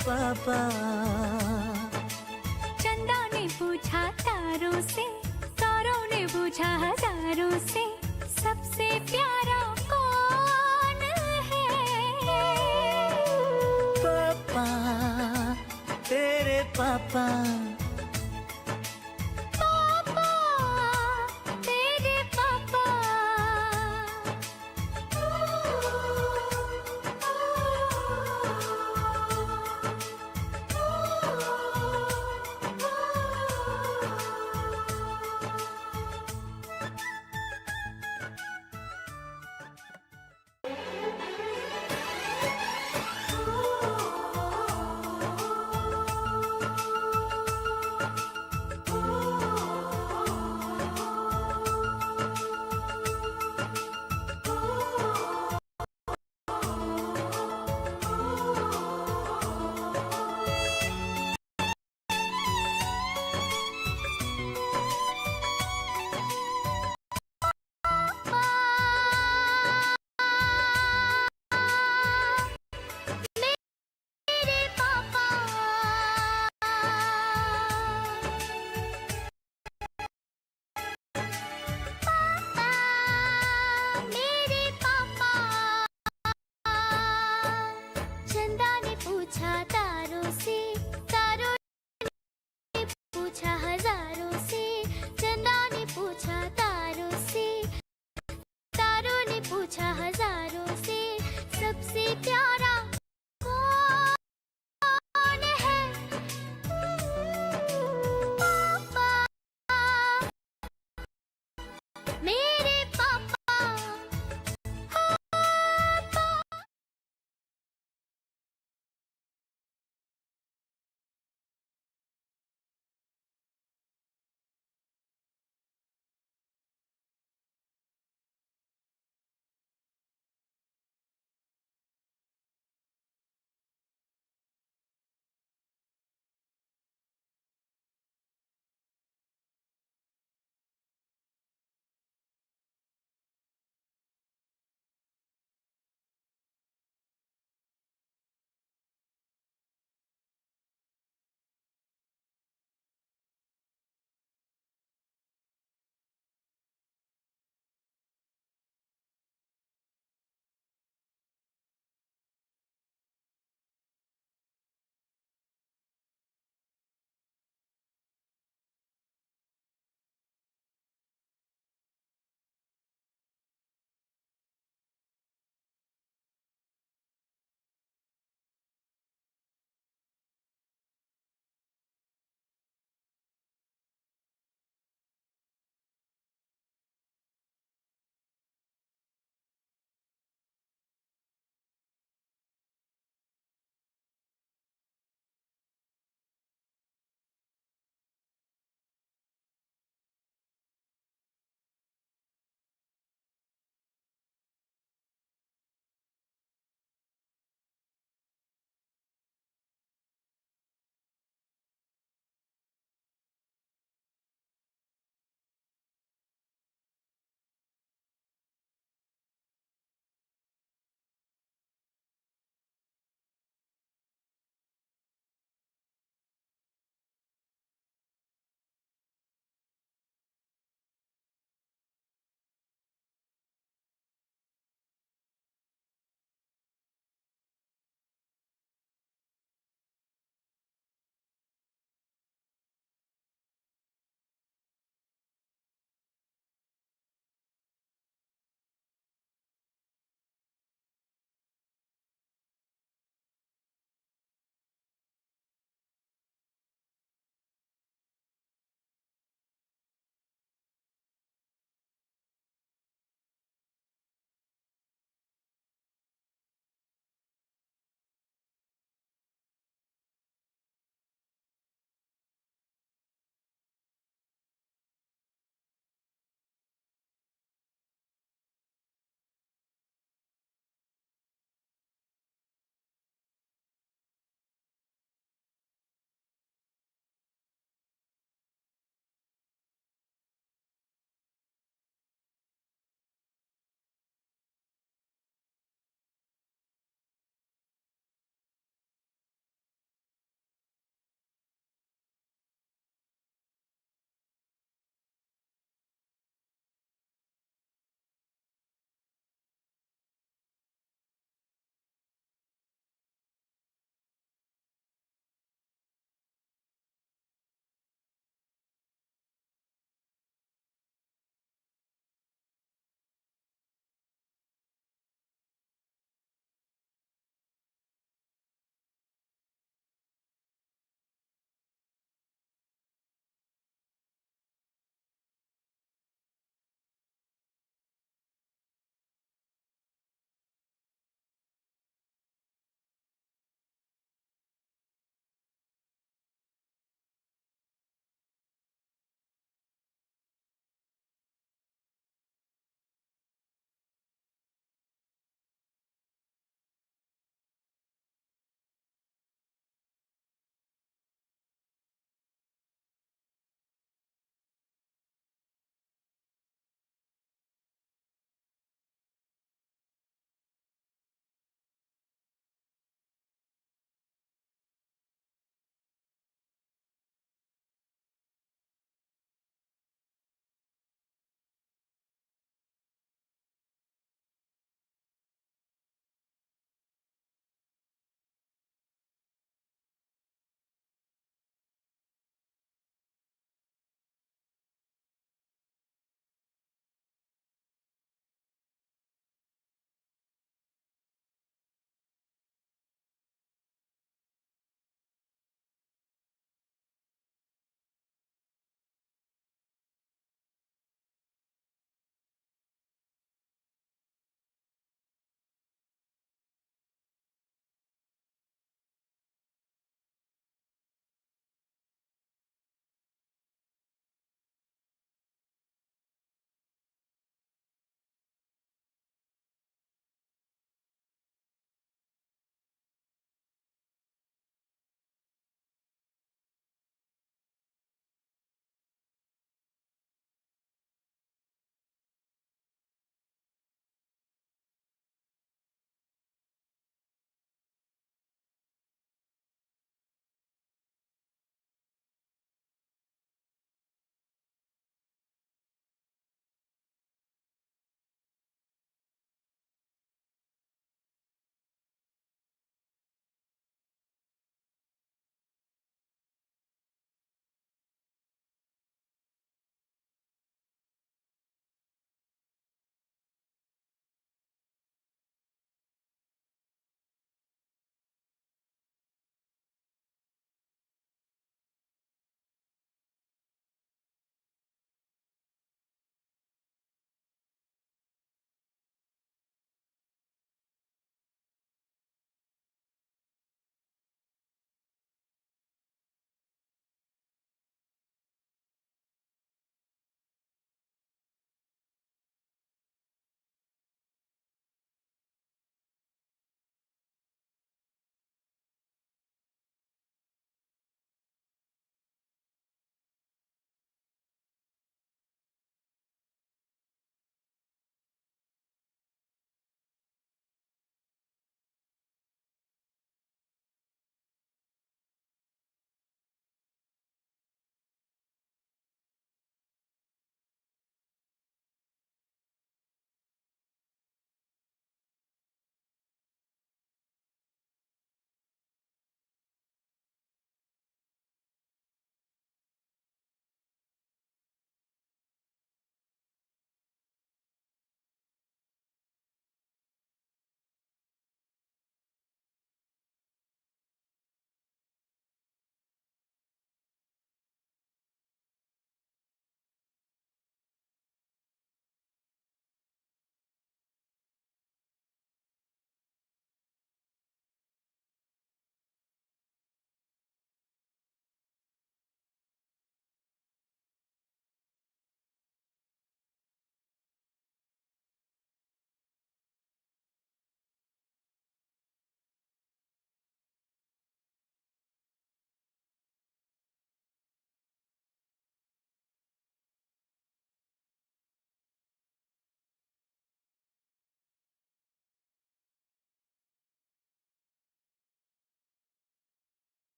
पापा। चंदा ने पूछा तारों से, तारों ने पूछा हजारों से, सबसे प्यारा कौन है? पापा, तेरे पापा। पूछा हजारों से, चंदा ने पूछा तारों से, तारों ने पूछा हजारों से, सबसे प्यारा कौन है? पापा, मेरे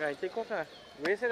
Right, take coca. Where's it?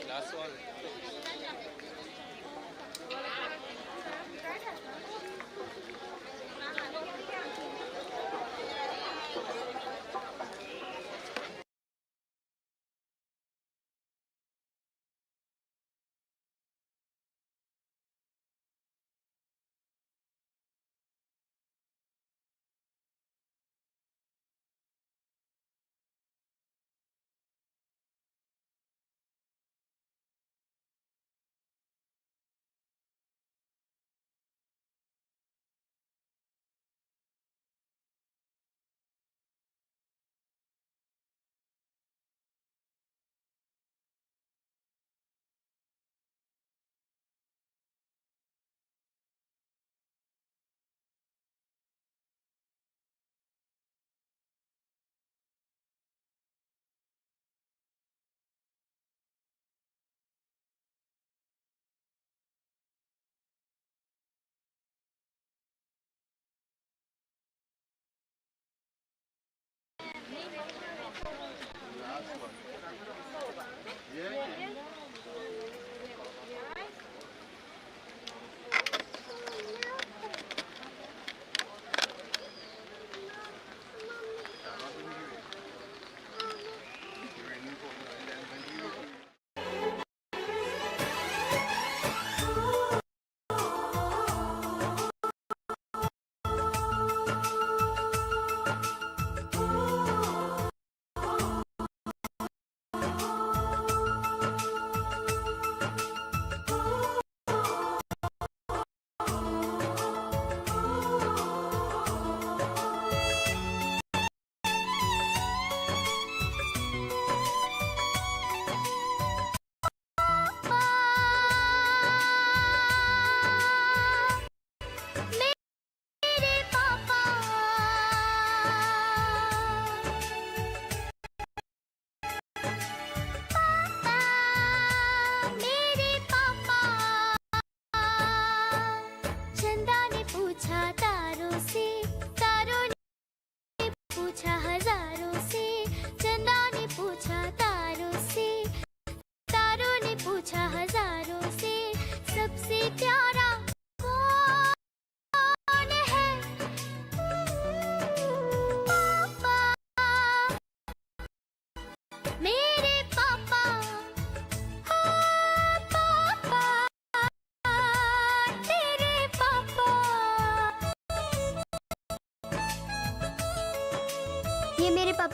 Last one.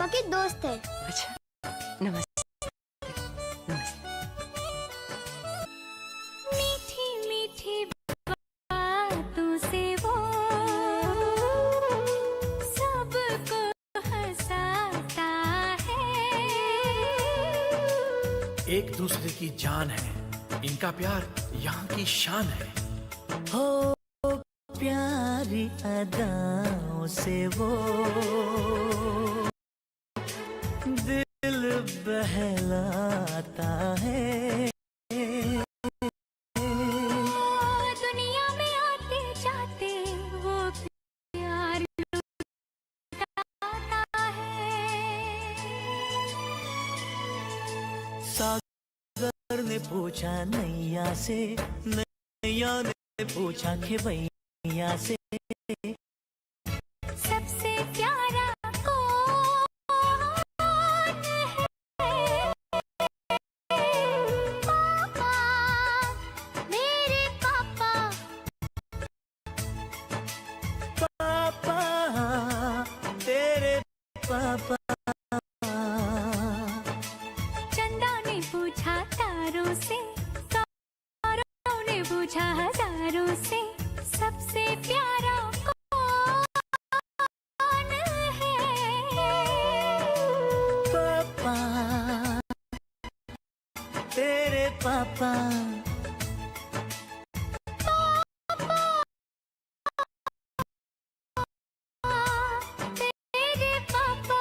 पापा के दोस्त है। अच्छा, नमस्ते, नमस्ते। मीठी मीठी बातों से वो सबको हंसाता है। एक दूसरे की जान है, इनका प्यार यहाँ की शान है। हो प्यारी अदाओं से वो दिल बहलाता है। दुनिया में आते जाते वो प्यार लुटाता है। सागर ने पूछा नैया से, नैया ने पूछा खेवैया से, सबसे प्यारा कौन है? पापा, मेरे पापा। पापा तेरे पापा। चंदा ने पूछा तारों से, तारों ने पूछा हजारों से, सबसे प्यारा कौन है? पापा तेरे पापा। तेरे पापा।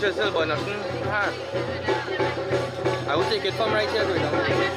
Mr. Silva, nothing hard. I will take it from right here going down.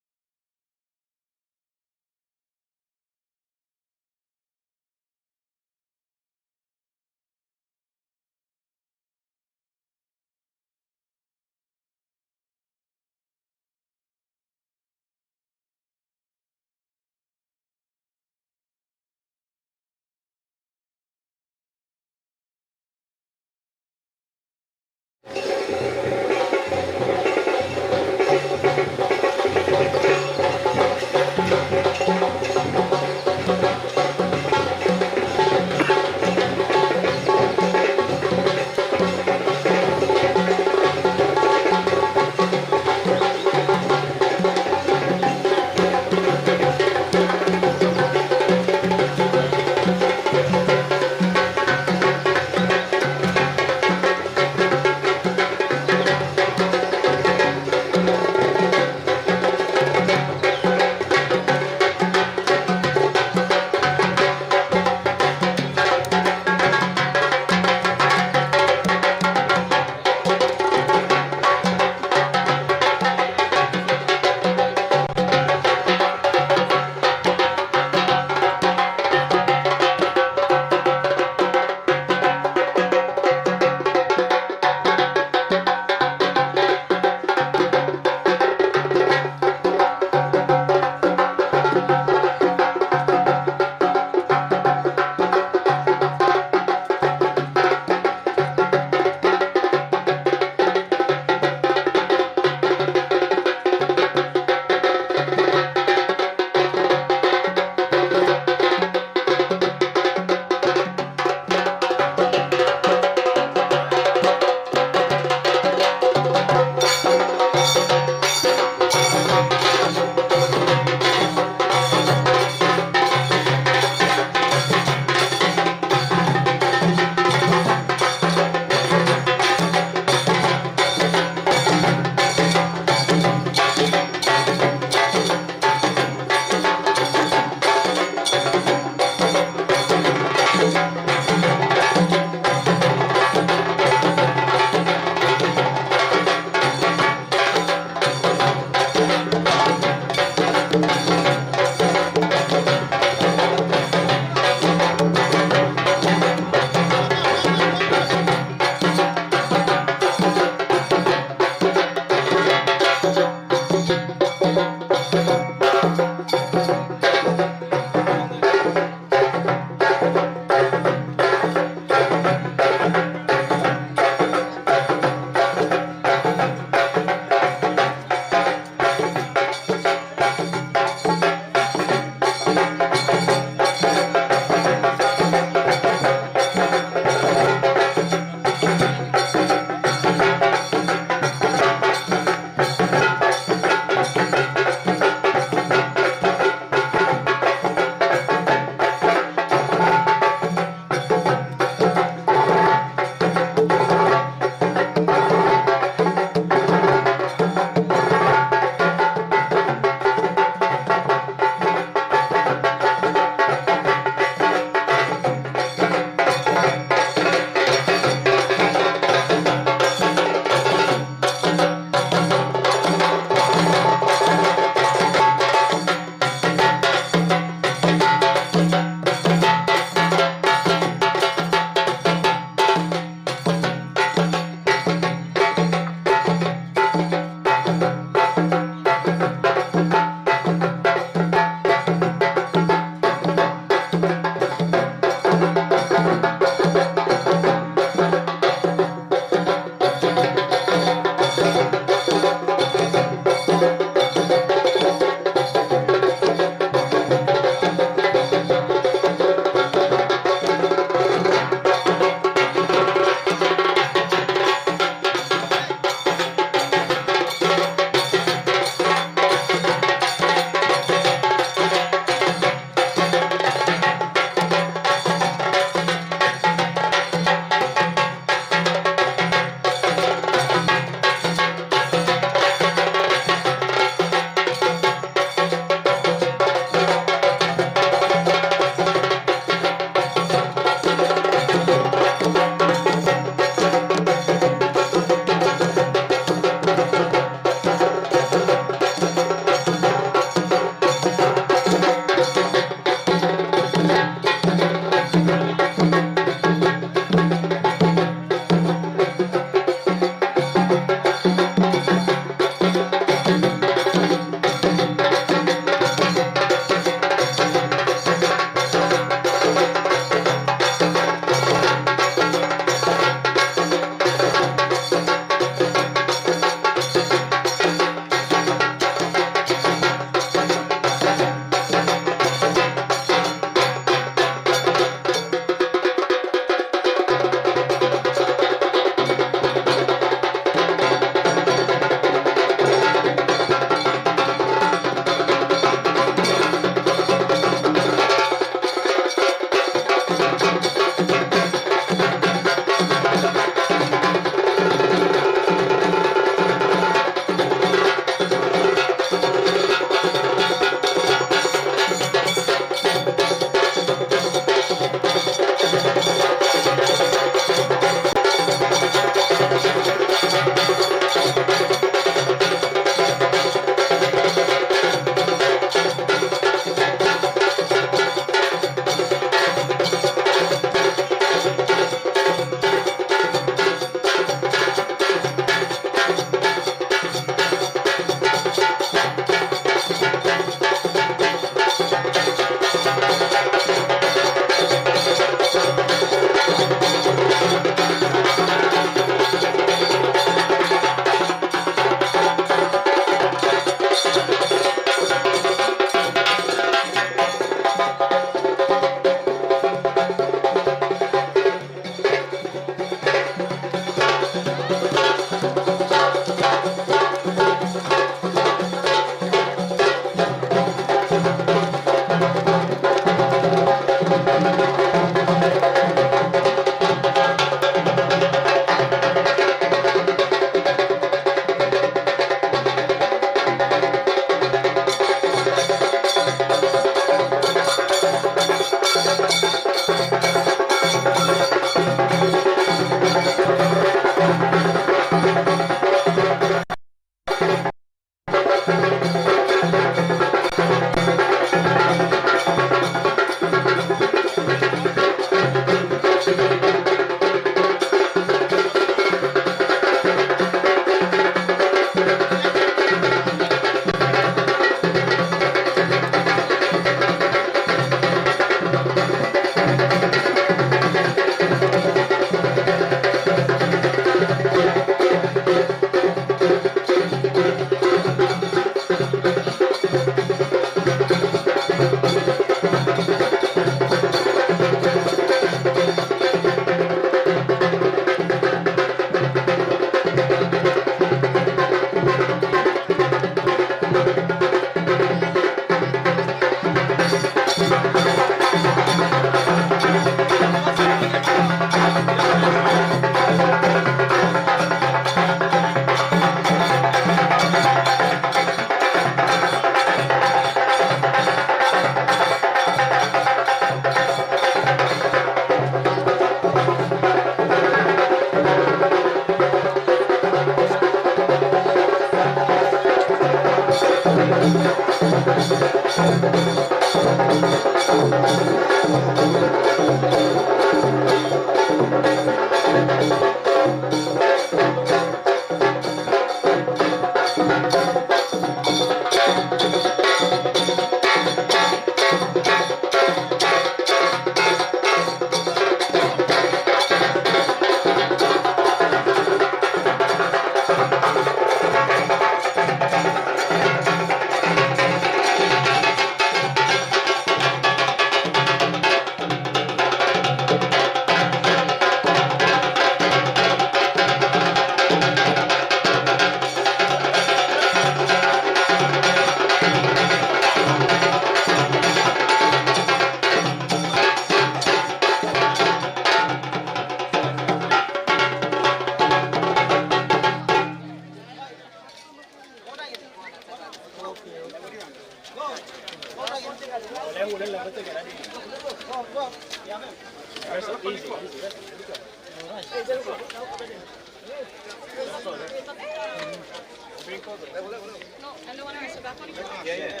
No, I don't want to rest back on it. Yeah.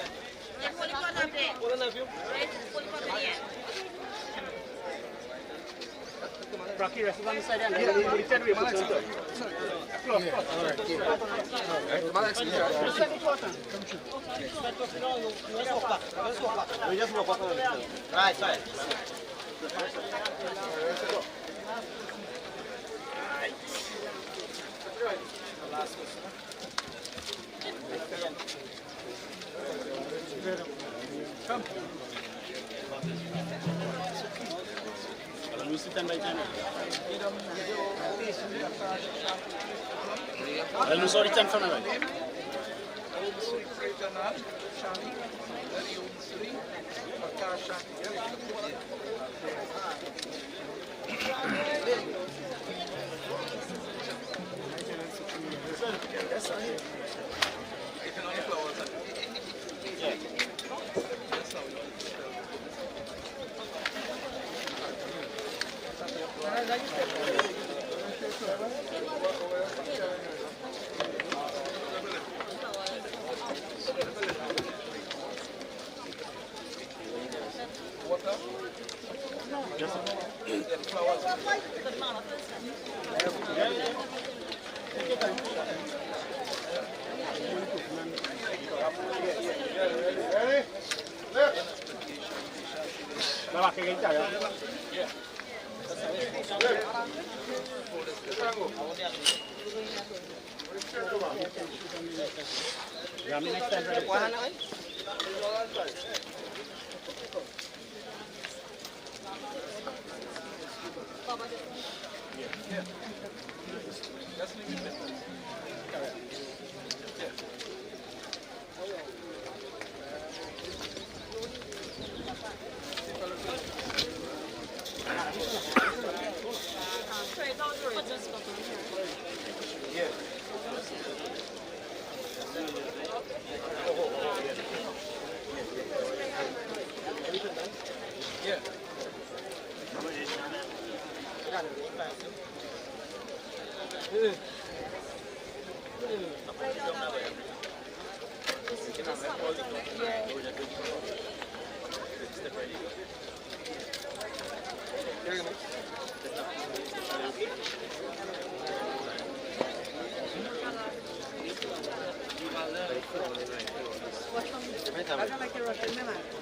Rocky, rest on the side and the third way put on top. We just walk back on it. Right side. Come. You sit and write on it. I'll lose all the time from now.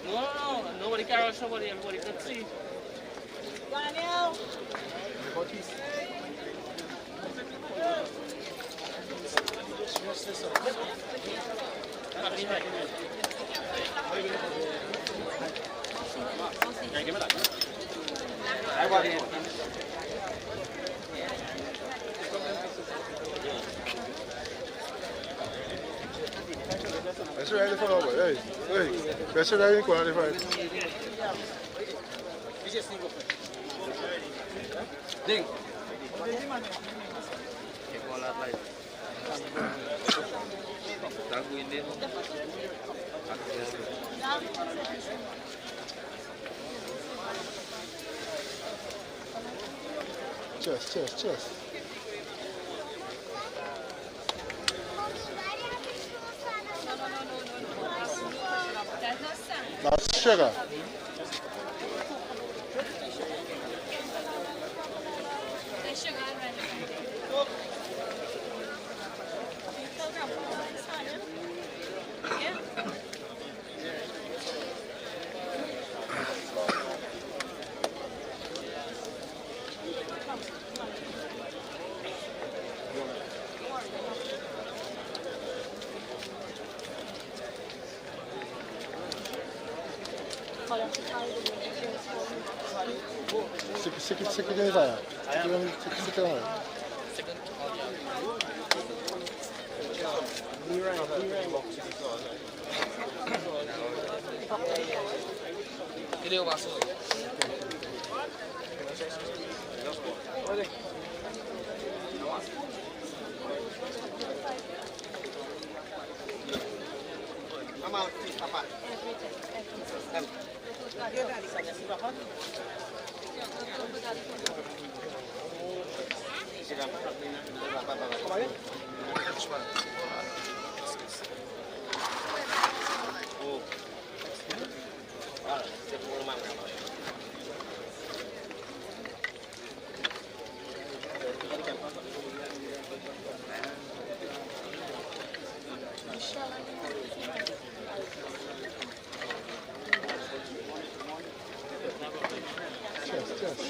No, nobody can rush nobody, everybody can see. Daniel! I want it. That's right, for over. Hey, that's right, qualified. Ding. Cheers. That's sugar. Second 해봐요. second 하요. 이래요 봤어. Amal, apa?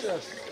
Yes.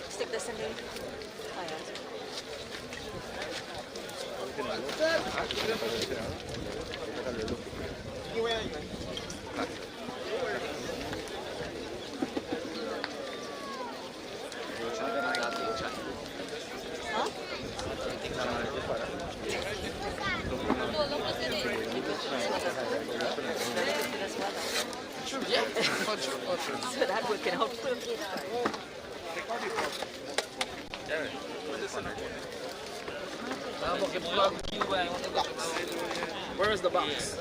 Stick this in the so that we can help. Where is the box?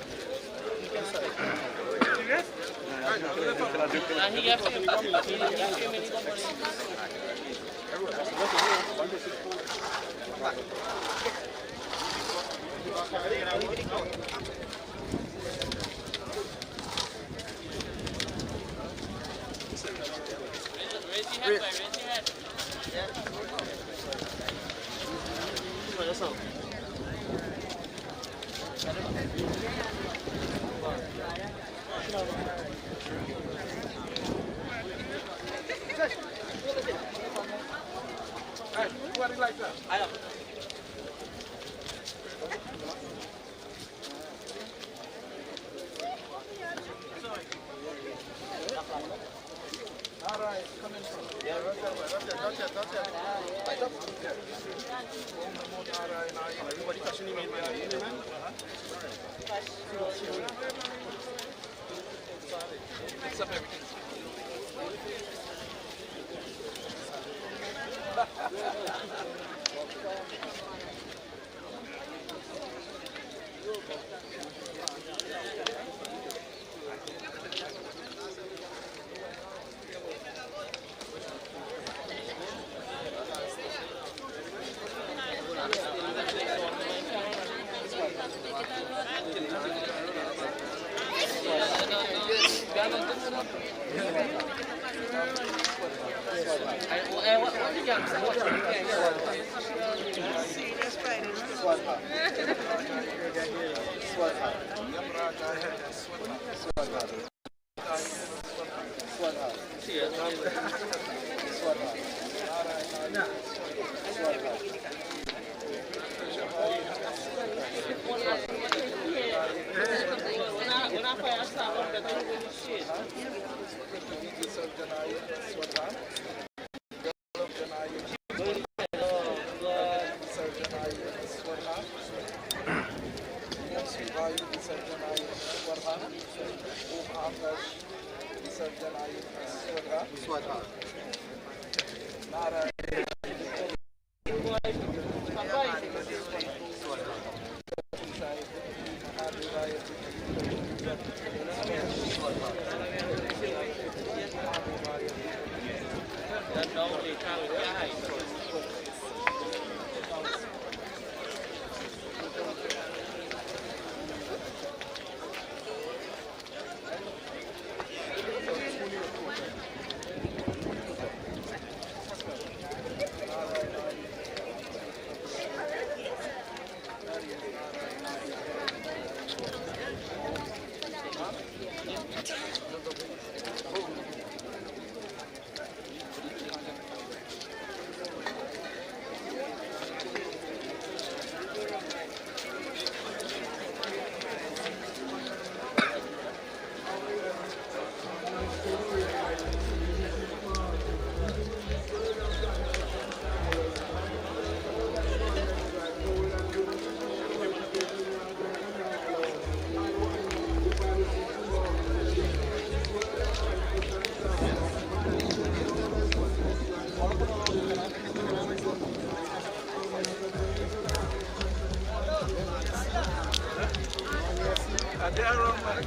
They're around, man.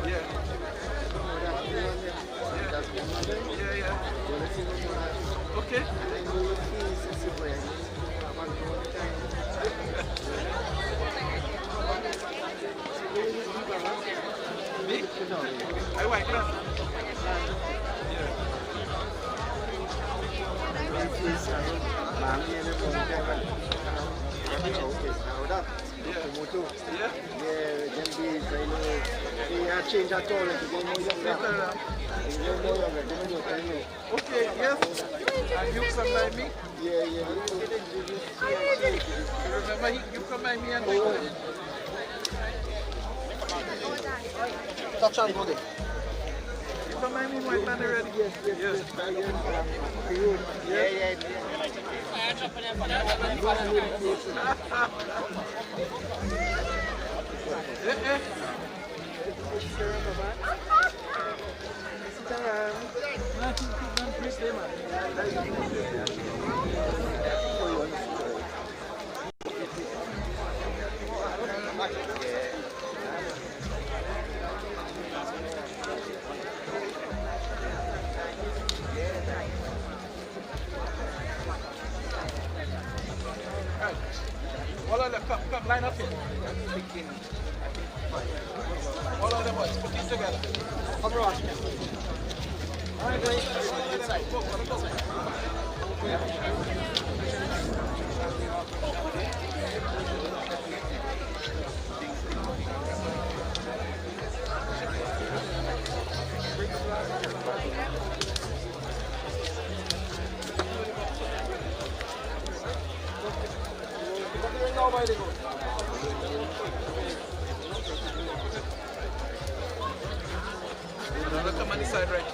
Yeah. Okay. Me? I like that. Change at all. Okay, yes. And you come by me? Yeah. Remember, you come by me and take it. Touch and go there. You come by me, my man, already? Yes. Yeah. All of them, come line up here. All of them boys, put these together. Come around. All right, guys. Inside. Go. Come on this side right here.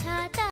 पूछा